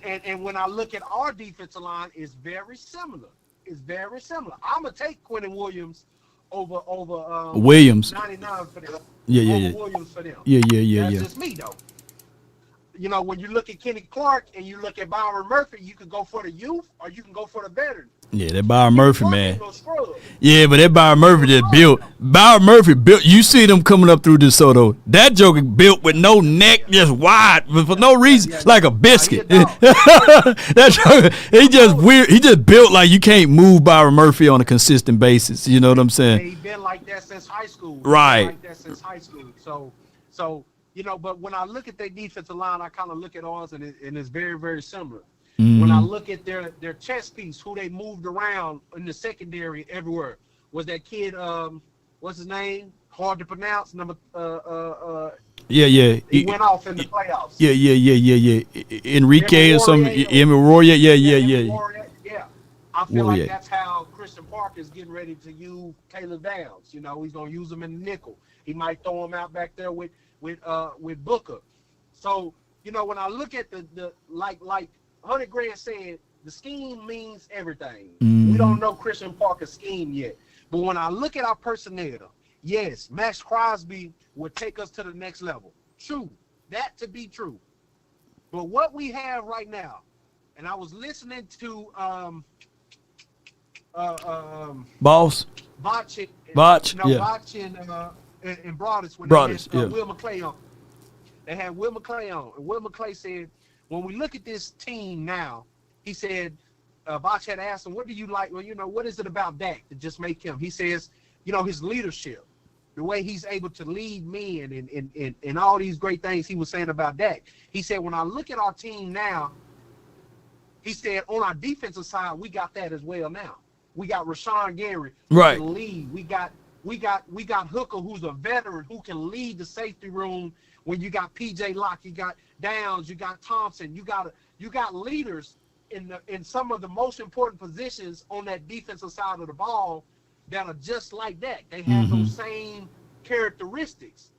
And when I look at our defensive line, it's very similar. I'm gonna take Quentin Williams over Williams 99 for them. Yeah. Williams for them. Yeah. That's just me though. You know, when you look at Kenny Clark and you look at Byron Murphy, you can go for the youth or you can go for the veteran. Yeah, that Byron Murphy, man. No, yeah, but that Byron Murphy just built. Byron Murphy built. You see them coming up through DeSoto. That joker built with no neck, just wide, for no reason, like a biscuit. That joker, he just weird. He just built like you can't move Byron Murphy on a consistent basis. You know what I'm saying? He's been like that since high school. Right. So you know, but when I look at their defensive line, I kind of look at ours, and it's very, very similar. Mm-hmm. When I look at their chess piece, who they moved around in the secondary everywhere, was that kid, what's his name? Hard to pronounce. Yeah. He went off in the playoffs. Yeah. Enrique or something. Emoroya. Yeah. I feel like that's how Christian Parker is getting ready to use Caleb Downs. You know, he's gonna use him in the nickel. He might throw him out back there with Booker. So, you know, when I look at the like 100 Grand said, the scheme means everything. Mm-hmm. We don't know Christian Parker's scheme yet. But when I look at our personnel, yes, Max Crosby will take us to the next level. True. That to be true. But what we have right now, and I was listening to Boss. Botch and Broadus when Broadus, they had Will McClay on. They had Will McClay on. And Will McClay said, when we look at this team now, he said, Botch had asked him, what do you like? Well, you know, what is it about Dak that just make him? He says, you know, his leadership, the way he's able to lead men and all these great things he was saying about Dak. He said, when I look at our team now, he said, on our defensive side, we got that as well now. We got Rashawn Gary who can lead. We got Hooker, who's a veteran, who can lead the safety room. When you got PJ Locke, you got Downs, you got Thompson, you got leaders in some of the most important positions on that defensive side of the ball that are just like that. They have those same characteristics,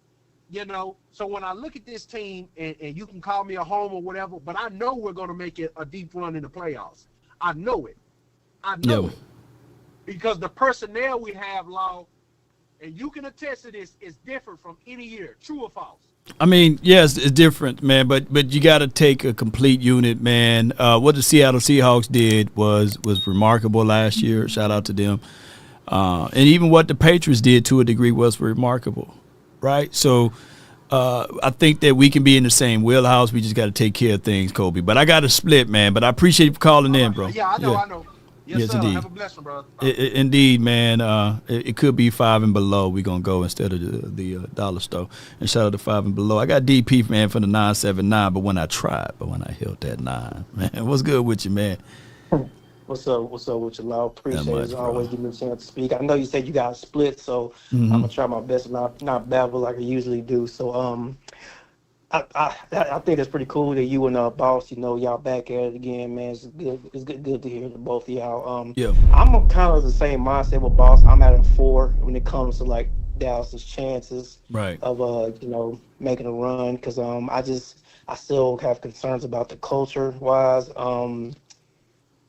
you know. So when I look at this team, and you can call me a homer or whatever, but I know we're going to make it a deep run in the playoffs. I know it. It. Because the personnel we have, Law, and you can attest to this, is different from any year. True or false? I mean, yes, it's different, man, but you got to take a complete unit, man. What the Seattle Seahawks did was remarkable last year. Shout out to them. And even what the Patriots did to a degree was remarkable, right? So I think that we can be in the same wheelhouse. We just got to take care of things, Kobe. But I got to split, man. But I appreciate you for calling in, bro. Yeah, I know. Yes, sir. Indeed. Have a blessing, brother. Indeed, man. It could be 5 and below. We're going to go instead of the dollar store. And shout out to 5 and below. I got DP, man, for the 979, but when I held that 9, man. What's good with you, man? What's up with you, Law? Appreciate it. Always give me a chance to speak. I know you said you got split, so I'm going to try my best to not babble like I usually do. So, I think that's pretty cool that you and Boss, you know, y'all back at it again, man. It's good. It's good to hear the both of y'all. I'm kind of the same mindset with Boss. I'm at a 4 when it comes to like Dallas's chances of you know, making a run, because I still have concerns about the culture wise.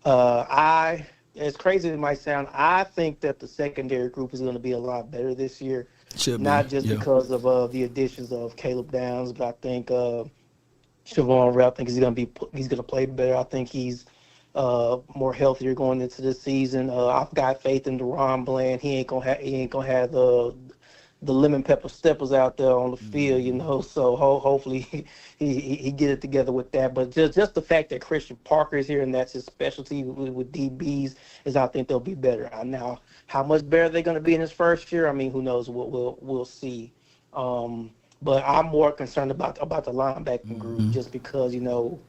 As crazy as it might sound, I think that the secondary group is going to be a lot better this year. Not just because of the additions of Caleb Downs, but I think Siobhan Rep, I think he's going to play better. I think he's more healthier going into this season. I've got faith in Deron Bland. He ain't gonna have the lemon pepper steppers out there on the field, you know. So hopefully he get it together with that. But just the fact that Christian Parker is here and that's his specialty with DBs is, I think they'll be better. Now, how much better they're going to be in his first year, I mean, who knows? We'll see. But I'm more concerned about the linebacking group, just because, you know,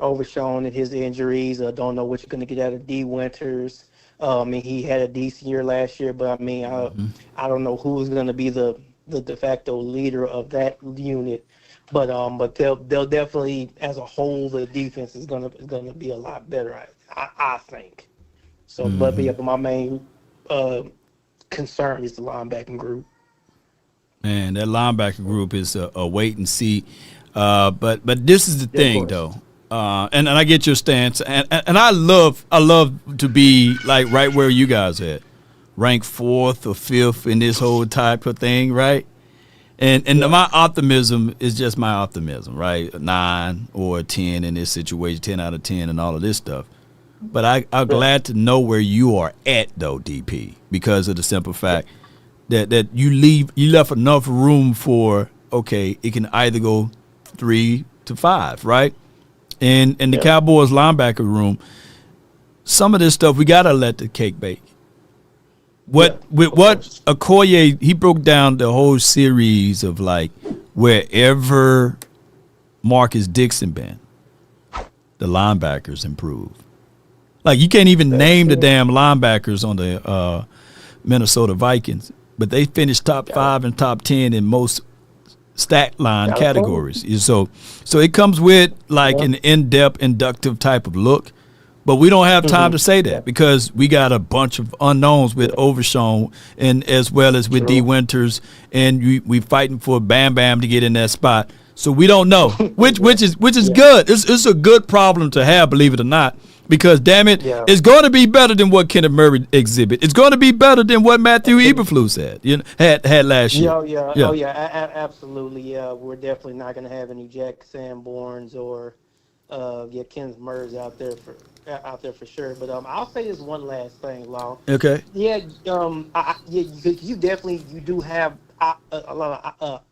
Overshown and his injuries. Don't know what you're going to get out of D. Winters. I mean, he had a decent year last year, but I mean, I don't know who's going to be the de facto leader of that unit. But they'll definitely, as a whole, the defense is going to be a lot better, I think. So, but my main concern is the linebacking group. Man, that linebacker group is a wait and see. But this is the thing, though. And I get your stance, and I love to be like right where you guys at, ranked 4th or 5th in this whole type of thing, right? And my optimism is just my optimism, right? 9 or 10 in this situation, 10 out of 10, and all of this stuff. But I'm glad to know where you are at, though, DP, because of the simple fact that you left enough room for, okay, it can either go 3 to 5, right? And the Cowboys linebacker room, some of this stuff we gotta let the cake bake. What Okoye, he broke down the whole series of like wherever Marcus Dixon been, the linebackers improved. Like you can't even name the damn linebackers on the Minnesota Vikings, but they finished top 5 and top 10 in most stat line categories. So it comes with like an in-depth inductive type of look, but we don't have time to say that because we got a bunch of unknowns with Overshown and as well as with D. Winters, and we fighting for Bam Bam to get in that spot. So we don't know, which is good. It's a good problem to have, believe it or not. Because, damn it, it's going to be better than what Kenneth Murray exhibit. It's going to be better than what Matthew Eberflus had last year. Absolutely. Yeah, we're definitely not going to have any Jack Sanborns or Kenneth Murray's out there for sure. But I'll say this one last thing, Law. Okay. Yeah, you do have a lot of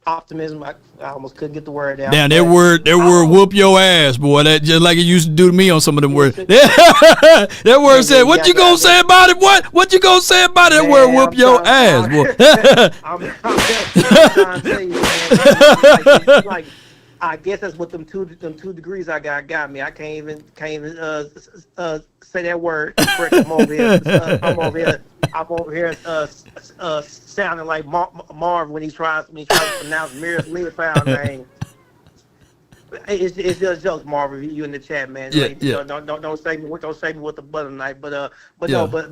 optimism. I almost couldn't get the word out. Damn, that word whoop your ass, boy. That just like it used to do to me on some of them words. That word said, what you gonna say about it? What you gonna say about it? That word whoop your ass, boy. I'm trying to tell you, man. I guess that's what them two degrees I got me. I can't even say that word. I'm over here sounding like Marv when he tries to pronounce Mir's Leopold name. It's just jokes, Marv. You in the chat, man. Don't say me with the butter knife. But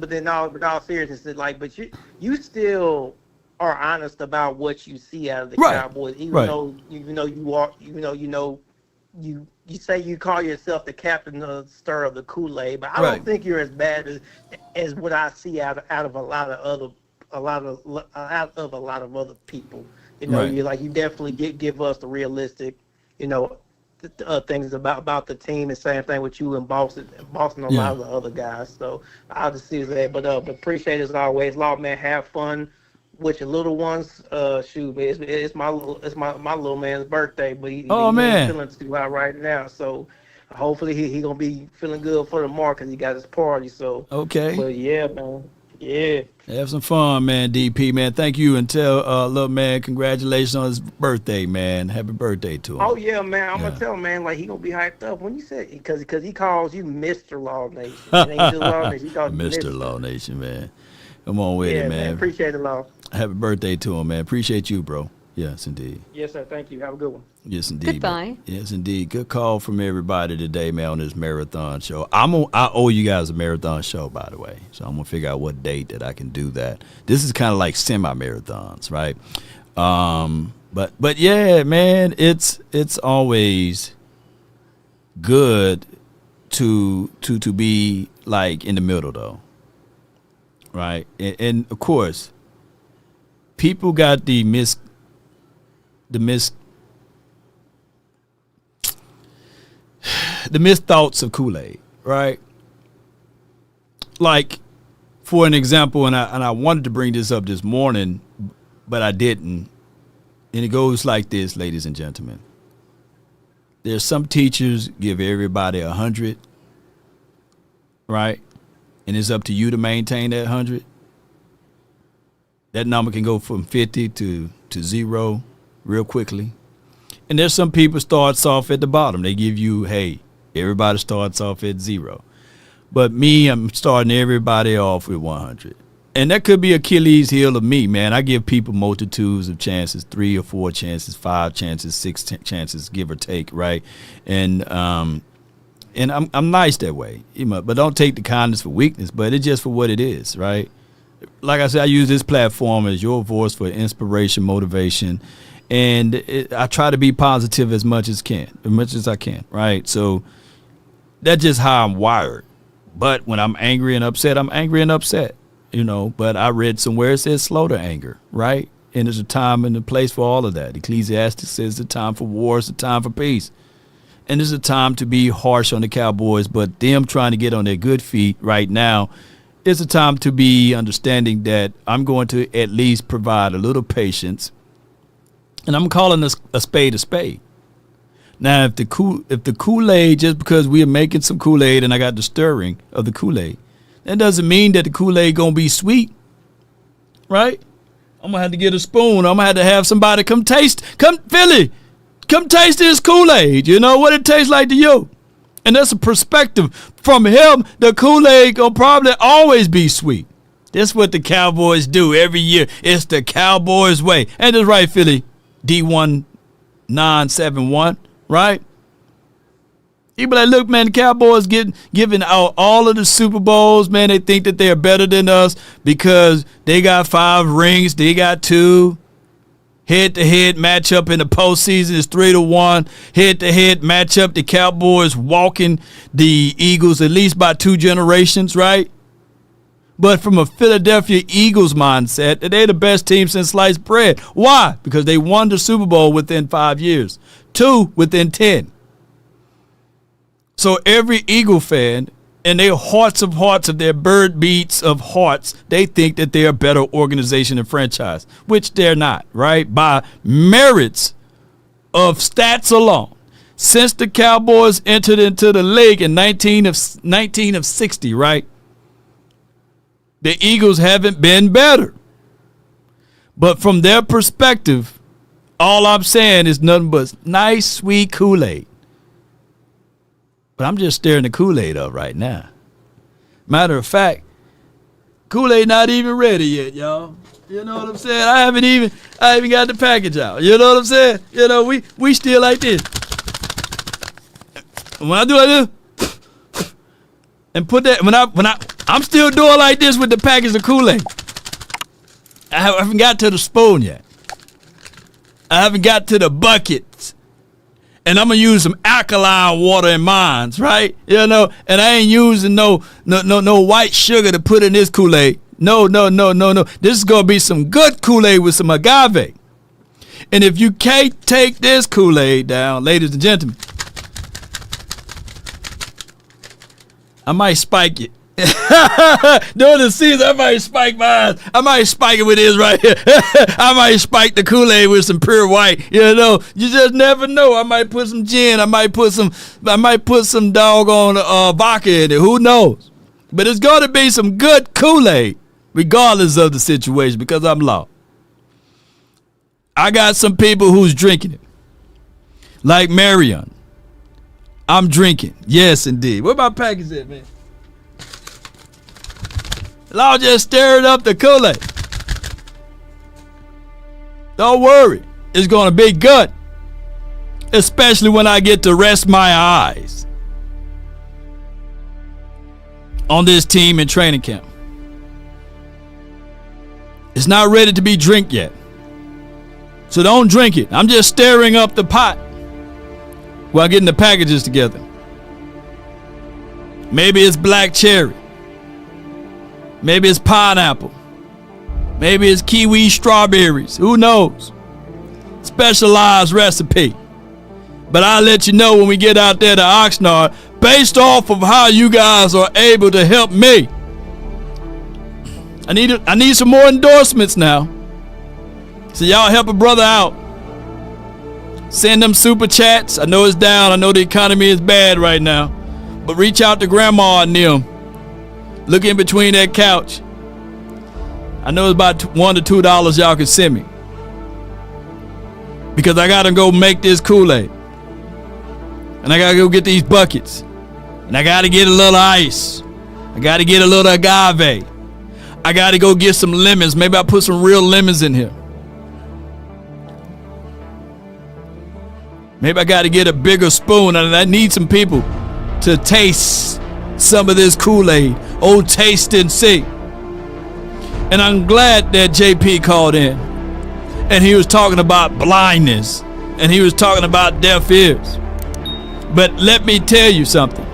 then all seriousness, but you still are honest about what you see out of the Cowboys, even though you say you call yourself the captain of the stir of the Kool-Aid, but I don't think you're as bad as what I see out of a lot of other people. You know, you definitely give us the realistic, things about the team. The same thing with you and Boston a lot of the other guys. So I'll just see that. But appreciate it as always, Law, man. Have fun with your little ones. Shoot, man, it's my little man's birthday, but he ain't feeling too hot right now. So hopefully he gonna be feeling good for tomorrow because he got his party. So but yeah, man, yeah. Have some fun, man, DP, man. Thank you, and tell little man congratulations on his birthday, man. Happy birthday to him. Oh yeah, man. I'm gonna tell him, man, like he gonna be hyped up when you say because he calls you Mr. Law Nation. It ain't just Law Nation. He calls you Mr. Law Nation, man. Come on with it, man. Appreciate it, Law. Happy birthday to him, man. Appreciate you, bro. Yes, indeed. Yes, sir. Thank you. Have a good one. Yes, indeed. Goodbye. Man. Yes, indeed. Good call from everybody today, man, on this marathon show. I owe you guys a marathon show, by the way. So I'm going to figure out what date that I can do that. This is kind of like semi-marathons, right? But yeah, man, it's always good to be like in the middle though, right? And of course, people got the mis thoughts of Kool-Aid, right? Like, for an example, and I wanted to bring this up this morning, but I didn't. And it goes like this, ladies and gentlemen. There's some teachers give everybody 100, right? And it's up to you to maintain that 100. That number can go from 50 to 0 real quickly. And there's some people starts off at the bottom. They give you, hey, everybody starts off at 0. But me, I'm starting everybody off with 100. And that could be Achilles heel of me, man. I give people multitudes of chances, 3 or 4 chances, 5 chances, 6 chances, give or take, right? And I'm nice that way. But don't take the kindness for weakness, but it's just for what it is, right? Like I said, I use this platform as your voice for inspiration, motivation, and I try to be positive as much as I can, right? So that's just how I'm wired. But when I'm angry and upset, I'm angry and upset. But I read somewhere it says slow to anger, right? And there's a time and a place for all of that. Ecclesiastes says the time for war is the time for peace. And there's a time to be harsh on the Cowboys, but them trying to get on their good feet right now, it's a time to be understanding that I'm going to at least provide a little patience. And I'm calling a spade a spade. Now, if the Kool-Aid, just because we are making some Kool-Aid and I got the stirring of the Kool-Aid, that doesn't mean that the Kool-Aid going to be sweet, right? I'm going to have to get a spoon. I'm going to have to have somebody come taste this Kool-Aid. You know what it tastes like to you. And that's a perspective. From him, the Kool-Aid will probably always be sweet. That's what the Cowboys do every year. It's the Cowboys way. And that's right, Philly. D1971, right? He be like, look, man, the Cowboys giving out all of the Super Bowls, man. They think that they're better than us because they got 5 rings. They got 2. Head-to-head matchup in the postseason is 3-1. Head-to-head matchup, the Cowboys walking the Eagles at least by 2 generations, right? But from a Philadelphia Eagles mindset, they're the best team since sliced bread. Why? Because they won the Super Bowl within 5 years. 2 within 10. So every Eagle fan, in their hearts of their bird beats of hearts, they think that they're a better organization and franchise, which they're not, right? By merits of stats alone. Since the Cowboys entered into the league in 19 of 60, right? The Eagles haven't been better. But from their perspective, all I'm saying is nothing but nice, sweet Kool-Aid. But I'm just stirring the Kool-Aid up right now. Matter of fact, Kool-Aid not even ready yet, y'all. You know what I'm saying? I haven't even got the package out. You know what I'm saying? We still like this. When I do like this, and put that I'm still doing like this with the package of Kool-Aid. I haven't got to the spoon yet. I haven't got to the buckets. And I'm gonna use some alkaline water in mine, right? And I ain't using no white sugar to put in this Kool-Aid. No. This is gonna be some good Kool-Aid with some agave. And if you can't take this Kool-Aid down, ladies and gentlemen, I might spike it. During the season, I might spike mine. I might spike it with this right here. I might spike the Kool-Aid with some pure white. You just never know. I might put some gin. I might put some doggone vodka in it. Who knows? But it's going to be some good Kool-Aid, regardless of the situation, because I'm law. I got some people who's drinking it, like Marion. I'm drinking. Yes, indeed. Where my package at, man? Law just stirred up the Kool-Aid. Don't worry. It's going to be good. Especially when I get to rest my eyes on this team in training camp. It's not ready to be drink yet. So don't drink it. I'm just stirring up the pot while getting the packages together. Maybe it's black cherry. Maybe it's pineapple. Maybe it's kiwi strawberries. Who knows? Specialized recipe. But I'll let you know when we get out there to Oxnard, based off of how you guys are able to help me. I need some more endorsements now. So y'all help a brother out. Send them super chats. I know it's down. I know the economy is bad right now. But reach out to grandma and them. Look in between that couch. I know it's about $1 to $2 y'all can send me. Because I gotta go make this Kool-Aid. And I gotta go get these buckets. And I gotta get a little ice. I gotta get a little agave. I gotta go get some lemons. Maybe I'll put some real lemons in here. Maybe I gotta get a bigger spoon. And I need some people to taste some of this Kool-Aid. Oh, taste and see. And I'm glad that JP called in. And he was talking about blindness. And he was talking about deaf ears. But let me tell you something.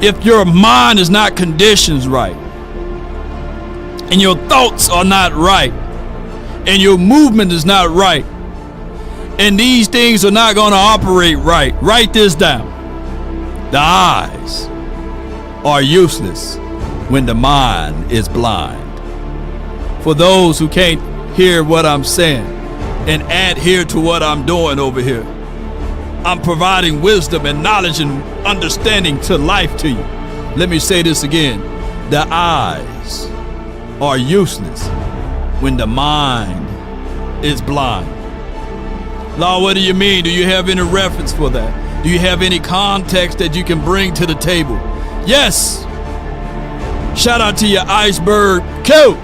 If your mind is not conditioned right, and your thoughts are not right, and your movement is not right, and these things are not going to operate right, write this down. The eyes are useless when the mind is blind. For those who can't hear what I'm saying and adhere to what I'm doing over here, I'm providing wisdom and knowledge and understanding to life to you. Let me say this again. The eyes are useless when the mind is blind. Lord, what do you mean? Do you have any reference for that? Do you have any context that you can bring to the table? Yes. Shout out to your iceberg coat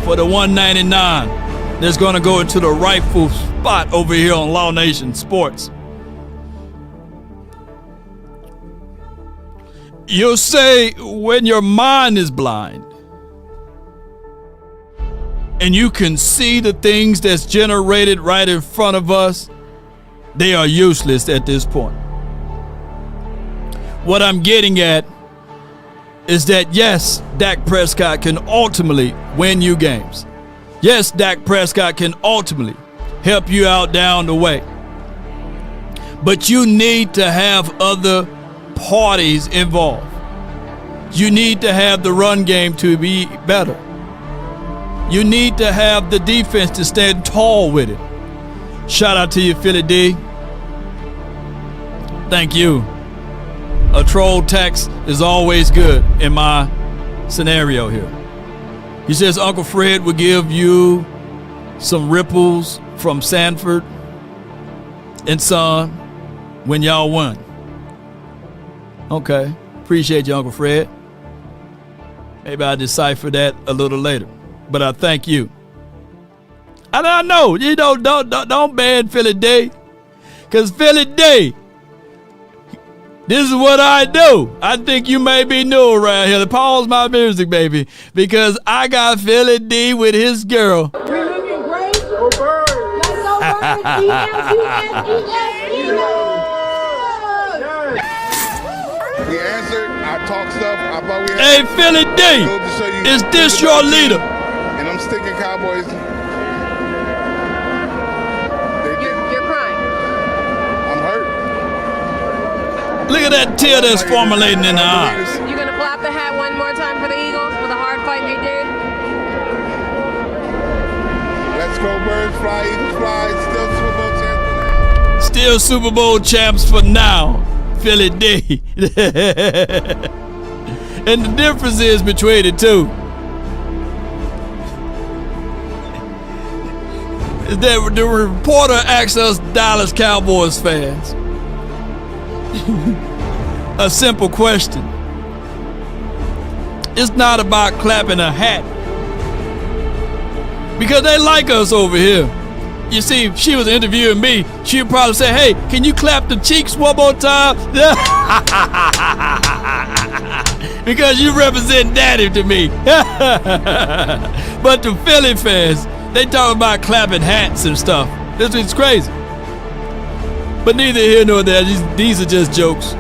for the $199. That's going to go into the rightful spot over here on Law Nation Sports. You'll say when your mind is blind and you can see the things that's generated right in front of us, they are useless at this point. What I'm getting at is that yes, Dak Prescott can ultimately win you games. Yes, Dak Prescott can ultimately help you out down the way. But you need to have other parties involved. You need to have the run game to be better. You need to have the defense to stand tall with it. Shout out to you, Philly D. Thank you. A troll text is always good in my scenario here. He says Uncle Fred will give you some ripples from Sanford and Son when y'all won. Okay. Appreciate you, Uncle Fred. Maybe I'll decipher that a little later. But I thank you. And I know, you know, don't ban Philly D. Because Philly D, this is what I do. I think you may be new around here. Pause my music, baby. Because I got Philly D with his girl. We're looking great. Go Birds. Let's go Birds. We answered. I talk stuff. I thought we had. Hey, Philly D, is this your leader? And I'm sticking Cowboys. You're crying. I'm hurt. Look at that tear that's formulating in the eyes. You gonna flap the hat one more time for the Eagles for the hard fight they did? Let's go Birds, fly, Eagles fly. Still Super Bowl champs for now. Philly D. And the difference is between the two is that the reporter asks us Dallas Cowboys fans a simple question. It's not about clapping a hat because they like us over here. You see, if she was interviewing me, she would probably say, hey, can you clap the cheeks one more time? Because you represent daddy to me. But the Philly fans, they talking about clapping hats and stuff. This is crazy. But neither here nor there. These are just jokes.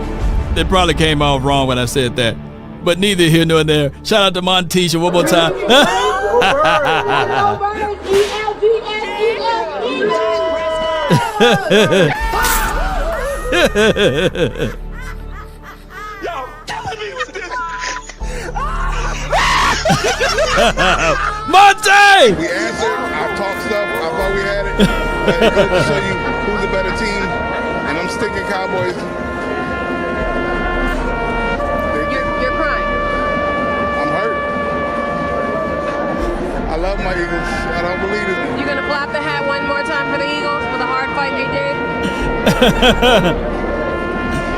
They probably came off wrong when I said that. But neither here nor there. Shout out to Montisha one more time. Monte! We answered. I've talked stuff. I thought we had it. But it goes to show you who's a better team. And I'm sticking Cowboys. You're crying. I'm hurt. I love my Eagles. I don't believe it. You gonna flap the hat one more time for the Eagles for the hard fight they did?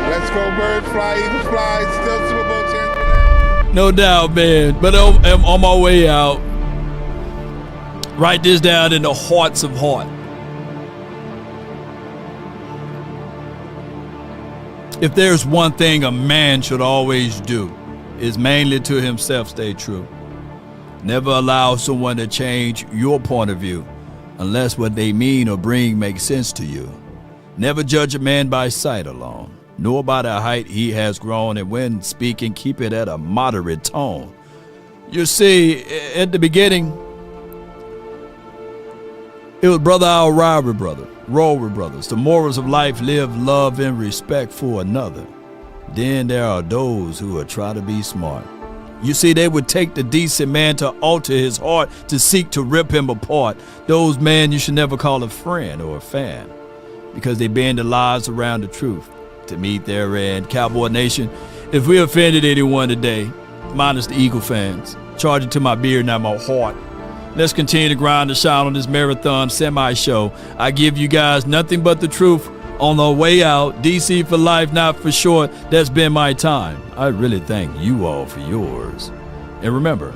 Let's go Birds, fly, Eagles fly. Still Super Bowl champion. No doubt, man. But I'm on my way out. Write this down in the hearts of heart. If there's one thing a man should always do, is mainly to himself stay true. Never allow someone to change your point of view unless what they mean or bring makes sense to you. Never judge a man by sight alone, nor by the height he has grown, and when speaking, keep it at a moderate tone. You see, at the beginning, it was brother our rivalry brother, Rover brothers. The morals of life: live, love, and respect for another. Then there are those who will try to be smart. You see, they would take the decent man to alter his heart to seek to rip him apart. Those men you should never call a friend or a fan, because they bend the lies around the truth to meet their end. Cowboy Nation, if we offended anyone today, minus the Eagle fans, charge it to my beard, not my heart. Let's continue to grind and shine on this marathon semi-show. I give you guys nothing but the truth on the way out. DC for life, not for short. That's been my time. I really thank you all for yours. And remember,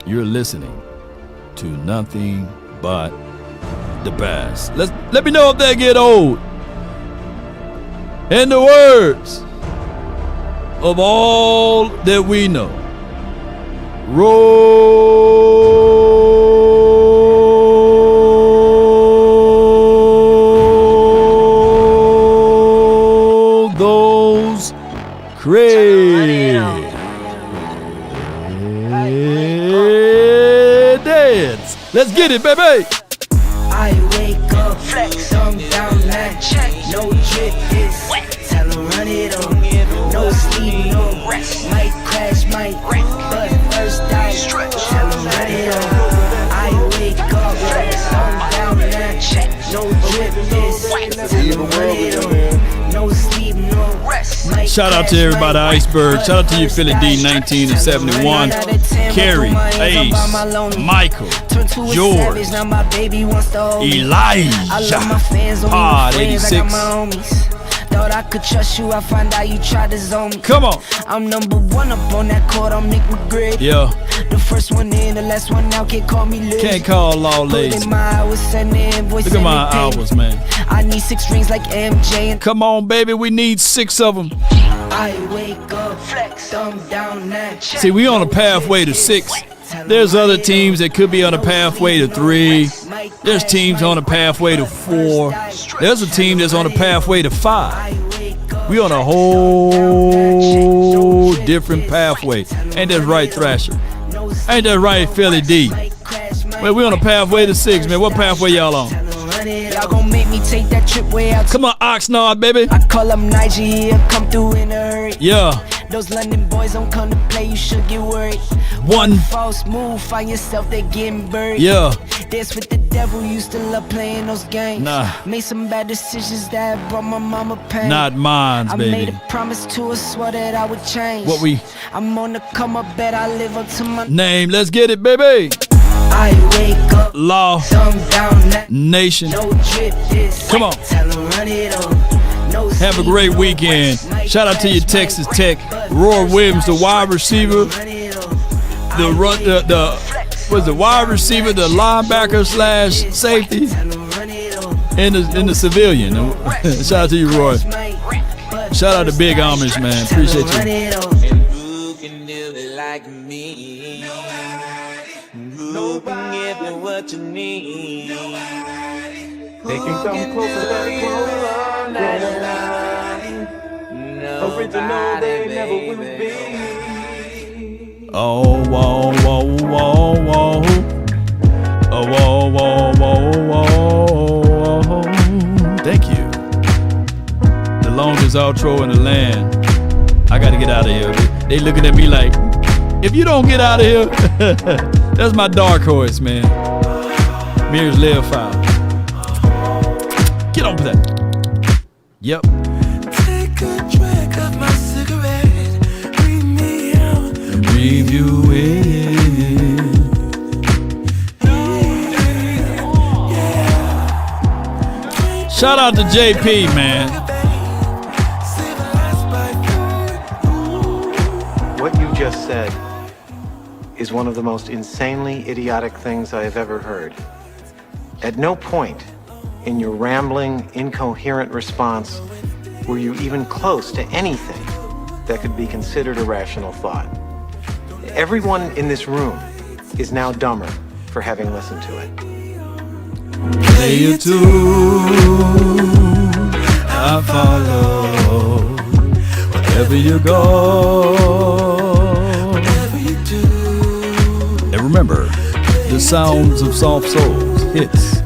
you're listening to nothing but the best. Let me know if they get old. In the words of all that we know, roll those credits. Let's get it, baby. I wake up, flex, thumb down, that check, no drip, this wet, tell them run it on, no sleep, no rest, might crash, might wreck, but first I stretch, tell them run it on. I wake up, flex, thumb down, that check, no drip, this wet, tell them run it on, no sleep, no rest. Shout out to everybody, Iceberg. Shout out to you, Philly D, 1971. Carrie, Ace, Michael, George, Elijah, Pod 86. Thought I could trust you, I find out you tried to zone me. Come on. I'm number one up on that court, I'm Nick McGrady. Yeah. The first one in, the last one out, can't call me lazy. Can't call law lazy. Look at my hours, man. I need 6 rings like MJ. Come on, baby, we need 6 of them. I wake up, flex, thumb down, that check. See, we on a pathway to 6. There's other teams that could be on a pathway to 3. There's teams on a pathway to 4. There's a team that's on a pathway to 5. We on a whole different pathway. Ain't that right, Thrasher? Ain't that right, Philly D? Well, we on a pathway to 6, man. What pathway y'all on? Y'all gon' make me take that trip way out. Come on, Oxnard, baby. I call up Nigeria, come through in a hurry. Yeah. Those London boys don't come to play, you should get worried. One false move, find yourself, they getting buried. Yeah. Dance with the devil, used to love playing those games. Nah. Made some bad decisions that brought my mama pain. Not mine, baby. I made a promise to her, swore that I would change. What we? I'm on the come up, bet I live up to my name. Let's get it, baby. I wake up, Law, thumb down, Nation. No drip, this come on. Tell them run it on. No have a great weekend. Shout out to you, Texas Tech. Roy Williams, the wide receiver. The wide receiver, the linebacker / safety, and the civilian. Shout out to you, Roy. Shout out to Big Amish, man. Appreciate you. Who can do it like me? Nobody. me. They can come closer than closer on that line. Original, they never will be. Oh, whoa, whoa, whoa, whoa. Oh, whoa, whoa, whoa, whoa. Thank you. The longest outro in the land. I gotta get out of here. They looking at me like, if you don't get out of here, that's my dark horse, man. Mirrors live foul. Get on with that. Yep. Take a drag of my cigarette. Breathe me out. And breathe you in. Shout out to JP, man. What you just said is one of the most insanely idiotic things I have ever heard. At no point in your rambling, incoherent response were you even close to anything that could be considered a rational thought. Everyone in this room is now dumber for having listened to it. Play it too, I follow. Wherever you go, Whatever you do. and remember, the sounds of soft souls hits